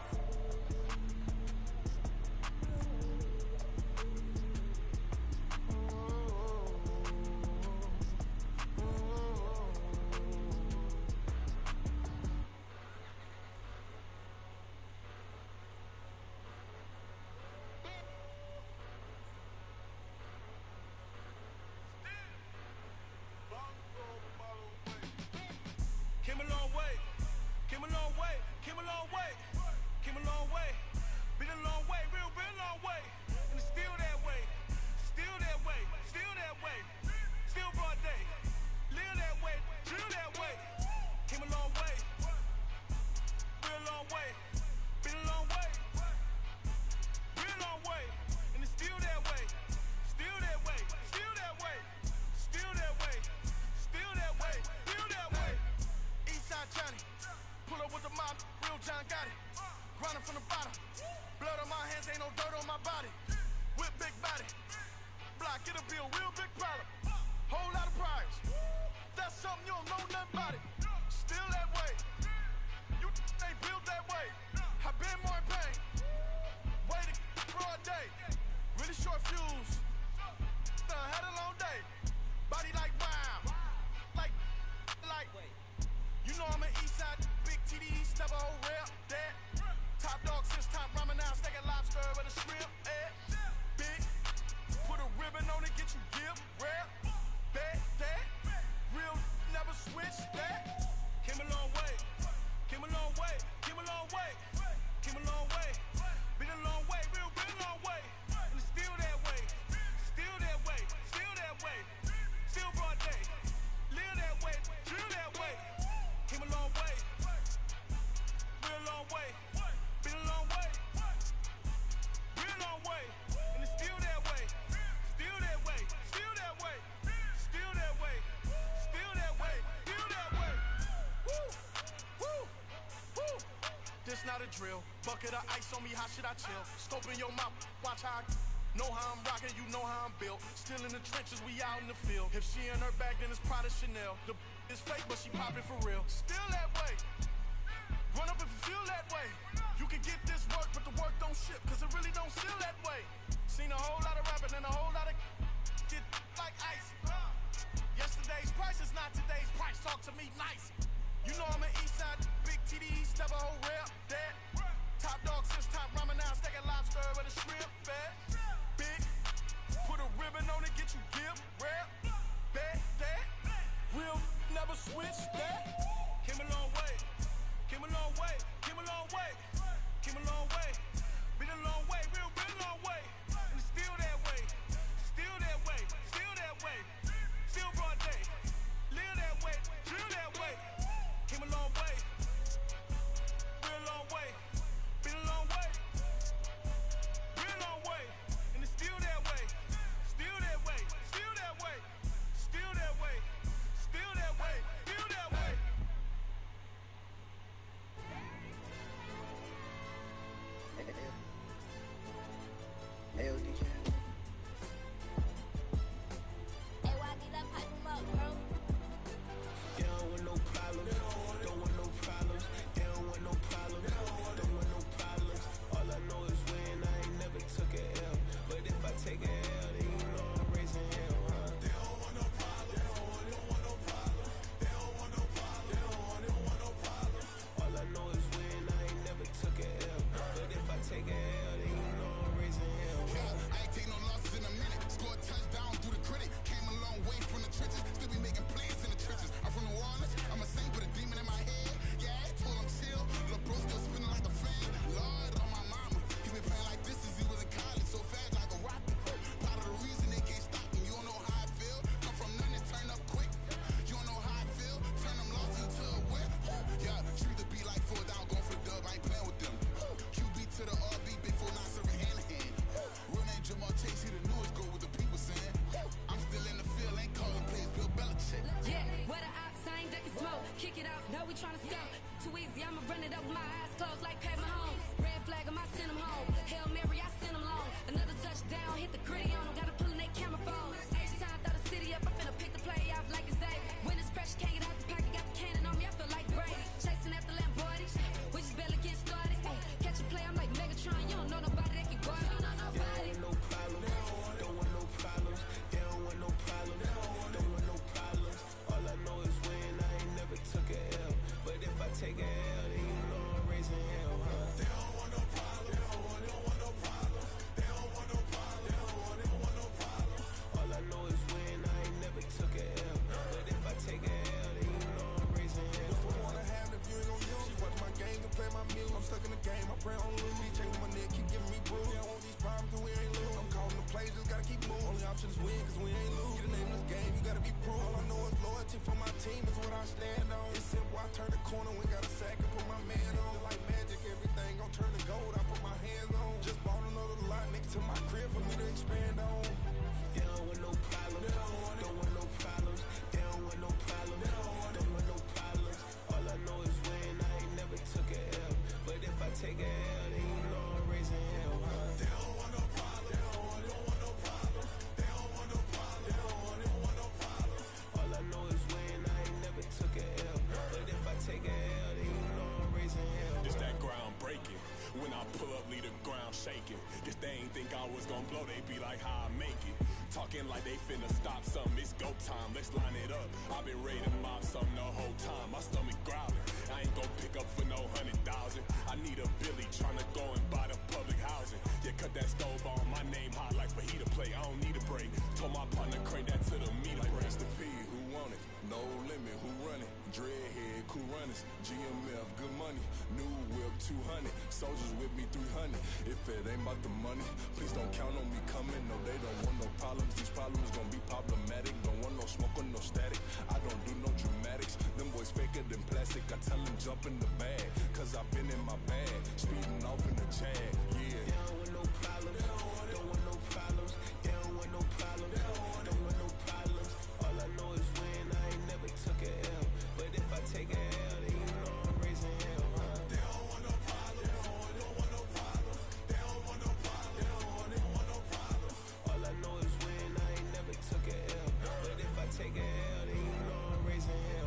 Came a long way. Been a long way, real long way. And it's still that way. Still that way. Still that way. Still broad day. Live that way. Drill that way. Came a long way. Real long way. Been a long way. Real long way. And it's still that way. Still that way. Still that way. Still that way. Still that way. Still that way. Woo! Woo! Woo! This not a drill. Bucket of ice on me, how should I chill? Scope in your mouth, watch how I know how I'm rocking, you know how I'm built. Still in the trenches, we out in the field. If she in her bag, then it's Prada Chanel. The is fake, but she popping for real. Still that way. Run up if you feel that way. You can get this work, but the work don't ship, cause it really don't feel that way. Seen a whole lot of rapping and a whole lot of get like ice. Yesterday's price is not today's price. Talk to me nice. You know I'm an Eastside, big TDE, step a whole rep, that. Top dog since top ramen now, steak and lobster with a shrimp, fat. Big, put a ribbon on it, get you gift, rap, bet, that. Real, never switch, that. Came a long way, came a long way, came a long way, came a long way. Been a long way, real long way. And it's still that way, still that way, still that way. Still broad day, live that way, drill that way. Came a long way, real long way. Been a long way, real long way. And it's still that way, still that way, still that way, still that way, still that way, still that way. Hey, DJ. Hey, why did I pipe him up, bro? You don't want no problems. Don't want no problems. You don't want no problems. Don't want no problems. All I know is when I ain't never took a L. But if I take a L, then you know I'm raising hell, huh? They don't want no problems. They don't want no problems. They don't want no problems. They don't want no problems. All I know is when I ain't never took a L. But if I take a L, then you know I'm raising hell, huh? I ain't take no losses in a minute. Scored touchdown through the critic. Came a long way from the trenches. Still be making plays in the trenches. I'm from New Orleans. I'm a saint with a demon in my head. Yeah, I told him chill. Lil' bro still spinning like a fan. Lord on my mama. He been playing like this since he was in college. So fast like a rocket. Part of the reason they can't stop me. You don't know how I feel. Come from nothing, turn up quick. You don't know how I feel. Turn them losses into a whip. Yeah, treat the beat like 4 down. Going for the dub. I ain't playing with them. QB to the RB. Big 4 9 serving hand to hand. Real name Jamal Chase. He the newest go with the people saying. I'm still in the field. Ain't calling plays. Bill Belichick. Yeah, where the ops ain't ducking smoke. Kick it out, know we tryna stop. Too easy, I'ma run it up with my eyes closed like Pat Mahomes. Red flag, I might send him home. Hail Mary, I send him long. Another touchdown, hit the gritty on him. Gotta pull in they camera phones. H-time, throw the city up. I'm finna pick the play off like it's Xavier. When it's pressure, can't get out the pocket. Got the cannon on me, I feel like Brady. Chasing after Lamborghini. We just barely get started. Ay, catch a play, I'm like Megatron. You don't know nobody that can guard me. You know nobody. No problems. Don't want no problems. They don't want no problems. Don't want no problems. All I know is when I ain't never took a L. But if I take a L, then you know I'm raising hell, huh? They don't want no problems. They don't want no problems. They don't want no problems. They don't want no problems. All I know is when I ain't never took a L. But if I take a L, then you know I'm raising hell. What's the point of having if you ain't gon' use? She watch my game and play my music. I'm stuck in the game. I pray on lose. He changing my neck, keep giving me bruise. Yeah, I want these problems and we ain't lose. I'm calling the plays, just gotta keep moving. Only option is win, cause we ain't lose. Get the name of this game, you gotta be proof. All I know is loyalty for my team is what I stand on. It's simple, I turn the corner, we got a sack and put my man on. Like magic, everything gon' turn to gold, I put my hands on. Just bought another lot next to my crib for me to expand on. They don't want no problems. Don't want no problems. They don't want no problems. Don't want no problems. All I know is when I ain't never took a L. But if I take a L, then you know I'm raising hell, huh? They don't want no problems. They don't want no problems. They don't want no problems. They don't want no problems. All I know is when I ain't never took a L. But if I take a L, then you know I'm raising hell. This that ground breaking. When I pull up, leave the ground shaking. This they ain't think I was gonna blow, they be like, how I make it. Talking like they finna stop something, it's go time, let's line it up. I've been ready to mob something the whole time, my stomach growling. I ain't gon' pick up for no 100,000. I need a Billy tryna go and buy the public housing. Yeah, cut that stove on, my name hot like fajita plate. I don't need a break. Told my partner crank that to the meter. Like race the P, who want it? No limit, who run it? Dreadhead, cool runners, GMF, good money, new whip 200, soldiers with me 300. If it ain't about the money, please don't count on me coming. No, they don't want no problems. These problems gonna be problematic. Don't want no smoke or no static. I don't do no dramatics. Them boys faker than plastic. I tell them jump in the bag, cause I've been in my bag, speeding off in the Jag. Yeah. They don't want no problems. Don't want no problems. They don't want no problems. Don't want no problems. All I know is win. I ain't never took a L. But if I take a L, then you know I'm raising hell. They don't want no problems. They don't want no problems. They don't want no problems. They don't want no problems. All I know is win. I ain't never took a L. But if I take a L, then you know I'm raising hell.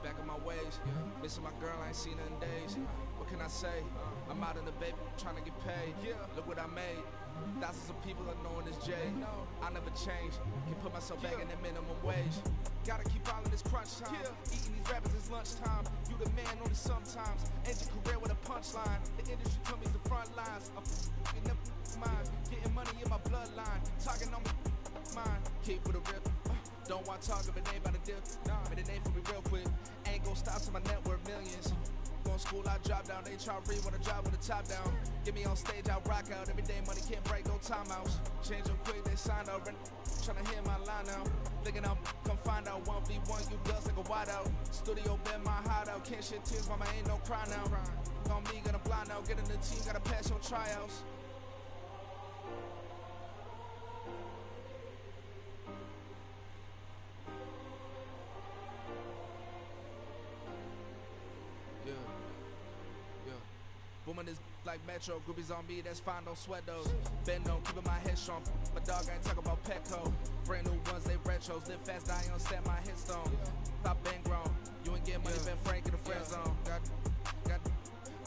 Back on my ways, missing my girl, I ain't seen her in days. What can I say? I'm out in the baby, trying to get paid. Look what I made. Thousands of people are knowing this J. I never change. Can put myself back in the minimum wage. Gotta keep all in this crunch time. Eating these rappers is lunchtime. You the man only sometimes. End your career with a punchline. The industry told me it's the front lines. I'm in the mind. Getting money in my bloodline. Talking on my mind. Keep with a rip. Don't want to talk if it ain't about to dip. But it ain't for me real quick. Ain't gon' stop till my net worth millions. Going to school, I drop down. They try to read when I drop with the top down. Get me on stage, I rock out. Every day money can't break, no timeouts. Change them quick, they sign up. Tryna hear my line now. Thinking I'm come find out 1v1, you dust like a wide out. Studio been my hideout. Can't shed tears, mama ain't no cry now. On me, gonna blind out. Get in the team, gotta pass your tryouts. Woman is like Metro, groupies on me, that's fine, don't sweat those. Bend on, keeping my head strong. My dog ain't talking about Petco. Brand new ones, they retros. Live fast, die on, stand my headstone. Stop been grown. You ain't getting money, been Frank in the friend zone.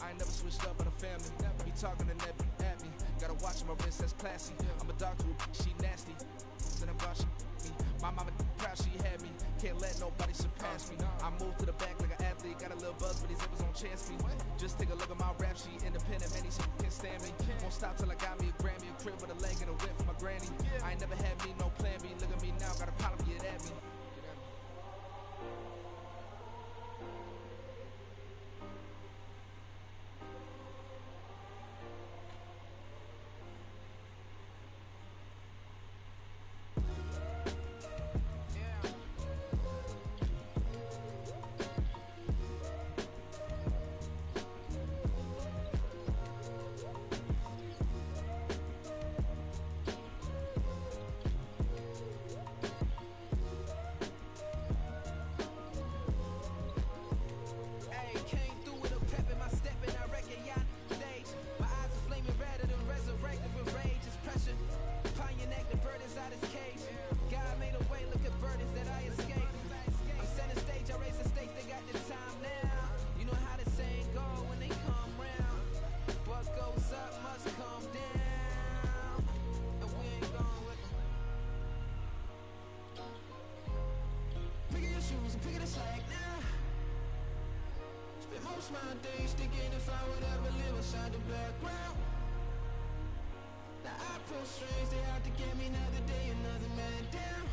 I ain't never switched up on the family. He talking to Ned at me. Gotta watch my wrist, that's classy. I'm a dog to a she nasty. Then I'm about she me. My mama proud she had me. Can't let nobody surpass me. I moved to the back like an athlete. Got a little buzz, but these zippers don't chance me. Just take a look at my rap sheet. Independent, man, these can't stand me. Won't stop till I got me a Grammy. A crib with a leg and a whip for my granny. I ain't never had me no plan B. Look at me now, got a problem, get at me. My days thinking if I would ever live inside the background. Now I feel strange, they out to get me another day, another man down.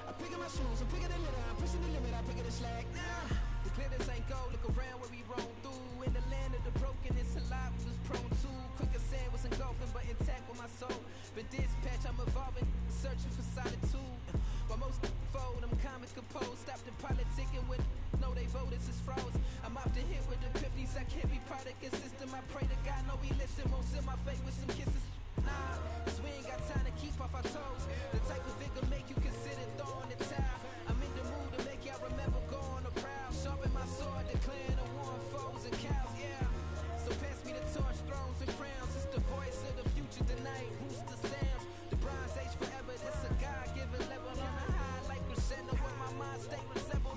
I'm picking my shoes, I'm picking the litter, I'm pushing the limit, I'm picking the slack now. The glitters ain't gold, look around where we roam through. In the land of the broken, it's a lot we was prone to. Quicker sand was engulfing, but intact with my soul. But dispatch, I'm evolving, searching for solitude. While most fold, I'm comic composed. Stopped the politicking with no, they voters is froze. I'm often hit with epiphanies. I can't be product of system. I pray to God, no, we listen. Won't send my fate with some kisses. Nah, cause we ain't got time to keep off our toes. The type of vigor make you consider throwing the towel. I'm in the mood to make y'all remember going to proud. Sharpen my sword, declaring the war on foes and cows, yeah. So pass me the torch, thrones and crowns. It's the voice of the future tonight. Rooster sounds. The Bronze Age forever. This a God-given level on a high like crescendo with my mind state resemble.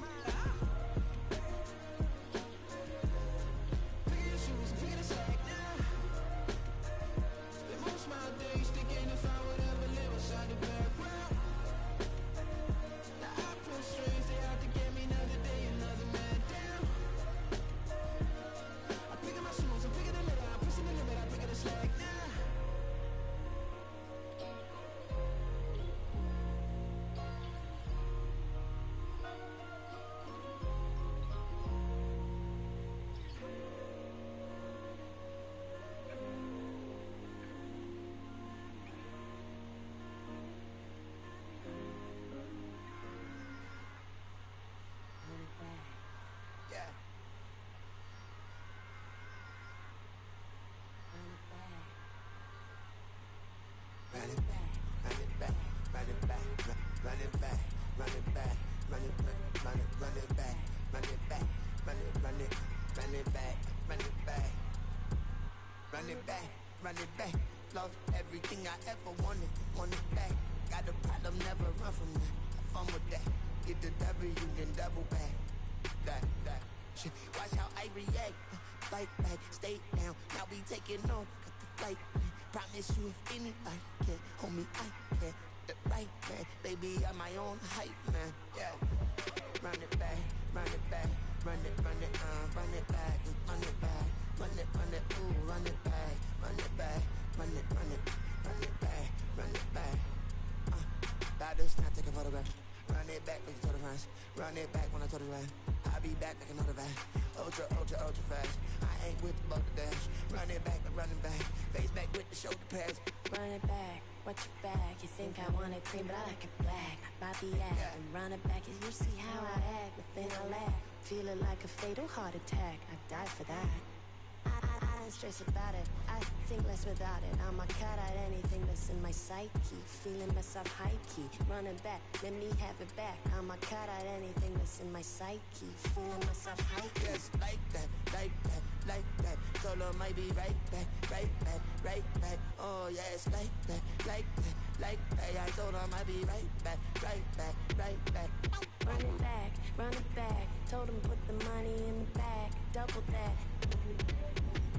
Pick your shoes, run it back, run it back, run it back, run it back, run it back, run it back, run it back, run it back, run it back, run it back, run it back, run it back. Lost everything I ever wanted, want it back. Got a problem, never run from that. Have fun with that. Get the W, then double back. That shit. Watch how I react. Fight back, stay down. Now we taking on. Got the flight. Promise you if anybody can hold me, I can. The right man, baby, I'm my own hype man. Yeah. Run it back, run it back, run it back, run it back, run it back, ooh, run it back, run it back, run it back, run it back. About this, now take a photograph. Run it back like a total fast. Run it back when I total rap. I'll be back like another van. Ultra, ultra, ultra fast. I ain't with the boat to dash. Run it back, but running back. Face back with the shoulder pads. Run it back, what's your bag? You think I want it cream, but I like it black. Bobby act and run it back. You see how I act, but then I laugh. Feeling like a fatal heart attack. I die for that. I ain't stressed about it. I think less without it. I'ma cut out anything that's in my psyche. Feeling myself high key. Running back, let me have it back. I'ma cut out anything that's in my psyche. Feeling myself high key. Yes, like that, like that, like that. Solo might be right back, right back, right back. Oh yes, like that, like that, like that. I told him I'd be right back, right back, right back. Run it back, run it back. Told him put the money in the bag. Double that.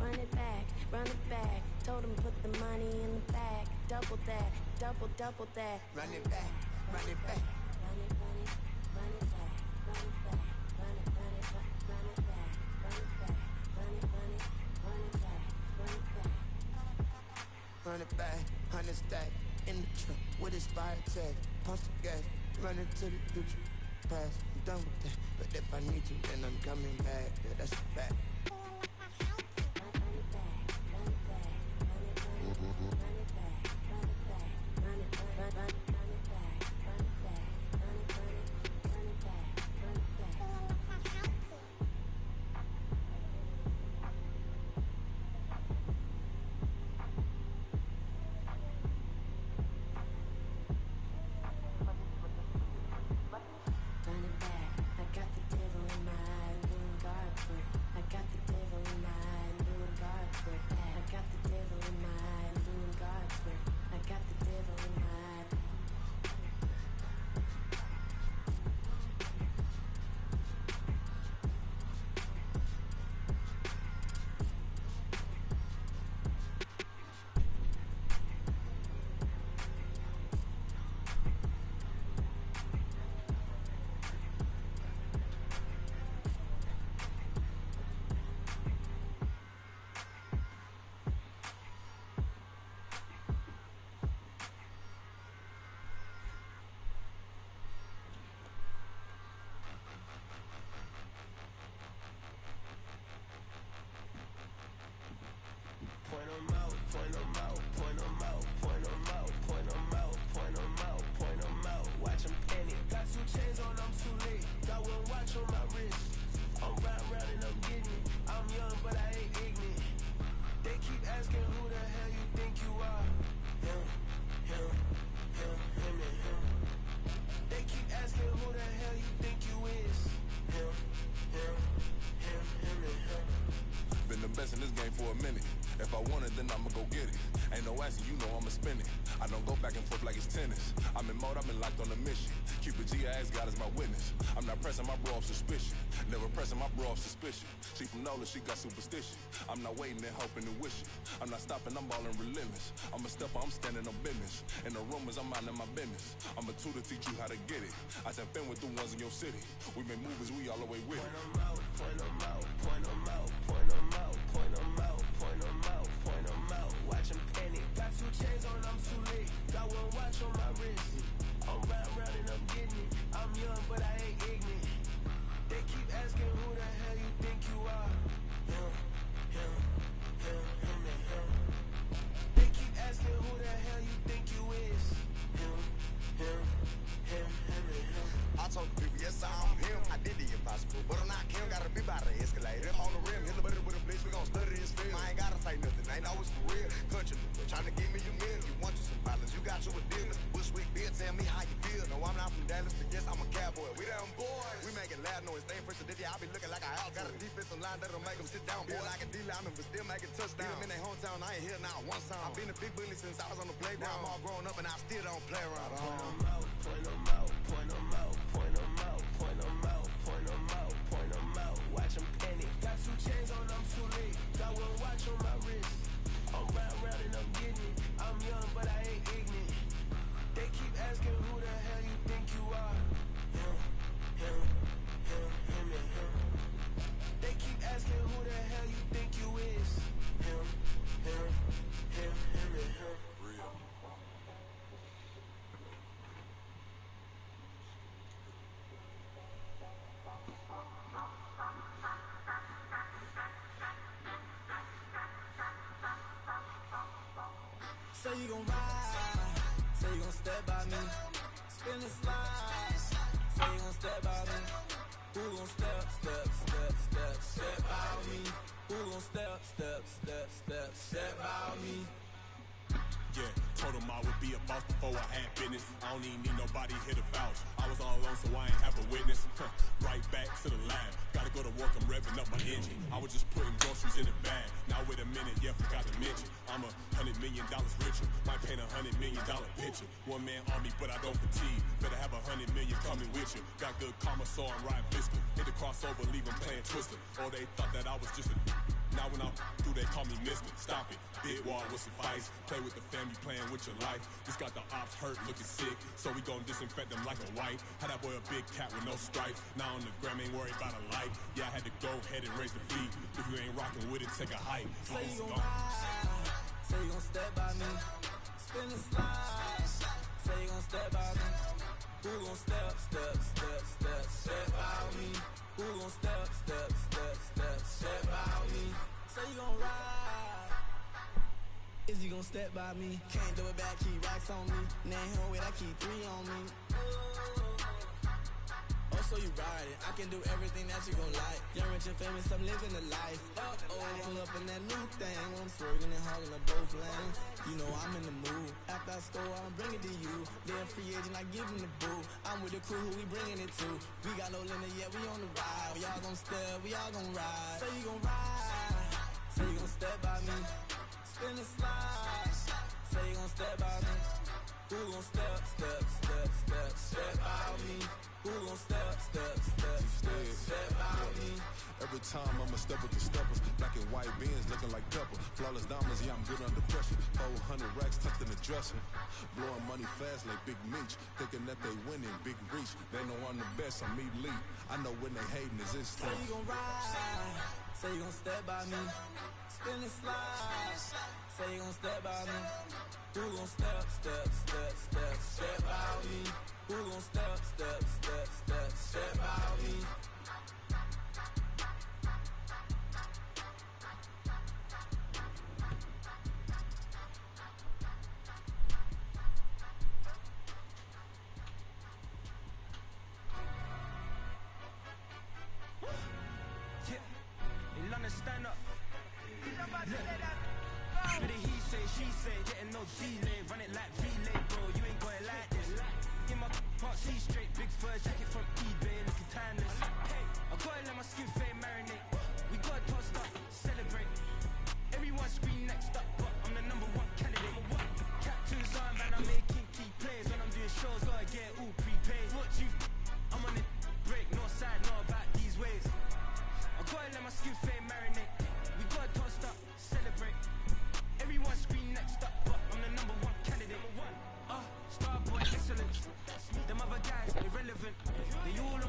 Run it back, run it back. Told him put the money in the bag. Double that, double that. Run it back, run it back. Run it, run it, run it back, run it back, run it, run it, run it back, run it back, run it, run it, run it back, run it back. Run it back, 100 stack in the truck with his fire tag. Pump the gas, run into the future. Past, I'm done with that. But if I need to, then I'm coming back. Yeah, that's a fact. In this game for a minute. If I want it, then I'ma go get it. Ain't no asking, you know I'ma spin it. I don't go back and forth like it's tennis. I'm in mode, I've been locked on a mission. Cupid G, I ask God as my witness. I'm not pressing my bro off suspicion. Never pressing my bro off suspicion. She from Nola, she got superstition. I'm not waiting and hoping and wishing. I'm not stopping, I'm balling relentless. I'm a stepper, I'm standing on business. In the rumors, I'm minding my business. I'm a tutor, teach you how to get it. I said, been with the ones in your city. We make movies, we all the way with it. Point them out, point them out, point them out, point them out, point them out, point them out, point them out. Watch them panic. Got 2 chains on, I'm too late. Got 1 watch on my wrist. I'm round and I'm getting it. I'm young, but I ain't ignorant. They keep asking who the hell you think you are. Him, him, him, him, and him. They keep asking who the hell you think you is. Him, him, him, him, and him. I told the people, yes, I'm him. I did the impossible, but I'm not him. Gotta be by the escalator. I'm on the rim. I'm from Dallas, but yes, I'm a cowboy. We them boys. We making loud noise. Stay fresh to this year. I be looking like a house. Got a defensive line that'll make them sit down. Feel like a D-lineman, but still making touchdowns. Beat them in their hometown. I ain't here now one time. I've been a big bully since I was on the playground. I'm all grown up and I still don't play around. Point them out, point them out, point them out, point them out, point them out, point them out, point them out. Watch them penny. Got 2 chains on, I'm too late. Got 1 watch on my wrist. I'm round and I'm getting it. I'm young, but I ain't ignorant. They keep asking who the hell you think you are. Him, and him. They keep asking who the hell you think you is. Him, and him. Real. Say you gon' ride, say you gon' step by me, spin the slide, say you gon' step by me, who gon' step by me, who gon' step by me. Yeah, told him I would be a boss before I had business. I don't even need nobody here to vouch. I was all alone, so I ain't have a witness. Right back to the lab. Gotta go to work, I'm revving up my engine. I was just putting groceries in the bag. Now wait a minute, yeah, forgot to mention. I'm $100 million richer. Might paint $100 million picture. One man army, but I don't fatigue. Better have $100 million coming with you. Got good karma, so I'm riding fiscal. Hit the crossover, leave them playing twister. Or they thought that I was just a. Now when I'm through, they call me Mister. Stop it. Big wall with some vice. Play with the family, playing with your life. Just got the ops hurt, looking sick. So we gon' disinfect them like a wipe. Had that boy a big cat with no stripes. Now on the gram, ain't worried about a light. Yeah, I had to go ahead and raise the feet. If you ain't rocking with it, take a hike. Say you gon' ride, say you gon' step by me, spin the slide, say you gon' step by me, who gon' step by me, who gon' step by me, say you gon' ride, is he gon' step by me, can't do it back, keep racks on me, name him with I keep 3 on me. Oh, so you ride it. I can do everything that you gon' like. Young, rich, and famous, I'm living the life. Pull up in that new thing. I'm swerving and hogging up both lanes. You know I'm in the mood. After I score, I'm bringing it to you. They're free agent, I give them the boo. I'm with the crew, who we bringing it to. We got no limit, yeah, we on the ride. We all gon' step, we all gon' ride. Say you gon' ride. Say you gon' step by me. Spin the slide. Say you gon' step by me. Who gon' step by me? Who gon' step by me? Every time I'ma step with the steppers. Black and white beans looking like pepper. Flawless diamonds, yeah, I'm good under pressure. 400 racks tucked in the dresser. Blowing money fast like Big Meech. Thinking that they winning, big reach. They know I'm the best, I'm elite. I know when they hating is instinct. Say you gon' ride, say you gon' step by me. Spin the slide, say you gon' step by me. Who gon' step by me? Who gon' step by me? In London, stand up. Look, he say, she say, getting no delay. Run it like relay, bro. You ain't got it like this. In my part, see straight, big fur jacket from eBay, looking timeless. Hey, I gotta let my skin fade marinate. We gotta toast up, celebrate. Everyone scream next up, but I'm the #1 candidate. Captain's on, man, I'm making key plays. When I'm doing shows, gotta get all prepaid. What you? I'm on it, break, no side, no about these ways. I gotta let my skin fade marinate. We gotta toast up, celebrate. Everyone scream next up, but I'm the #1 candidate. Starboy, excellent. Them other guys, irrelevant. They all on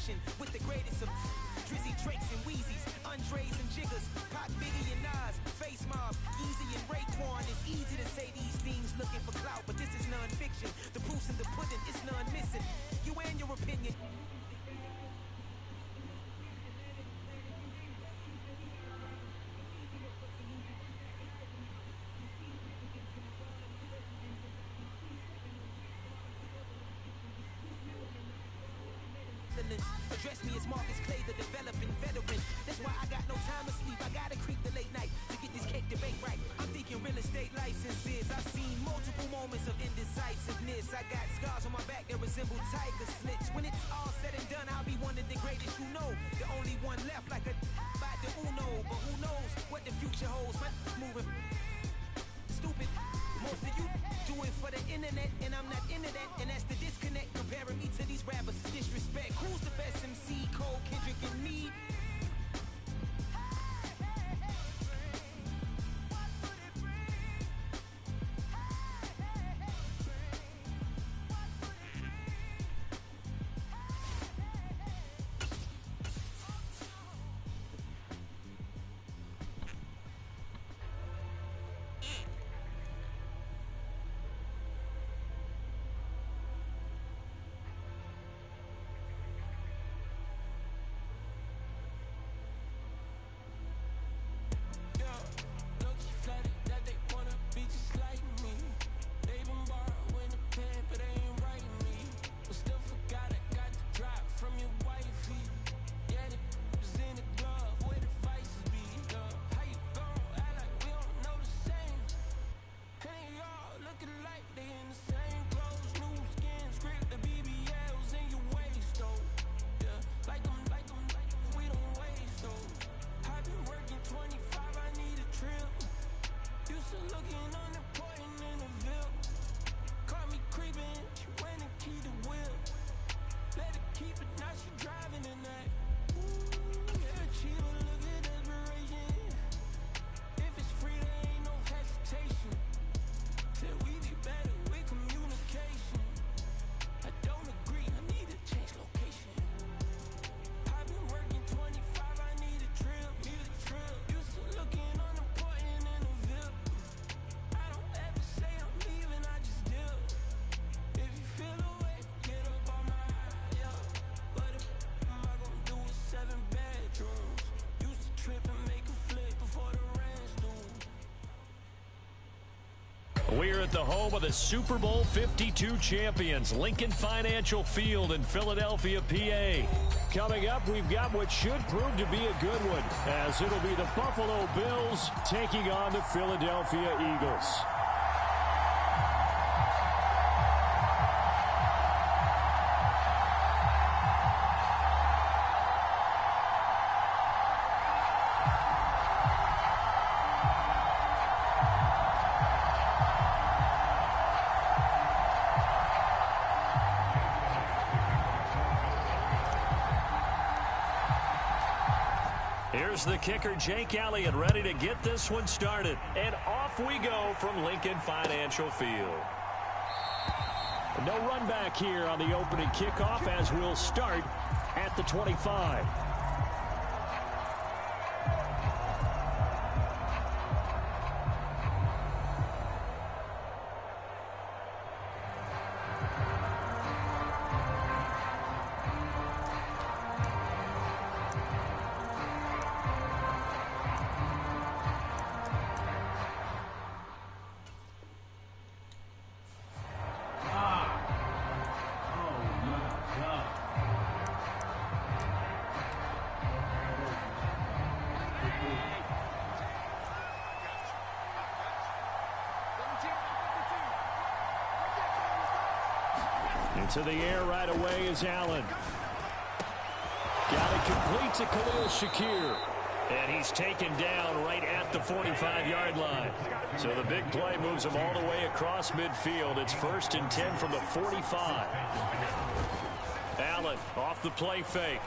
competition with the greatest of Drizzy, Drakes, and Wheezies, Andres and Jiggers, Pac, Biggie, and Nas, Face Mob, Easy, and Raekwon. It's easy to say these things looking for clout, but this is non-fiction. The proof's in the pudding, it's none missing. You and your opinion. Address me as Marcus Clay, the developing veteran. That's why I got no time to sleep. I gotta creep the late night to get this cake debate right. I'm thinking real estate licenses. I've seen multiple moments of indecisiveness. I got scars on my back that resemble tiger slits. When it's all said and done, I'll be one of the greatest you know. The only one left like a by the Uno. But who knows what the future holds? My moving stupid. Most of you do it for the internet, and I'm not into that, and that's the disconnect. Comparing me to these rappers is disrespect. Who's the best MC? Cole, Kendrick, and me? We're at the home of the Super Bowl 52 champions, Lincoln Financial Field in Philadelphia, PA. Coming up, we've got what should prove to be a good one, as it'll be the Buffalo Bills taking on the Philadelphia Eagles. Here's the kicker, Jake Elliott, ready to get this one started. And off we go from Lincoln Financial Field. No run back here on the opening kickoff, as we'll start at the 25. Into the air right away is Allen. Got it complete to Khalil Shakir. And he's taken down right at the 45-yard line. So the big play moves him all the way across midfield. It's 1st and 10 from the 45. Allen off the play fake.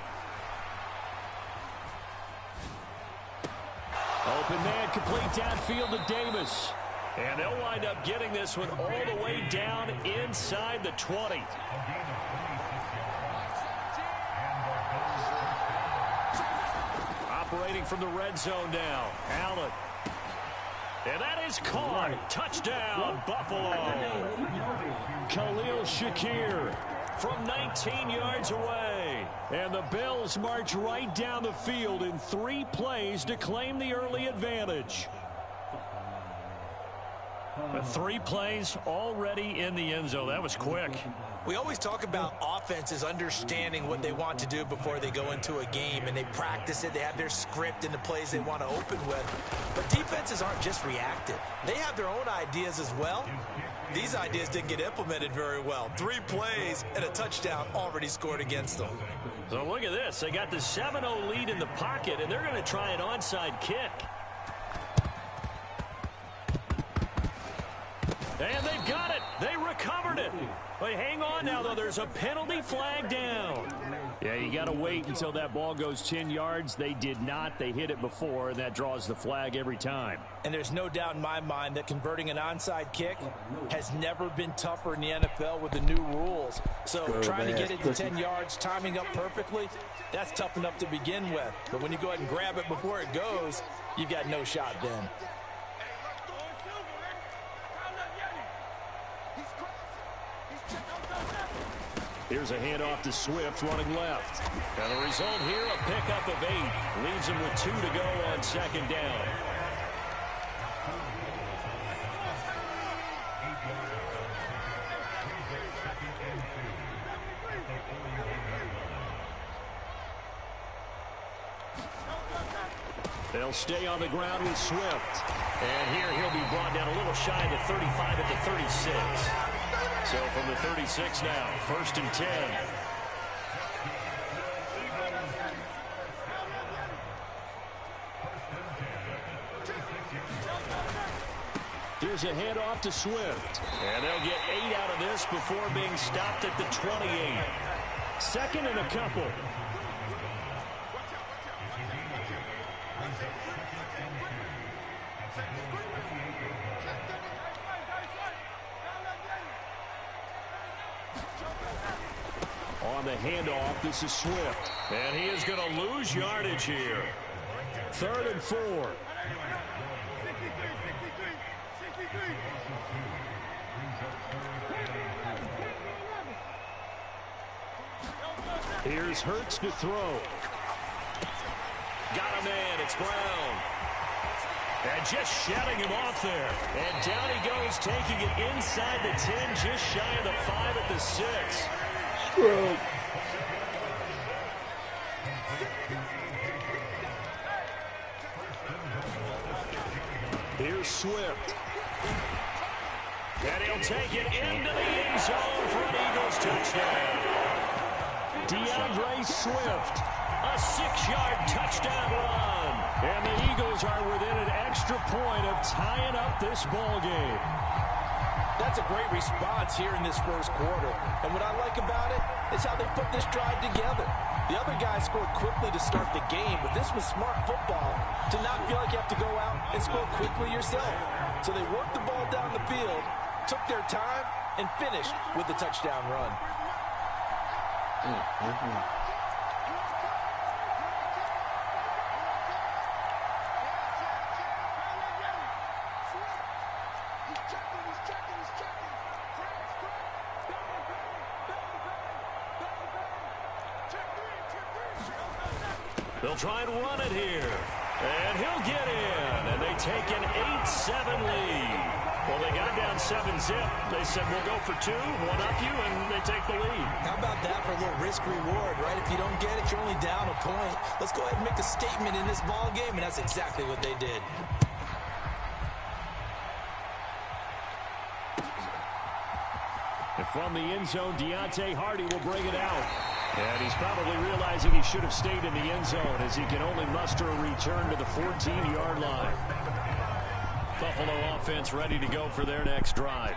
Open man complete downfield to Davis. And they'll wind up getting this one all the way down inside the 20. operating from the red zone now. Allen. And that is caught. Touchdown, Buffalo. Khalil Shakir from 19 yards away. And the Bills march right down the field in 3 plays to claim the early advantage. 3 plays already in the end zone. That was quick. We always talk about offenses understanding what they want to do before they go into a game, and they practice it. They have their script and the plays they want to open with. But defenses aren't just reactive. They have their own ideas as well. These ideas didn't get implemented very well. 3 plays and a touchdown already scored against them. So look at this. They got the 7-0 lead in the pocket, and they're going to try an onside kick. And they've got it. They recovered it. But hang on now, though. There's a penalty flag down. Yeah, you got to wait until that ball goes 10 yards. They did not. They hit it before, and that draws the flag every time. And there's no doubt in my mind that converting an onside kick has never been tougher in the NFL with the new rules. So trying to get it to 10 yards, timing up perfectly, that's tough enough to begin with. But when you go ahead and grab it before it goes, you've got no shot then. Here's a handoff to Swift running left. And the result here, a pickup of 8. Leaves him with 2 to go on second down. They'll stay on the ground with Swift. And here he'll be brought down a little shy of the 35 at the 36. So from the 36 now, 1st and 10. Here's a handoff to Swift. And they'll get 8 out of this before being stopped at the 28. 2nd and a couple. On the handoff, this is Swift. And he is going to lose yardage here. 3rd and 4. Here's Hurts to throw. Got a man. It's Brown. And just shutting him off there. And down he goes, taking it inside the 10, just shy of the 5 at the 6. Scrub. Here's Swift. And he'll take it into the end zone for an Eagles touchdown. DeAndre Swift, a 6-yard touchdown run. And the Eagles are within an extra point of tying up this ball game. That's a great response here in this first quarter. And what I like about it is how they put this drive together. The other guys scored quickly to start the game, but this was smart football to not feel like you have to go out and score quickly yourself. So they worked the ball down the field, took their time, and finished with the touchdown run. They'll try and run it here. And he'll get in. And they take an 8-7 lead. Well, they got down 7-zip. They said, we'll go for 2, one up you, and they take the lead. How about that for a little risk-reward, right? If you don't get it, you're only down a point. Let's go ahead and make a statement in this ball game, and that's exactly what they did. And from the end zone, Deontay Hardy will bring it out. And he's probably realizing he should have stayed in the end zone as he can only muster a return to the 14-yard line. Buffalo offense ready to go for their next drive.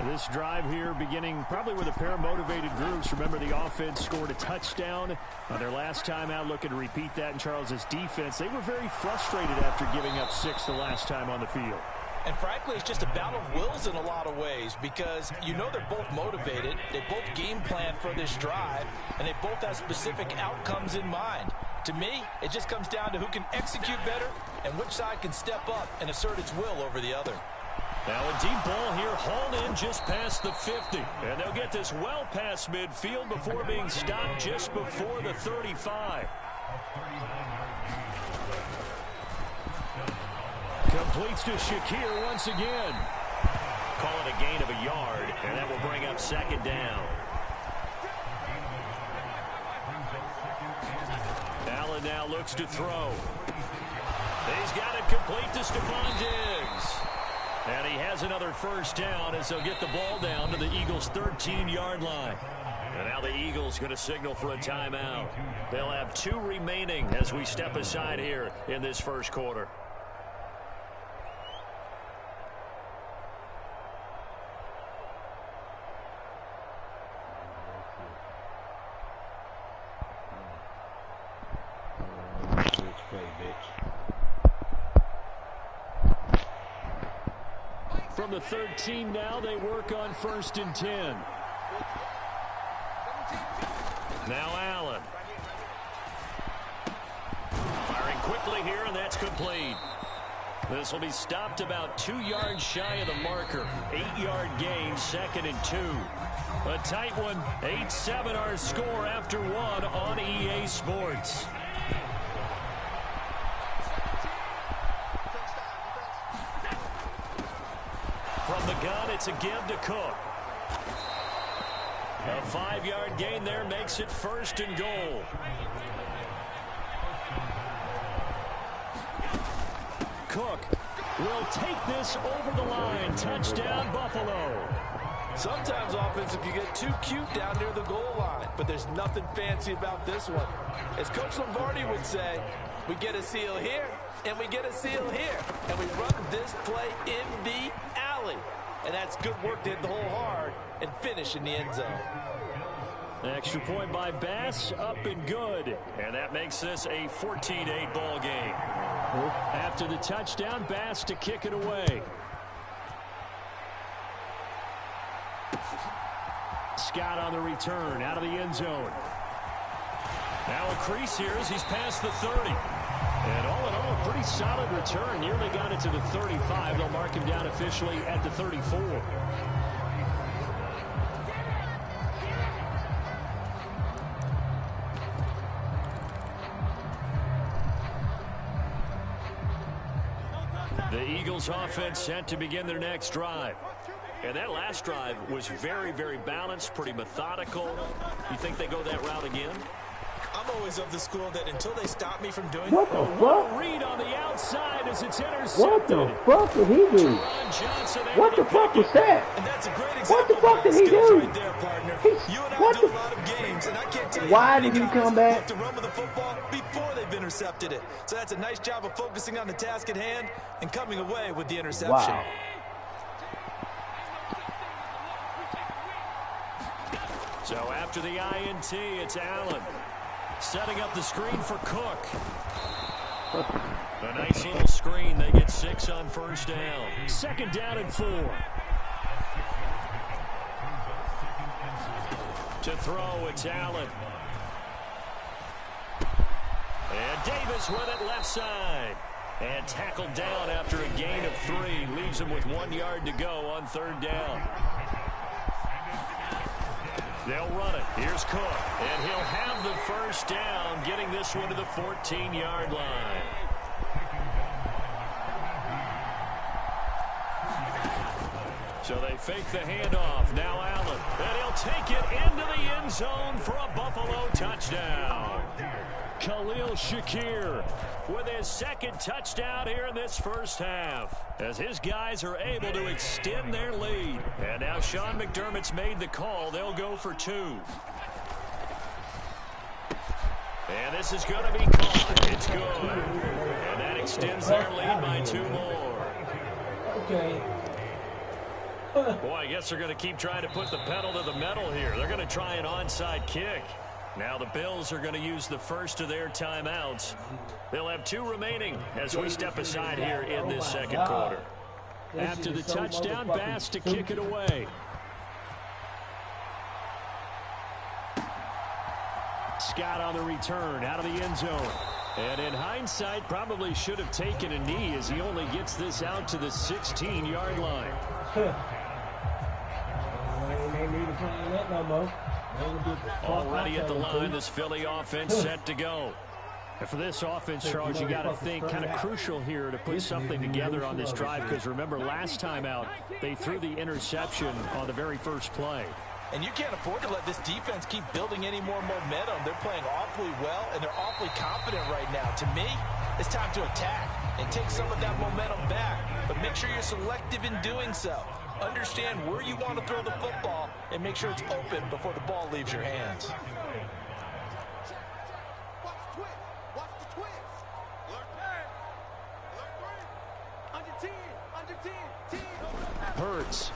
This drive here beginning probably with a pair of motivated groups. Remember, the offense scored a touchdown on their last time out, looking to repeat that in Charles's defense. They were very frustrated after giving up 6 the last time on the field. And frankly, it's just a battle of wills in a lot of ways because you know they're both motivated. They both game plan for this drive, and they both have specific outcomes in mind. To me, it just comes down to who can execute better and which side can step up and assert its will over the other. Now a deep ball here, hauled in just past the 50. And they'll get this well past midfield before being stopped just before the 35. Completes to Shakir once again. Call it a gain of a yard, and that will bring up second down. Allen now looks to throw. He's got it complete to Stephon Diggs. And he has another first down as they'll get the ball down to the Eagles' 13-yard line. And now the Eagles going to signal for a timeout. They'll have 2 remaining as we step aside here in this first quarter. From the 13 now, they work on 1st and 10. Now Allen. Firing quickly here, and that's complete. This will be stopped about 2 yards shy of the marker. 8-yard gain, 2nd and 2. A tight one, 8-7 our score after 1 on EA Sports. From the gun, it's a give to Cook. A 5-yard gain there makes it 1st and goal. Cook will take this over the line. Touchdown, Buffalo. Sometimes offensive, you get too cute down near the goal line, but there's nothing fancy about this one. As Coach Lombardi would say, we get a seal here, and we get a seal here, and we run this play in the alley. And that's good work to hit the hole hard and finish in the end zone. Extra point by Bass, up and good. And that makes this a 14-8 ball game. After the touchdown, Bass to kick it away. Scott on the return, out of the end zone. Now a crease here as he's past the 30. And all in all, a pretty solid return. Nearly got it to the 35. They'll mark him down officially at the 34. The Eagles offense set to begin their next drive. And that last drive was very, very balanced, pretty methodical. You think they go that route again? I'm always of the school that until they stop me from doing what the fuck? Read on the outside as it's intercepted. What the fuck did he do? What the fuck was that? And that's a great what the fuck did he do? Right there, partner. You and I what do the a lot of games, and I can't tell you why did he come back? to run with the football before they've intercepted it. So that's a nice job of focusing on the task at hand and coming away with the interception. Wow. So after the INT, it's Allen. Setting up the screen for Cook. A nice little screen. They get 6 on first down. 2nd down and 4. To throw, it's Allen. And Davis with it left side. And tackled down after a gain of 3. Leaves him with 1 yard to go on 3rd down. They'll run it. Here's Cook. And he'll have the first down, getting this one to the 14-yard line. So they fake the handoff. Now Allen. And he'll take it into the end zone for a Buffalo touchdown. Khalil Shakir with his 2nd touchdown here in this first half, as his guys are able to extend their lead. And now Sean McDermott's made the call. They'll go for 2. And this is going to be caught. It's good. And that extends their lead by 2 more. Okay. Boy, I guess they're going to keep trying to put the pedal to the metal here. They're going to try an onside kick. Now the Bills are going to use the first of their timeouts. They'll have 2 remaining as we step aside here in this second quarter. After the touchdown, Bass to kick it away. Scott on the return out of the end zone. And in hindsight, probably should have taken a knee as he only gets this out to the 16-yard line. Already at the line, this Philly offense set to go. And for this offense, Charles, you got to think kind of crucial here to put something together on this drive, because remember last time out, they threw the interception on the very first play. And you can't afford to let this defense keep building any more momentum. They're playing awfully well, and they're awfully confident right now. To me, it's time to attack and take some of that momentum back. But make sure you're selective in doing so. Understand where you want to throw the football and make sure it's open before the ball leaves your hands. Hurts.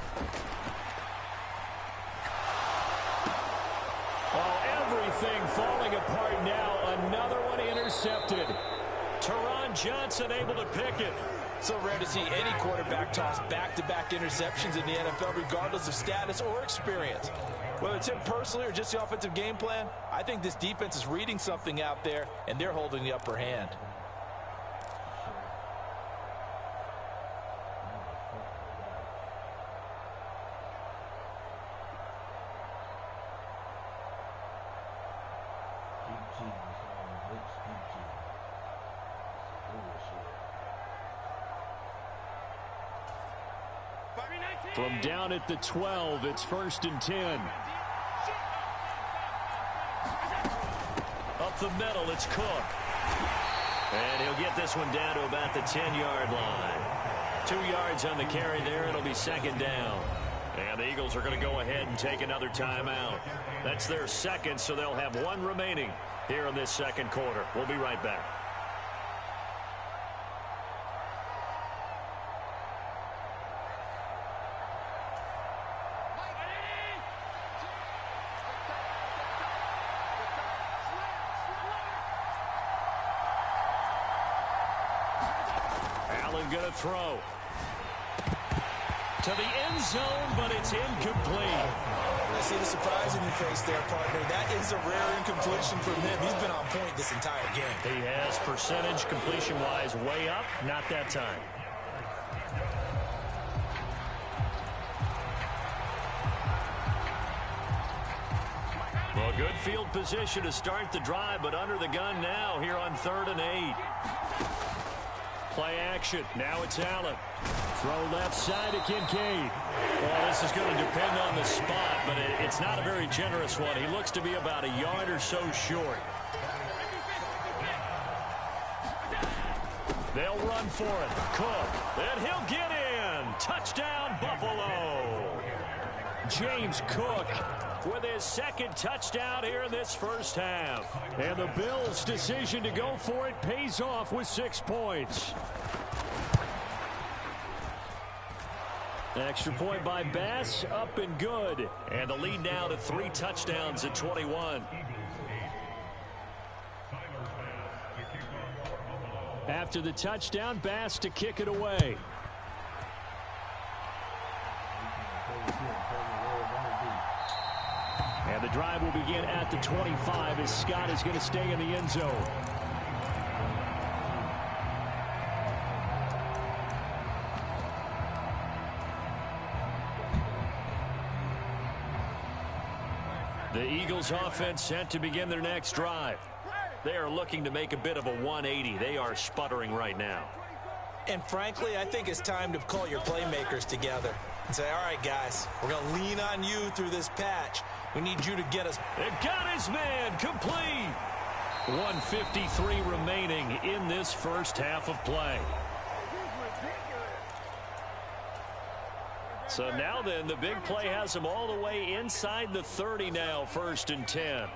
Everything falling apart now. Another one intercepted. Teron Johnson able to pick it. So rare to see any quarterback toss back-to-back interceptions in the NFL, regardless of status or experience. Whether it's him personally or just the offensive game plan, I think this defense is reading something out there, and they're holding the upper hand. From down at the 12, it's 1st and 10. Up the middle, it's Cook. And he'll get this one down to about the 10-yard line. 2 yards on the carry there. It'll be 2nd down. And the Eagles are going to go ahead and take another timeout. That's their second, so they'll have one remaining here in this second quarter. We'll be right back. Going to throw to the end zone, but it's incomplete. I see the surprise in your face there, partner. That is a rare incompletion from him. He's been on point this entire game. He has percentage completion-wise way up. Not that time. Well, good field position to start the drive, but under the gun now here on 3rd and 8. Play action. Now it's Allen. Throw left side to Kincaid. Well, this is going to depend on the spot, but it's not a very generous one. He looks to be about a yard or so short. They'll run for it. Cook. And he'll get in. Touchdown, Buffalo. James Cook with his second touchdown here in this first half. And the Bills' decision to go for it pays off with 6 points. Extra point by Bass, up and good. And the lead now to 3 touchdowns at 21. After the touchdown, Bass to kick it away. And the drive will begin at the 25 as Scott is going to stay in the end zone. The Eagles offense set to begin their next drive. They are looking to make a bit of a 180. They are sputtering right now. And frankly, I think it's time to call your playmakers together and say, all right, guys, we're going to lean on you through this patch. We need you to get us. It got his man complete. 1:53 remaining in this first half of play. So now then, the big play has him all the way inside the 30 now, 1st and 10.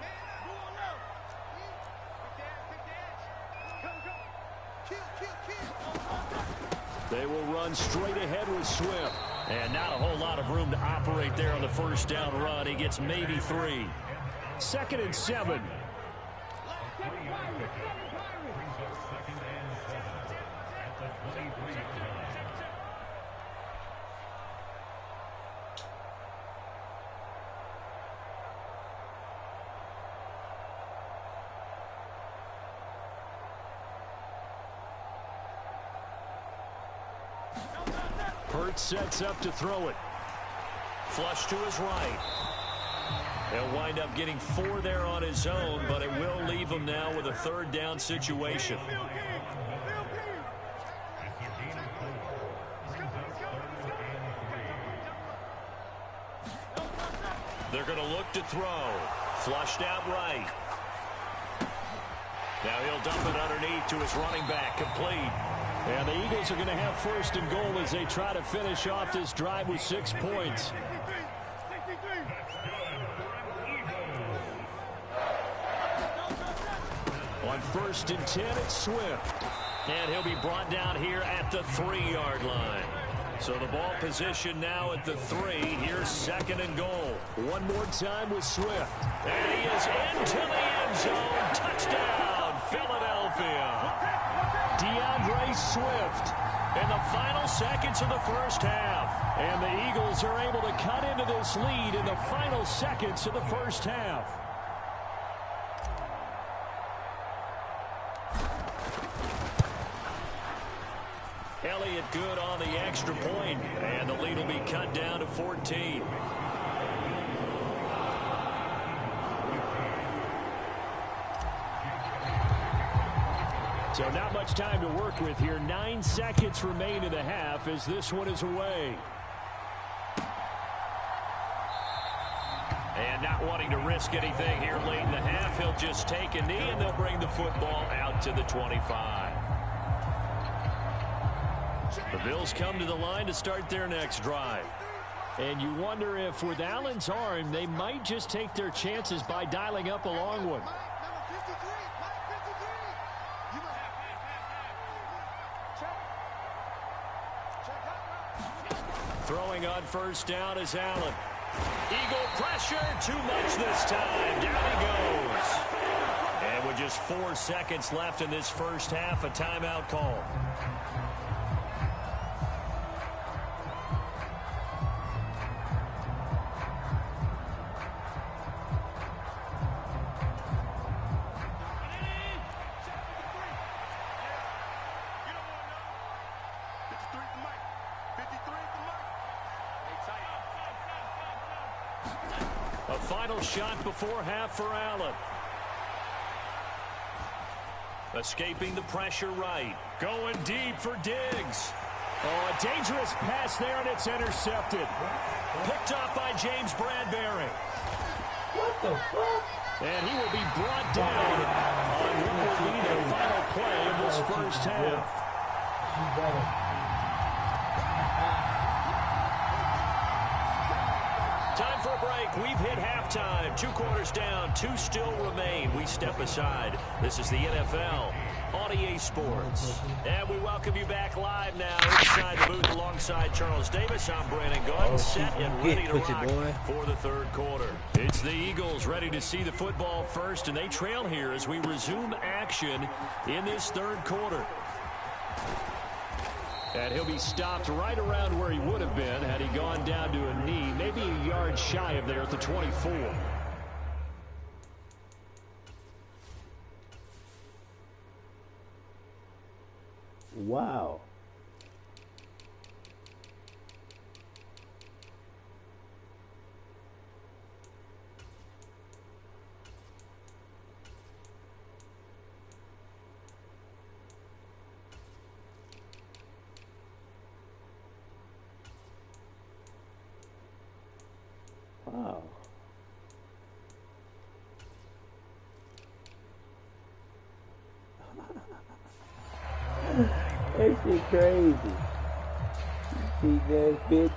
They will run straight ahead with Swift. And not a whole lot of room to operate there on the first down run. He gets maybe 3. 2nd and 7. Hurts sets up to throw it. Flush to his right. He'll wind up getting 4 there on his own, but it will leave him now with a 3rd down situation. They're going to look to throw. Flushed out right. Now he'll dump it underneath to his running back, complete. And the Eagles are going to have 1st and goal as they try to finish off this drive with 6 points. On 1st and 10, it's Swift. And he'll be brought down here at the 3-yard line. So the ball position now at the 3. Here's 2nd and goal. One more time with Swift. And he is into the end zone. Touchdown, Philadelphia. DeAndre Swift in the final seconds of the first half. And the Eagles are able to cut into this lead in the final seconds of the first half. Elliott good on the extra point, and the lead will be cut down to 14. So not much time to work with here. 9 seconds remain in the half as this one is away. And not wanting to risk anything here late in the half, he'll just take a knee and they'll bring the football out to the 25. The Bills come to the line to start their next drive. And you wonder if with Allen's arm, they might just take their chances by dialing up a long one. Throwing on 1st down is Allen. Eagle pressure, too much this time. Down he goes. And with just 4 seconds left in this first half, a timeout call. A final shot before half for Allen. Escaping the pressure right. Going deep for Diggs. Oh, a dangerous pass there, and it's intercepted. Picked up by James Bradbury. What the fuck? And he will be brought down on what will be the final play of this first half. Time for a break. We've hit halftime. 2 quarters down. 2 still remain. We step aside. This is the NFL on EA Sports. And we welcome you back live now inside the booth alongside Charles Davis. I'm Brandon Gaudin, set and ready to rock for the 3rd quarter. It's the Eagles ready to see the football first, and they trail here as we resume action in this 3rd quarter. And he'll be stopped right around where he would have been had he gone down to a knee, maybe a yard shy of there at the 24. Wow. Wow. That shit crazy. You see that bitch?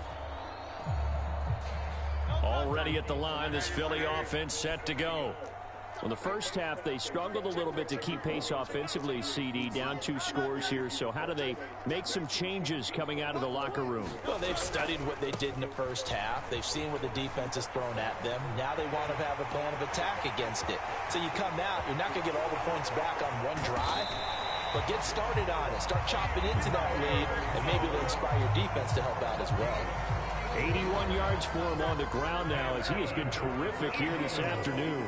Already at the line, this Philly offense set to go. Well, the first half, they struggled a little bit to keep pace offensively, CD, down 2 scores here. So how do they make some changes coming out of the locker room? Well, they've studied what they did in the first half. They've seen what the defense has thrown at them. Now they want to have a plan of attack against it. So you come out, you're not going to get all the points back on one drive, but get started on it. Start chopping into that lead, and maybe it'll inspire your defense to help out as well. 81 yards for him on the ground now as he has been terrific here this afternoon.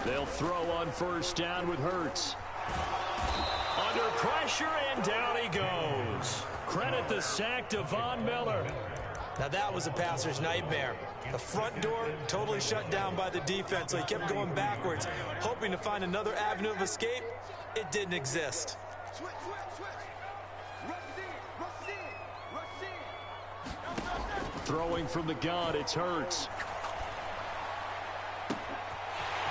They'll throw on 1st down with Hurts. Under pressure, and down he goes. Credit the sack to Von Miller. Now that was a passer's nightmare. The front door totally shut down by the defense, so he kept going backwards, hoping to find another avenue of escape. It didn't exist. Throwing from the gun, it's Hurts.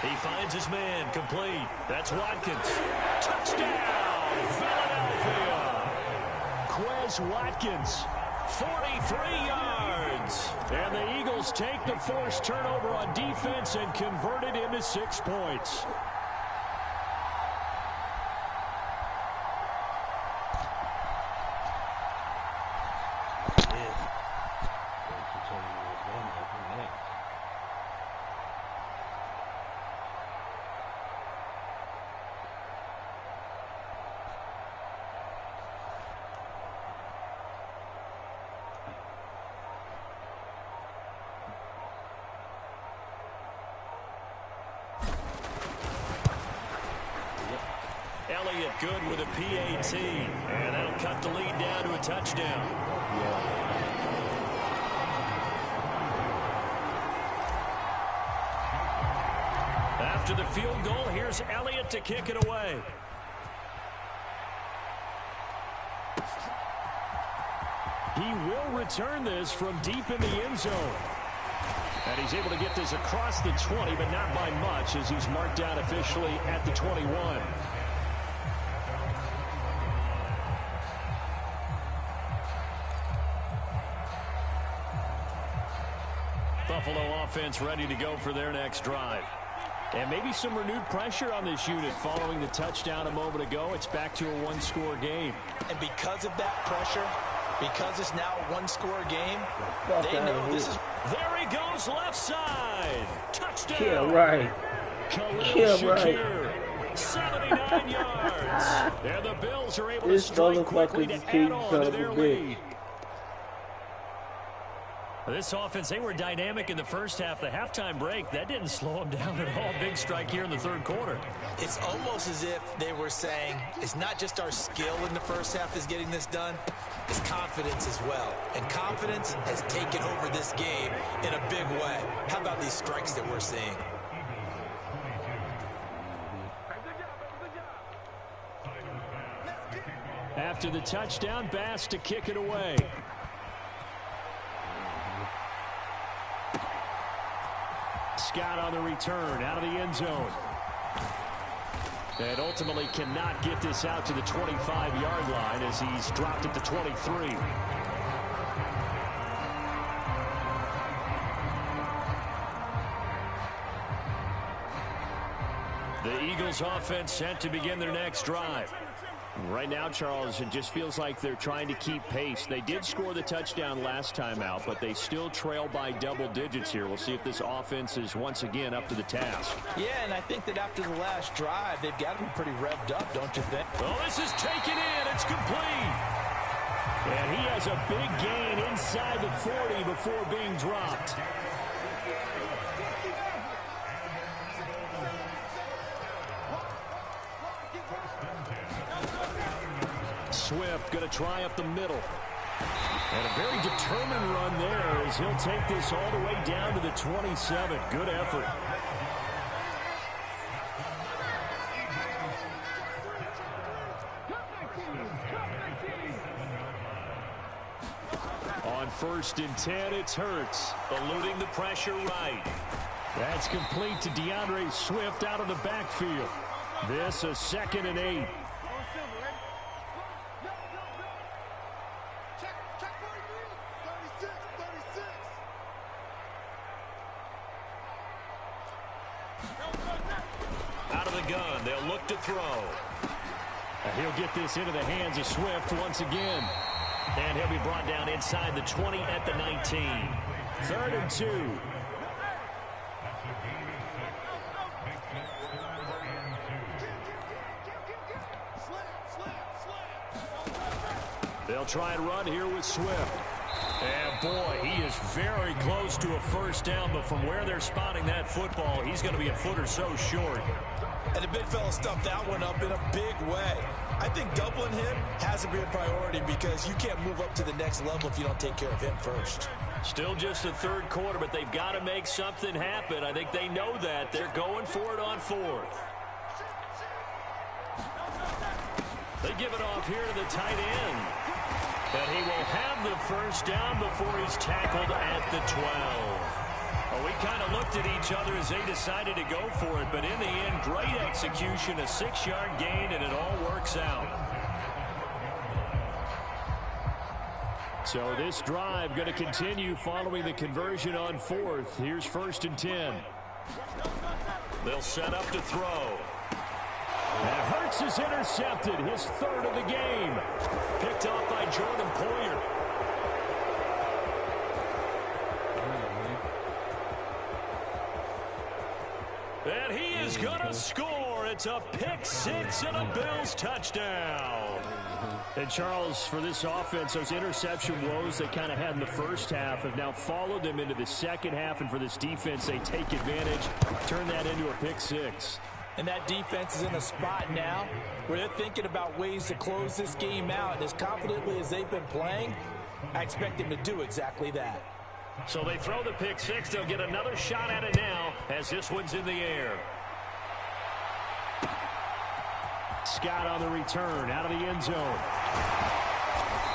He finds his man, complete. That's Watkins. Touchdown, Philadelphia. Quez Watkins, 43 yards. And the Eagles take the forced turnover on defense and convert it into 6 points. Elliott good with a PAT, and that'll cut the lead down to a touchdown. After the field goal, here's Elliott to kick it away. He will return this from deep in the end zone. And he's able to get this across the 20, but not by much, as he's marked down officially at the 21. Buffalo offense ready to go for their next drive. And maybe some renewed pressure on this unit following the touchdown a moment ago. It's back to a one-score game. And because of that pressure, because it's now a one-score game, they know this is... There he goes, left side. Touchdown. Yeah, right. Khalil Shakir, 79 yards. And the Bills are able to strike quickly to add on to their lead. This offense, they were dynamic in the first half. The halftime break, that didn't slow them down at all. Big strike here in the third quarter. It's almost as if they were saying, it's not just our skill in the first half that's getting this done, it's confidence as well. And confidence has taken over this game in a big way. How about these strikes that we're seeing? After the touchdown, Bass to kick it away. Scott on the return, out of the end zone. And ultimately cannot get this out to the 25-yard line as he's dropped at the 23. The Eagles offense set to begin their next drive. Right now, Charles, it just feels like they're trying to keep pace. They did score the touchdown last time out, but they still trail by double digits here. We'll see if this offense is once again up to the task. Yeah, and I think that after the last drive, they've got to be pretty revved up, don't you think? Well, this is taken in. It's complete. And he has a big gain inside the 40 before being dropped. Swift going to try up the middle. And a very determined run there as he'll take this all the way down to the 27. Good effort. On 1st and 10, it's Hurts, eluding the pressure right. That's complete to DeAndre Swift out of the backfield. This a 2nd and 8. Out of the gun, they'll look to throw. And he'll get this into the hands of Swift once again. And he'll be brought down inside the 20 at the 19. 3rd and 2. They'll try and run here with Swift. And boy, he is very close to a first down, but from where they're spotting that football, he's going to be a foot or so short. And the big fella stuffed that one up in a big way. I think doubling him has to be a priority because you can't move up to the next level if you don't take care of him first. Still just the third quarter, but they've got to make something happen. I think they know that. They're going for it on fourth. They give it off here to the tight end. And he will have the first down before he's tackled at the 12. Well, we kind of looked at each other as they decided to go for it, but in the end, great execution, a 6-yard gain, and it all works out. So this drive going to continue following the conversion on fourth. Here's 1st and 10. They'll set up to throw. And Hurts is intercepted, his 3rd of the game. Picked off by Jordan Poyer. And he is going to score. It's a pick 6 and a Bills touchdown. And Charles, for this offense, those interception woes they kind of had in the first half have now followed them into the second half. And for this defense, they take advantage, turn that into a pick 6. And that defense is in a spot now where they're thinking about ways to close this game out. And as confidently as they've been playing, I expect them to do exactly that. So they throw the pick 6. They'll get another shot at it now as this one's in the air. Scott on the return out of the end zone.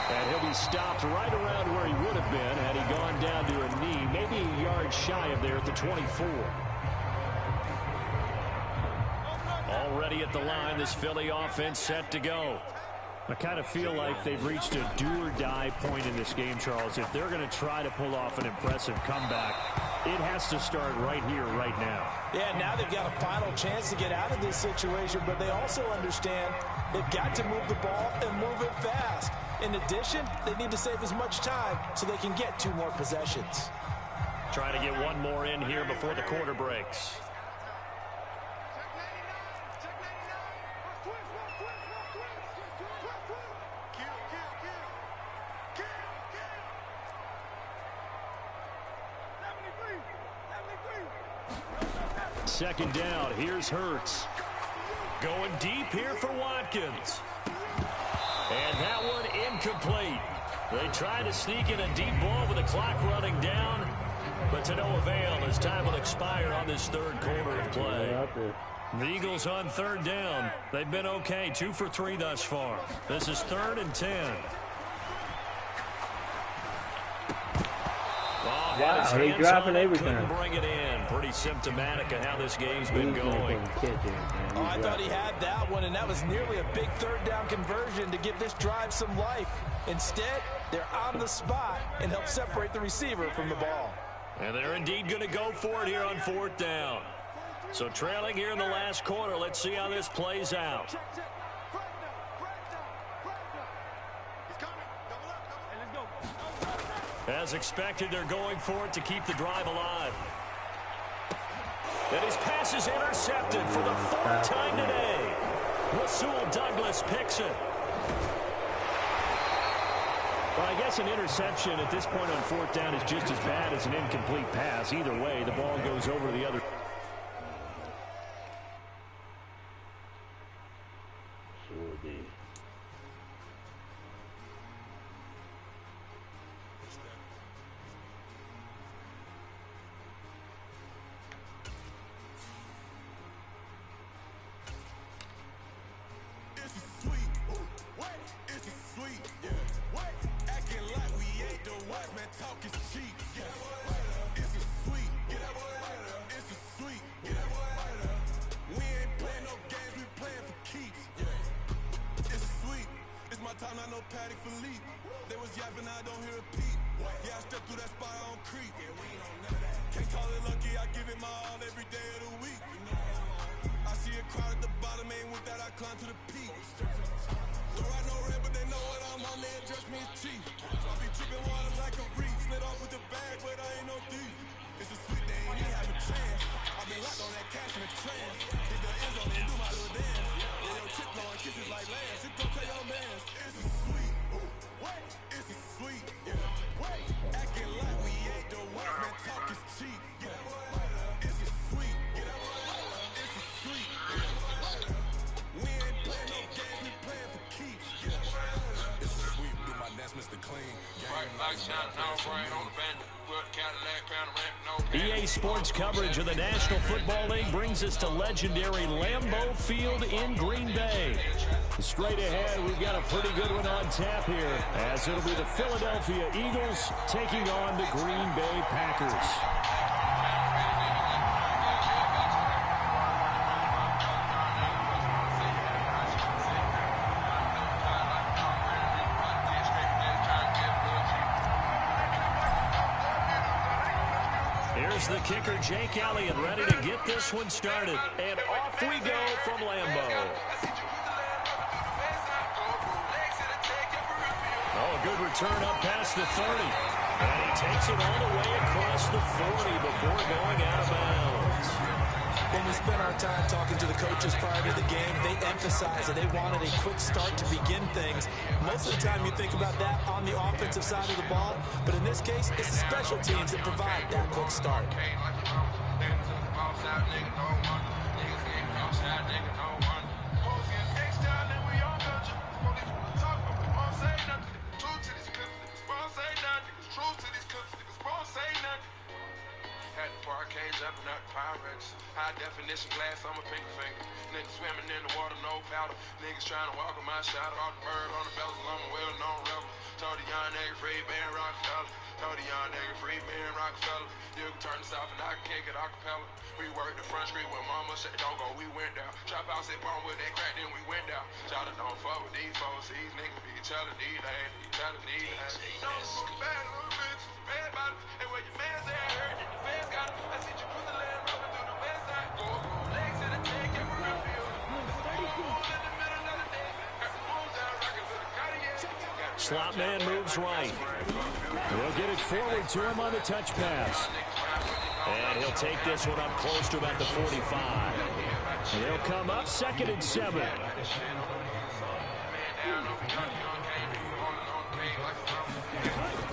And he'll be stopped right around where he would have been had he gone down to a knee, maybe a yard shy of there at the 24. Already at the line, this Philly offense set to go. I kind of feel like they've reached a do-or-die point in this game, Charles. If they're going to try to pull off an impressive comeback, it has to start right here, right now. Yeah, now they've got a final chance to get out of this situation, but they also understand they've got to move the ball and move it fast. In addition, they need to save as much time so they can get 2 more possessions. Trying to get one more in here before the quarter breaks. Second down, here's Hurts. Going deep here for Watkins. And that one incomplete. They try to sneak in a deep ball with the clock running down, but to no avail as time will expire on this third quarter of play. The Eagles on 3rd down. They've been okay, 2 for 3 thus far. This is 3rd and 10. Wow, they dropping everything. Couldn't bring it in. Pretty symptomatic of how this game's been going. I thought he had that one, and that was nearly a big 3rd down conversion to give this drive some life. Instead, they're on the spot and help separate the receiver from the ball. And they're indeed going to go for it here on 4th down. So trailing here in the last quarter, let's see how this plays out. As expected, they're going for it to keep the drive alive. And his pass is intercepted for the 4th time today. Rasul Douglas picks it. Well, I guess an interception at this point on 4th down is just as bad as an incomplete pass. Either way, the ball goes over the other. It's a sweet, yeah. EA Sports coverage of the National Football League brings us to legendary Lambeau Field in Green Bay. Straight ahead, we've got a pretty good one on tap here, as it'll be the Philadelphia Eagles taking on the Green Bay Packers. Here's the kicker, Jake Elliott, ready to get this one started. And off we go from Lambeau. Oh, a good return up past the 30. And he takes it all the way across the 40 before going out of bounds. When we spent our time talking to the coaches prior to the game, they emphasized that they wanted a quick start to begin things. Most of the time you think about that on the offensive side of the ball, but in this case, it's the special teams that provide that quick start. High definition glass on my pinky finger. Niggas swimming in the water, no powder. Niggas trying to walk on my shadow. All the bird on the bells, I'm a well-known rebel. Told the young nigga free Ben Rockefeller. Told the young nigga free Ben Rockefeller. You can turn this off and I can kick it acapella. We worked the front street when mama said don't go, we went down. Trap house at bomb with that crack, then we went down. Shout out, don't fuck with these folks. These niggas be telling these days. Be telling these days. Don't fuck bad little bitch. Bad about it. And when your man's there, I heard that the fans got it. I see you put the land rolling through the west side. Go legs in the tank, and we're real field. Slot man moves right. We'll get it forward to him on the touch pass. And he'll take this one up close to about the 45. And they'll come up 2nd and 7.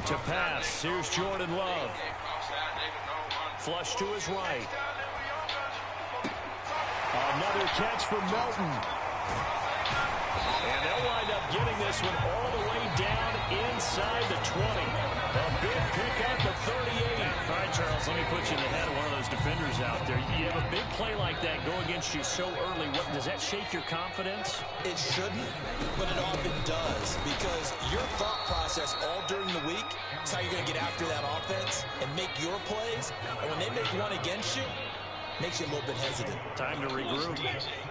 To pass, here's Jordan Love. Flush to his right. Another catch from Melton. And they'll wind up getting this one all the way down inside the 20. A big pick at the 38. All right, Charles, let me put you in the head of one of those defenders out there. You have a big play like that go against you so early. Does that shake your confidence? It shouldn't, but it often does, because your thought process all during the week is how you're going to get after that offense and make your plays. And when they make one against you, makes you a little bit hesitant. Time to regroup.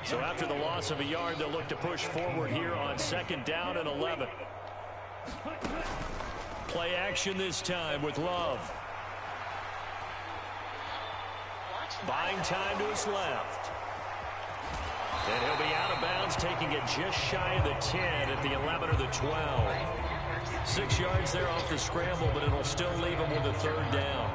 So after the loss of a yard, they'll look to push forward here on 2nd down and 11. Play action this time with Love. Buying time to his left. And he'll be out of bounds, taking it just shy of the 10 at the 11 or the 12. 6 yards there off the scramble, but it'll still leave him with a 3rd down.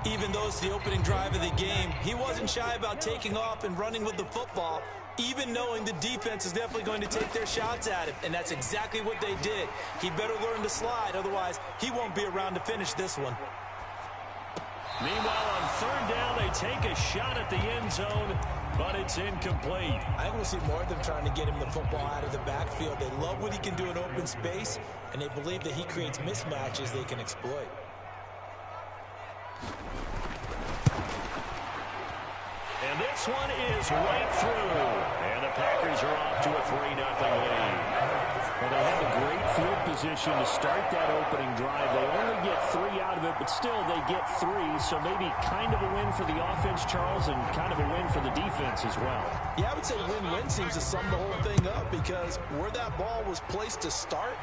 Even though it's the opening drive of the game, he wasn't shy about taking off and running with the football, even knowing the defense is definitely going to take their shots at him, and that's exactly what they did. He better learn to slide, otherwise he won't be around to finish this one. Meanwhile, on 3rd down, they take a shot at the end zone, but it's incomplete. I think we'll see more of them trying to get him the football out of the backfield. They love what he can do in open space, and they believe that he creates mismatches they can exploit. And this one is right through. And the Packers are off to a 3-0 lead. Well, they had a great field position to start that opening drive. They only get 3 out of it, but still they get 3. So maybe kind of a win for the offense, Charles, and kind of a win for the defense as well. Yeah, I would say win-win seems to sum the whole thing up, because where that ball was placed to start,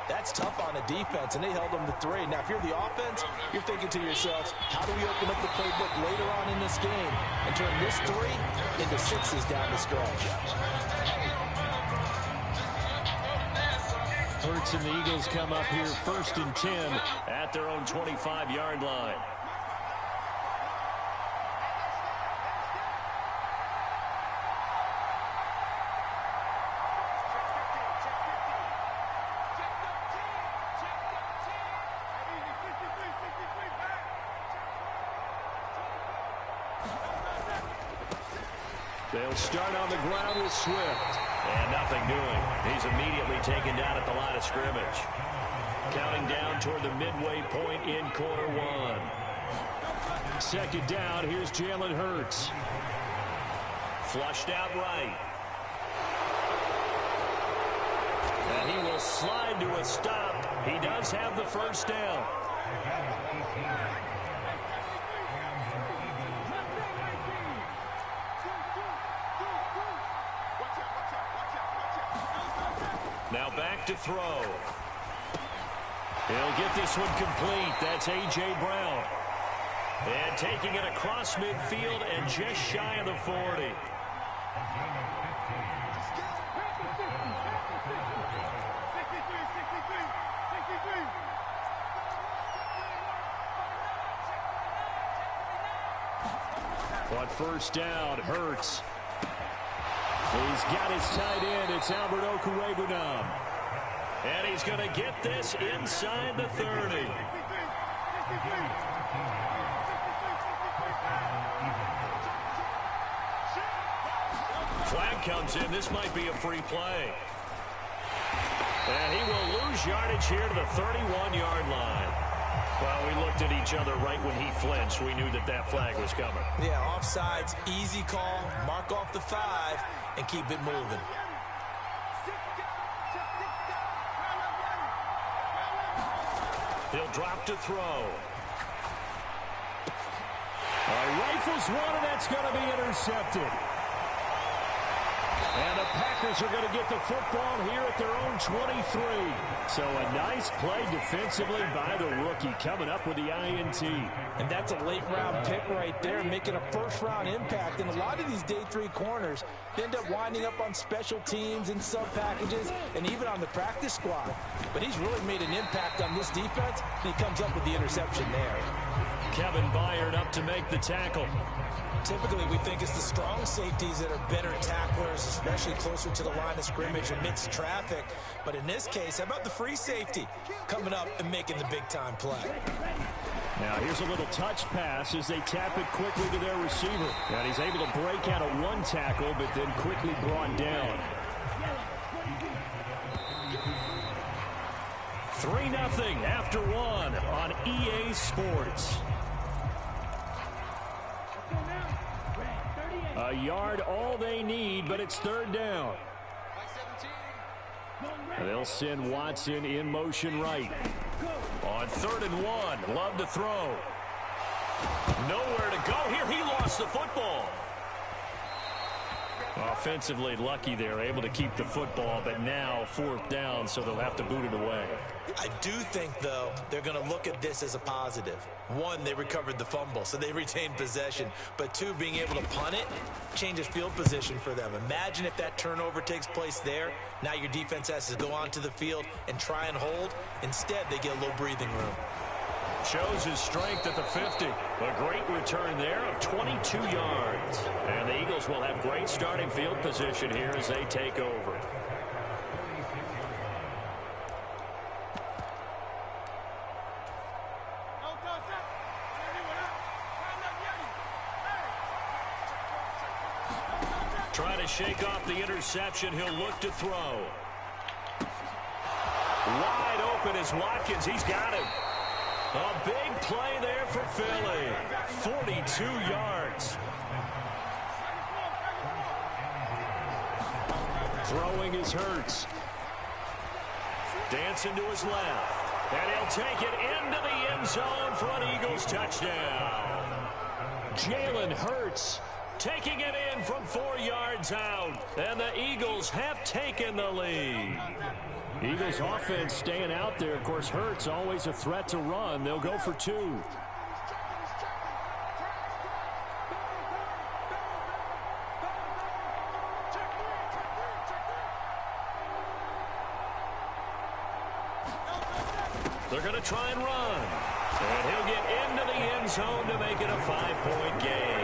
that's tough on a defense, and they held them to 3. Now, if you're the offense, you're thinking to yourselves, how do we open up the playbook later on in this game and turn this 3 into 6s down the stretch? Hurts and the Eagles come up here 1st and 10 at their own 25-yard line. They'll start on the ground with Swift. And nothing doing. He's immediately taken down at the line of scrimmage. Counting down toward the midway point in quarter 1. Second down, here's Jalen Hurts. Flushed out right. And he will slide to a stop. He does have the first down. Now back to throw. He'll get this one complete. That's A.J. Brown. And taking it across midfield and just shy of the 40. On first down, Hurts. He's got his tight end. It's Albert Okwuegbunam. And he's going to get this inside the 30. Flag comes in. This might be a free play. And he will lose yardage here to the 31-yard line. Well, we looked at each other right when he flinched. We knew that that flag was coming. Yeah, offsides, easy call. Mark off the 5 and keep it moving. He'll drop to throw. Rifles one, and that's going to be intercepted. And the Packers are going to get the football here at their own 23. So a nice play defensively by the rookie, coming up with the INT. And that's a late-round pick right there, making a first-round impact. And a lot of these day 3 corners end up winding up on special teams and sub-packages and even on the practice squad. But he's really made an impact on this defense, and he comes up with the interception there. Kevin Byard up to make the tackle. Typically, we think it's the strong safeties that are better tacklers, especially closer to the line of scrimmage amidst traffic. But in this case, how about the free safety coming up and making the big-time play? Now, here's a little touch pass as they tap it quickly to their receiver. And he's able to break out of one tackle, but then quickly brought down. 3-0 after 1 on EA Sports. A yard all they need, but it's third down. They'll send Watson in motion right. On 3rd and 1, Love to throw. Nowhere to go here. He lost the football. Offensively lucky they're able to keep the football, but now 4th down, so they'll have to boot it away. I do think, though, they're going to look at this as a positive. 1, they recovered the fumble, so they retained possession. But 2, being able to punt it changes field position for them. Imagine if that turnover takes place there. Now your defense has to go onto the field and try and hold. Instead, they get a little breathing room. Shows his strength at the 50. A great return there of 22 yards. And the Eagles will have great starting field position here as they take over. Trying to shake off the interception. He'll look to throw. Wide open is Watkins. He's got him. A big play there for Philly. 42 yards. Throwing is Hurts. Dancing to his left. And he'll take it into the end zone for an Eagles touchdown. Jalen Hurts taking it in from 4 yards out. And the Eagles have taken the lead. Eagles offense staying out there. Of course, Hurts always a threat to run. They'll go for 2. They're going to try and run. And he'll get into the end zone to make it a 5-point game.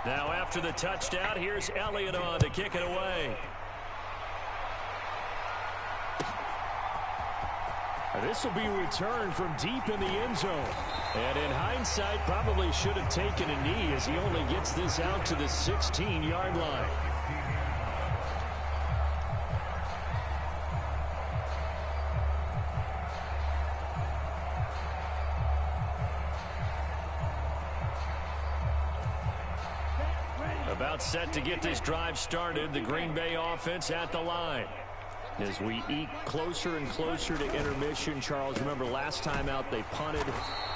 Now after the touchdown, here's Elliott on to kick it away. This will be returned from deep in the end zone. And in hindsight, probably should have taken a knee as he only gets this out to the 16-yard line. About set to get this drive started, the Green Bay offense at the line. As we eke closer and closer to intermission, Charles, remember last time out they punted.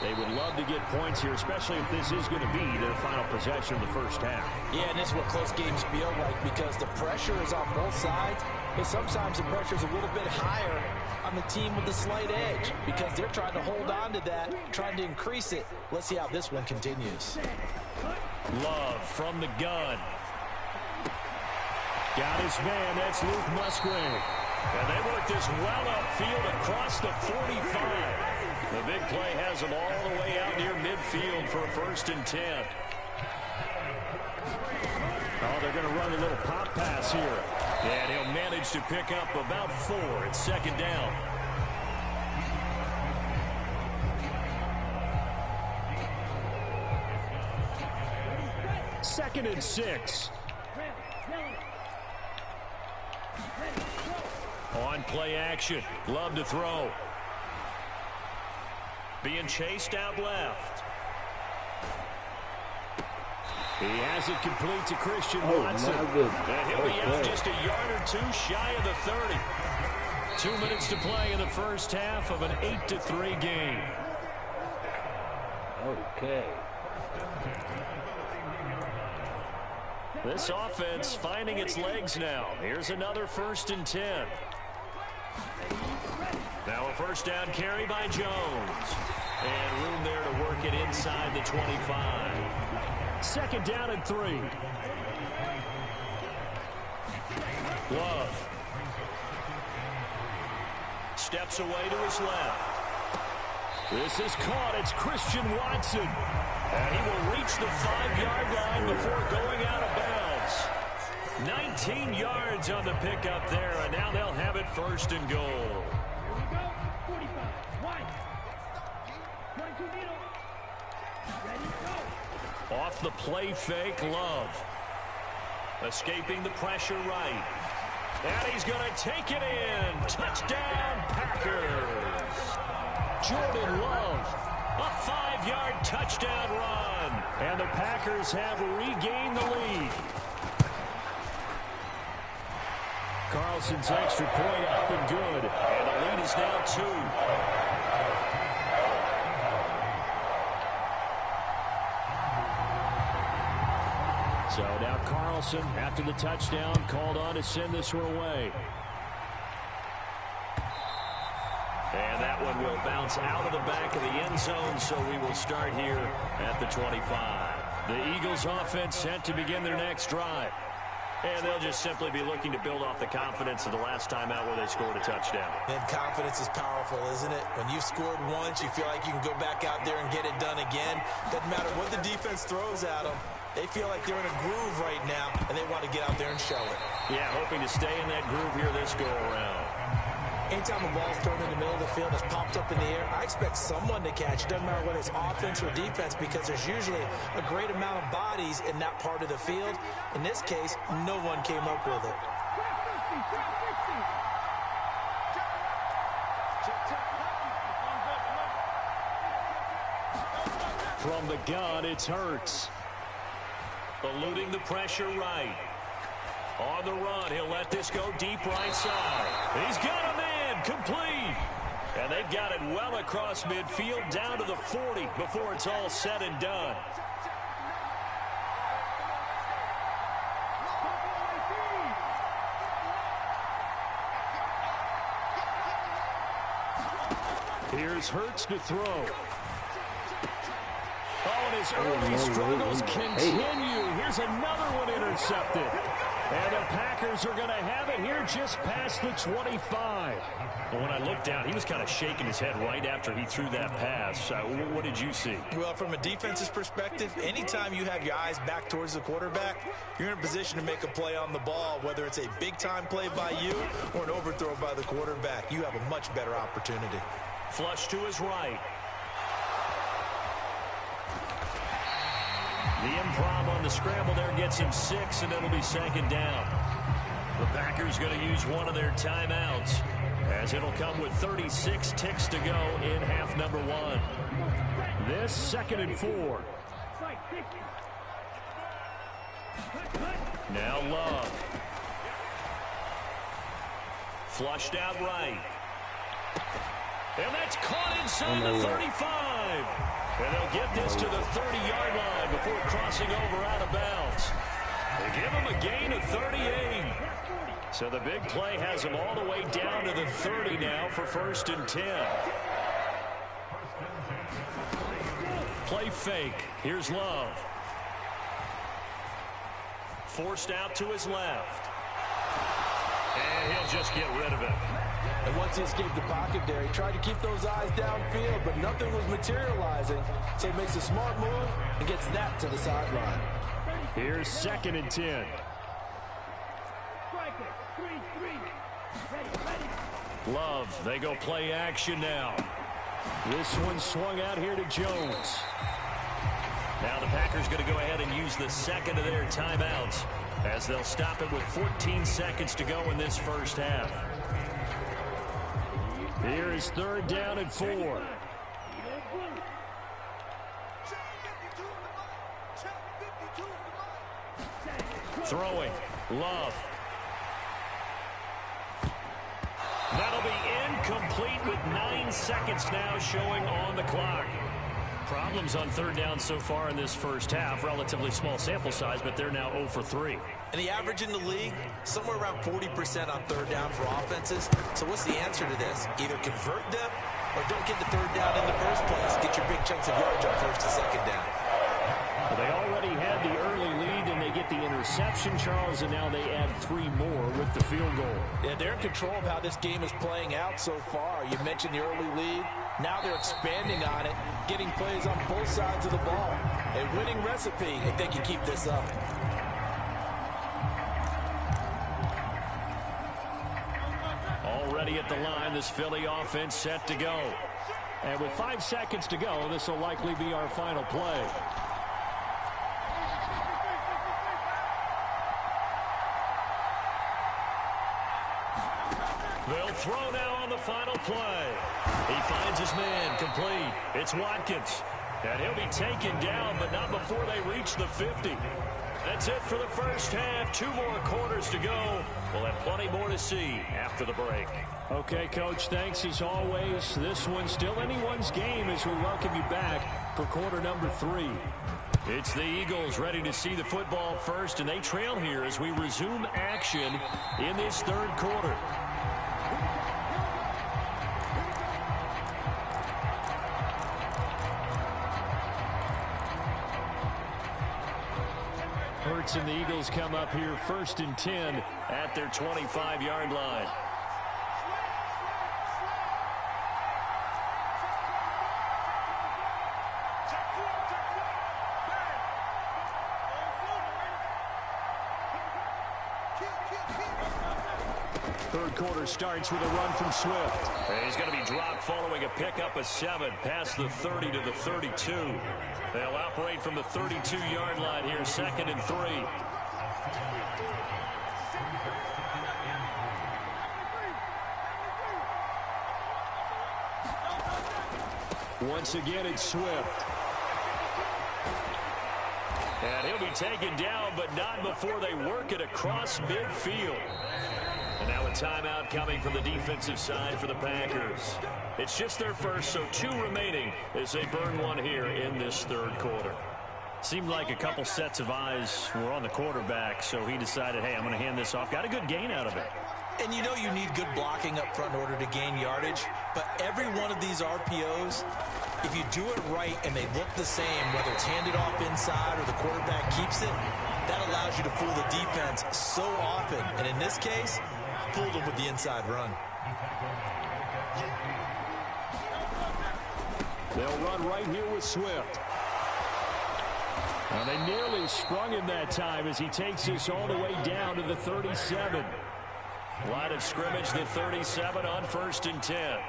They would love to get points here, especially if this is going to be their final possession of the first half. Yeah, and this is what close games feel like because the pressure is on both sides, but sometimes the pressure is a little bit higher on the team with the slight edge because they're trying to hold on to that, trying to increase it. Let's see how this one continues. Love from the gun. Got his man, that's Luke Musgrave. And they work this well upfield across the 45. The big play has them all the way out near midfield for a 1st and 10. Oh, they're going to run a little pop pass here. And he'll manage to pick up about 4. It's 2nd down. Second and 6. On play action. Love to throw. Being chased out left. He has it complete to Christian Watson. And he'll be out just a yard or 2 shy of the 30. 2 minutes to play in the first half of an 8-3 game. Okay. This offense finding its legs now. Here's another 1st and 10. Now a 1st down carry by Jones. And room there to work it inside the 25. 2nd down and 3. Love. Steps away to his left. This is caught. It's Christian Watson. And he will reach the 5-yard line before going out of bounds. 19 yards on the pickup there, and now they'll have it 1st and goal. Off the play fake, Love. Escaping the pressure right. And he's going to take it in. Touchdown, Packers. Jordan Love. A 5-yard touchdown run. And the Packers have regained the lead. Carlson's extra point up and good. And the lead is now 2. So now Carlson, after the touchdown, called on to send this one away. And that one will bounce out of the back of the end zone, so we will start here at the 25. The Eagles offense set to begin their next drive. And they'll just simply be looking to build off the confidence of the last time out where they scored a touchdown. And confidence is powerful, isn't it? When you've scored once, you feel like you can go back out there and get it done again. Doesn't matter what the defense throws at them. They feel like they're in a groove right now, and they want to get out there and show it. Yeah, hoping to stay in that groove here this go-around. Anytime a ball's thrown in the middle of the field and it's popped up in the air, I expect someone to catch. It doesn't matter whether it's offense or defense because there's usually a great amount of bodies in that part of the field. In this case, no one came up with it. From the gun, it's Hurts. Eluding the pressure right. On the run, he'll let this go deep right side. He's got a man, complete. And they've got it well across midfield down to the 40 before it's all said and done. Here's Hurts to throw. Oh, and his early struggles continue. Here's another one intercepted. And the Packers Packers are going to have it here just past the 25. Well, when I looked down, he was kind of shaking his head right after he threw that pass. What did you see? Well, from a defense's perspective, anytime you have your eyes back towards the quarterback, you're in a position to make a play on the ball, whether it's a big-time play by you or an overthrow by the quarterback. You have a much better opportunity. Flush to his right. The improv on the scramble there gets him 6, and it'll be second down. The Packers going to use one of their timeouts, as it'll come with 36 ticks to go in half number 1. This 2nd and 4. Now Love. Flushed out right. And that's caught inside the 35. And they'll get this to the 30-yard line before crossing over out of bounds. They give him a gain of 38. So the big play has him all the way down to the 30 now for 1st and 10. Play fake. Here's Love. Forced out to his left. And he'll just get rid of it. And once he escaped the pocket there, he tried to keep those eyes downfield, but nothing was materializing. So he makes a smart move and gets that to the sideline. Here's 2nd and 10. Love, they go play action now. This one swung out here to Jones. Now the Packers going to go ahead and use the 2nd of their timeouts, as they'll stop it with 14 seconds to go in this first half. Here is 3rd down and 4. Throwing. Love. That'll be incomplete with 9 seconds now showing on the clock. Problems on 3rd down so far in this first half. Relatively small sample size, but they're now 0 for 3. And the average in the league, somewhere around 40% on 3rd down for offenses. So what's the answer to this? Either convert them or don't get the 3rd down in the first place. Get your big chunks of yardage on 1st and 2nd down. Well, they already had the early lead, and they get the interception, Charles, and now they add 3 more with the field goal. Yeah, they're in control of how this game is playing out so far. You mentioned the early lead. Now they're expanding on it, getting plays on both sides of the ball. A winning recipe if they can keep this up. Already at the line, this Philly offense set to go. And with 5 seconds to go, this will likely be our final play. They'll throw now on the final play. He finds his man complete. It's Watkins. And he'll be taken down, but not before they reach the 50. That's it for the first half. 2 more quarters to go. We'll have plenty more to see after the break. Okay, Coach, thanks as always. This one's still anyone's game as we welcome you back for quarter number 3. It's the Eagles ready to see the football first, and they trail here as we resume action in this 3rd quarter. Hurts and the Eagles come up here 1st and 10 at their 25-yard line. Third quarter starts with a run from Swift. And he's going to be dropped following a pickup of 7 past the 30 to the 32. They'll operate from the 32-yard line here, 2nd and 3. Once again, it's Swift. And he'll be taken down, but not before they work it across midfield. And now a timeout coming from the defensive side for the Packers. It's just their first, so 2 remaining as they burn 1 here in this 3rd quarter. Seemed like a couple sets of eyes were on the quarterback, so he decided, hey, I'm going to hand this off. Got a good gain out of it. And you know you need good blocking up front in order to gain yardage, but every one of these RPOs, if you do it right and they look the same, whether it's handed off inside or the quarterback keeps it, that'll allows you to fool the defense so often. And in this case, fooled them with the inside run. They'll run right here with Swift. Well, they nearly sprung him that time as he takes this all the way down to the 37. Line of scrimmage, the 37 on 1st and 10.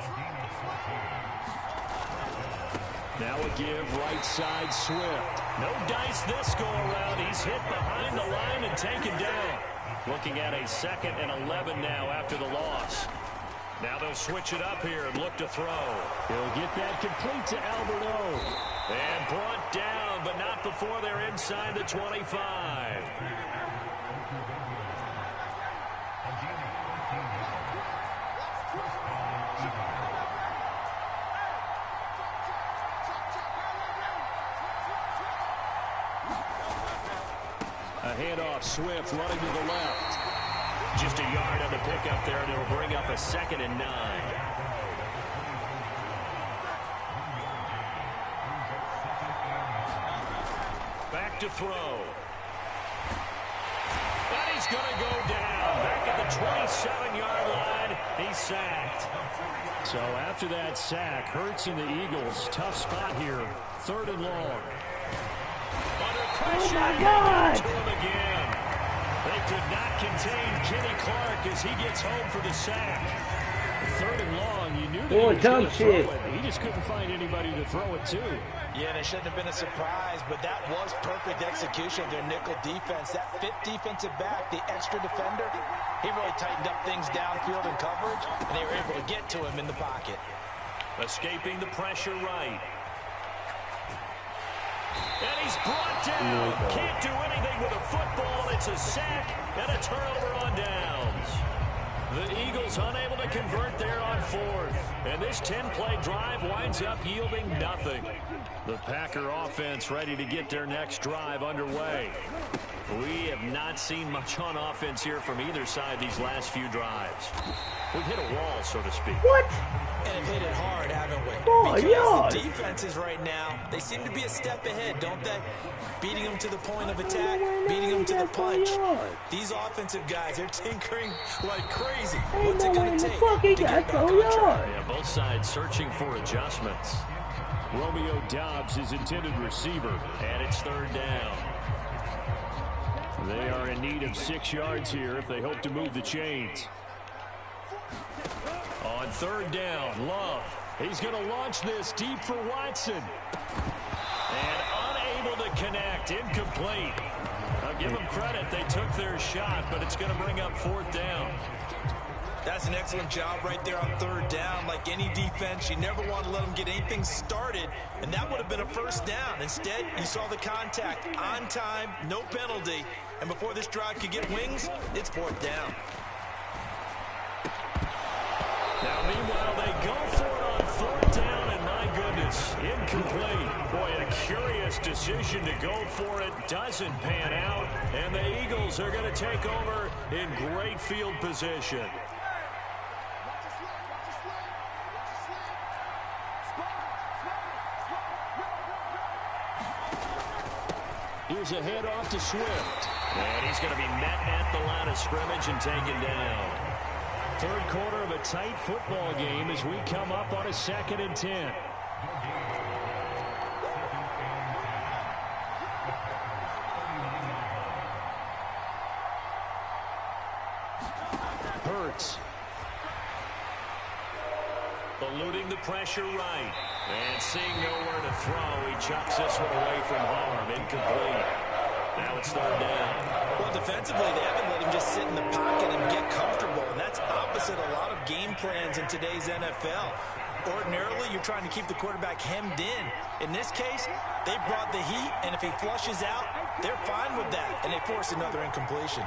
Now a give right side Swift. No dice this go around. He's hit behind the line and taken down. Looking at a 2nd and 11 now after the loss. Now they'll switch it up here and look to throw. He'll get that complete to Alberto. And brought down, but not before they're inside the 25. A handoff, Swift running to the left. Just a yard on the pickup there, and it'll bring up a 2nd and 9. Back to throw. And he's going to go down. Back at the 27-yard line, he's sacked. So after that sack, Hurts and the Eagles, tough spot here. 3rd and long. Under pressure, oh my God! To him again. They could not contain Kenny Clark as he gets home for the sack. 3rd and long, you knew that he was going to throw it. He just couldn't find anybody to throw it to. Yeah, and it shouldn't have been a surprise, but that was perfect execution of their nickel defense. That 5th defensive back, the extra defender, he really tightened up things downfield in coverage, and they were able to get to him in the pocket. Escaping the pressure right. And he's brought down. Can't do anything with a football. It's a sack and a turnover on downs. The Eagles unable to convert there on 4th. And this 10-play drive winds up yielding nothing. The Packer offense ready to get their next drive underway. We have not seen much on offense here from either side these last few drives. We've hit a wall, so to speak. What? And have hit it hard, haven't we? Oh, because yeah. the defenses right now, they seem to be a step ahead, don't they? Beating them to the point of attack, beating them to the punch. These offensive guys, they're tinkering like crazy. What's it going to take to get back on track? Yeah, both sides searching for adjustments. Romeo Doubs is intended receiver, and it's 3rd down. They are in need of 6 yards here if they hope to move the chains. On 3rd down, Love. He's going to launch this deep for Watson. And unable to connect, incomplete. I'll give them credit. They took their shot, but it's going to bring up 4th down. That's an excellent job right there on 3rd down. Like any defense, you never want to let them get anything started, and that would have been a 1st down. Instead, you saw the contact on time, no penalty, and before this drive could get wings, it's 4th down. Now, meanwhile, they go for it on 4th down, and my goodness, incomplete. Boy, a curious decision to go for it. Doesn't pan out, and the Eagles are going to take over in great field position. Here's a handoff to Swift. And he's going to be met at the line of scrimmage and taken down. 3rd quarter of a tight football game as we come up on a 2nd and 10. Hurts. Eluding the pressure right. And seeing nowhere to throw, he chucks this one away from harm. Incomplete. Now it's 3rd down. Well, defensively, they haven't let him just sit in the pocket and get comfortable, and that's opposite a lot of game plans in today's NFL. Ordinarily, you're trying to keep the quarterback hemmed in. In this case, they brought the heat, and if he flushes out, they're fine with that, and they force another incompletion.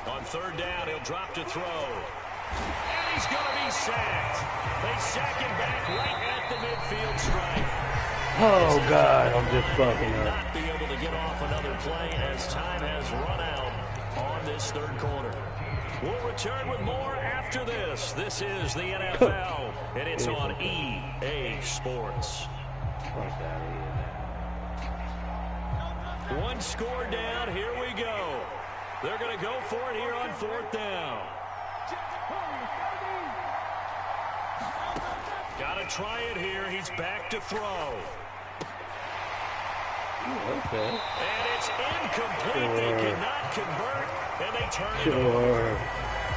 On 3rd down, he'll drop to throw. And he's going to be sacked. They sack him back right at the midfield stripe. Oh, God, I'm just fucking up. Not be able to get off another play as time has run out on this 3rd quarter. We'll return with more after this. This is the NFL, and it's on EA Sports. One score down. Here we go. They're going to go for it here on 4th down. Got to try it here. He's back to throw. Okay. And it's incomplete. They cannot convert, and they turn it over.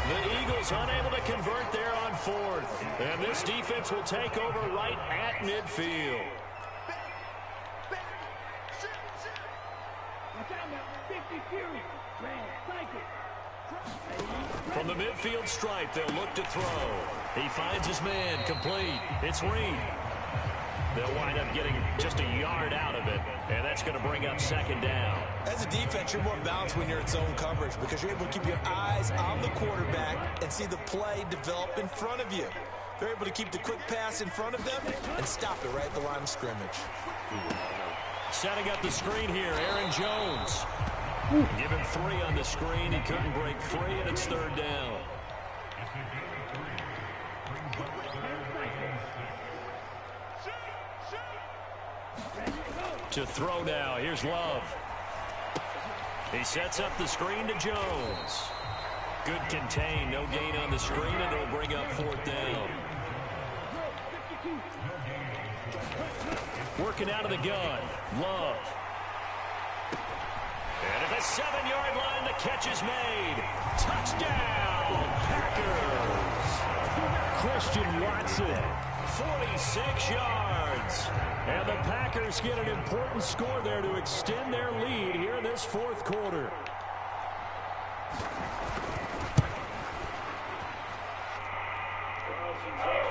The Eagles unable to convert there on 4th. And this defense will take over right at midfield. From the midfield stripe, they'll look to throw. He finds his man, complete. It's Reed. They'll wind up getting just a yard out of it, and that's going to bring up 2nd down. As a defense, you're more balanced when you're in zone coverage because you're able to keep your eyes on the quarterback and see the play develop in front of you. They're able to keep the quick pass in front of them and stop it right at the line of scrimmage. Setting up the screen here, Aaron Jones. Give him 3 on the screen. He couldn't break free, and it's 3rd down. To throw now. Here's Love. He sets up the screen to Jones. Good contain. No gain on the screen, and it'll bring up 4th down. Working out of the gun. Love. And at the 7-yard line, the catch is made. Touchdown, Packers. Christian Watson, 46 yards. And the Packers get an important score there to extend their lead here in this 4th quarter.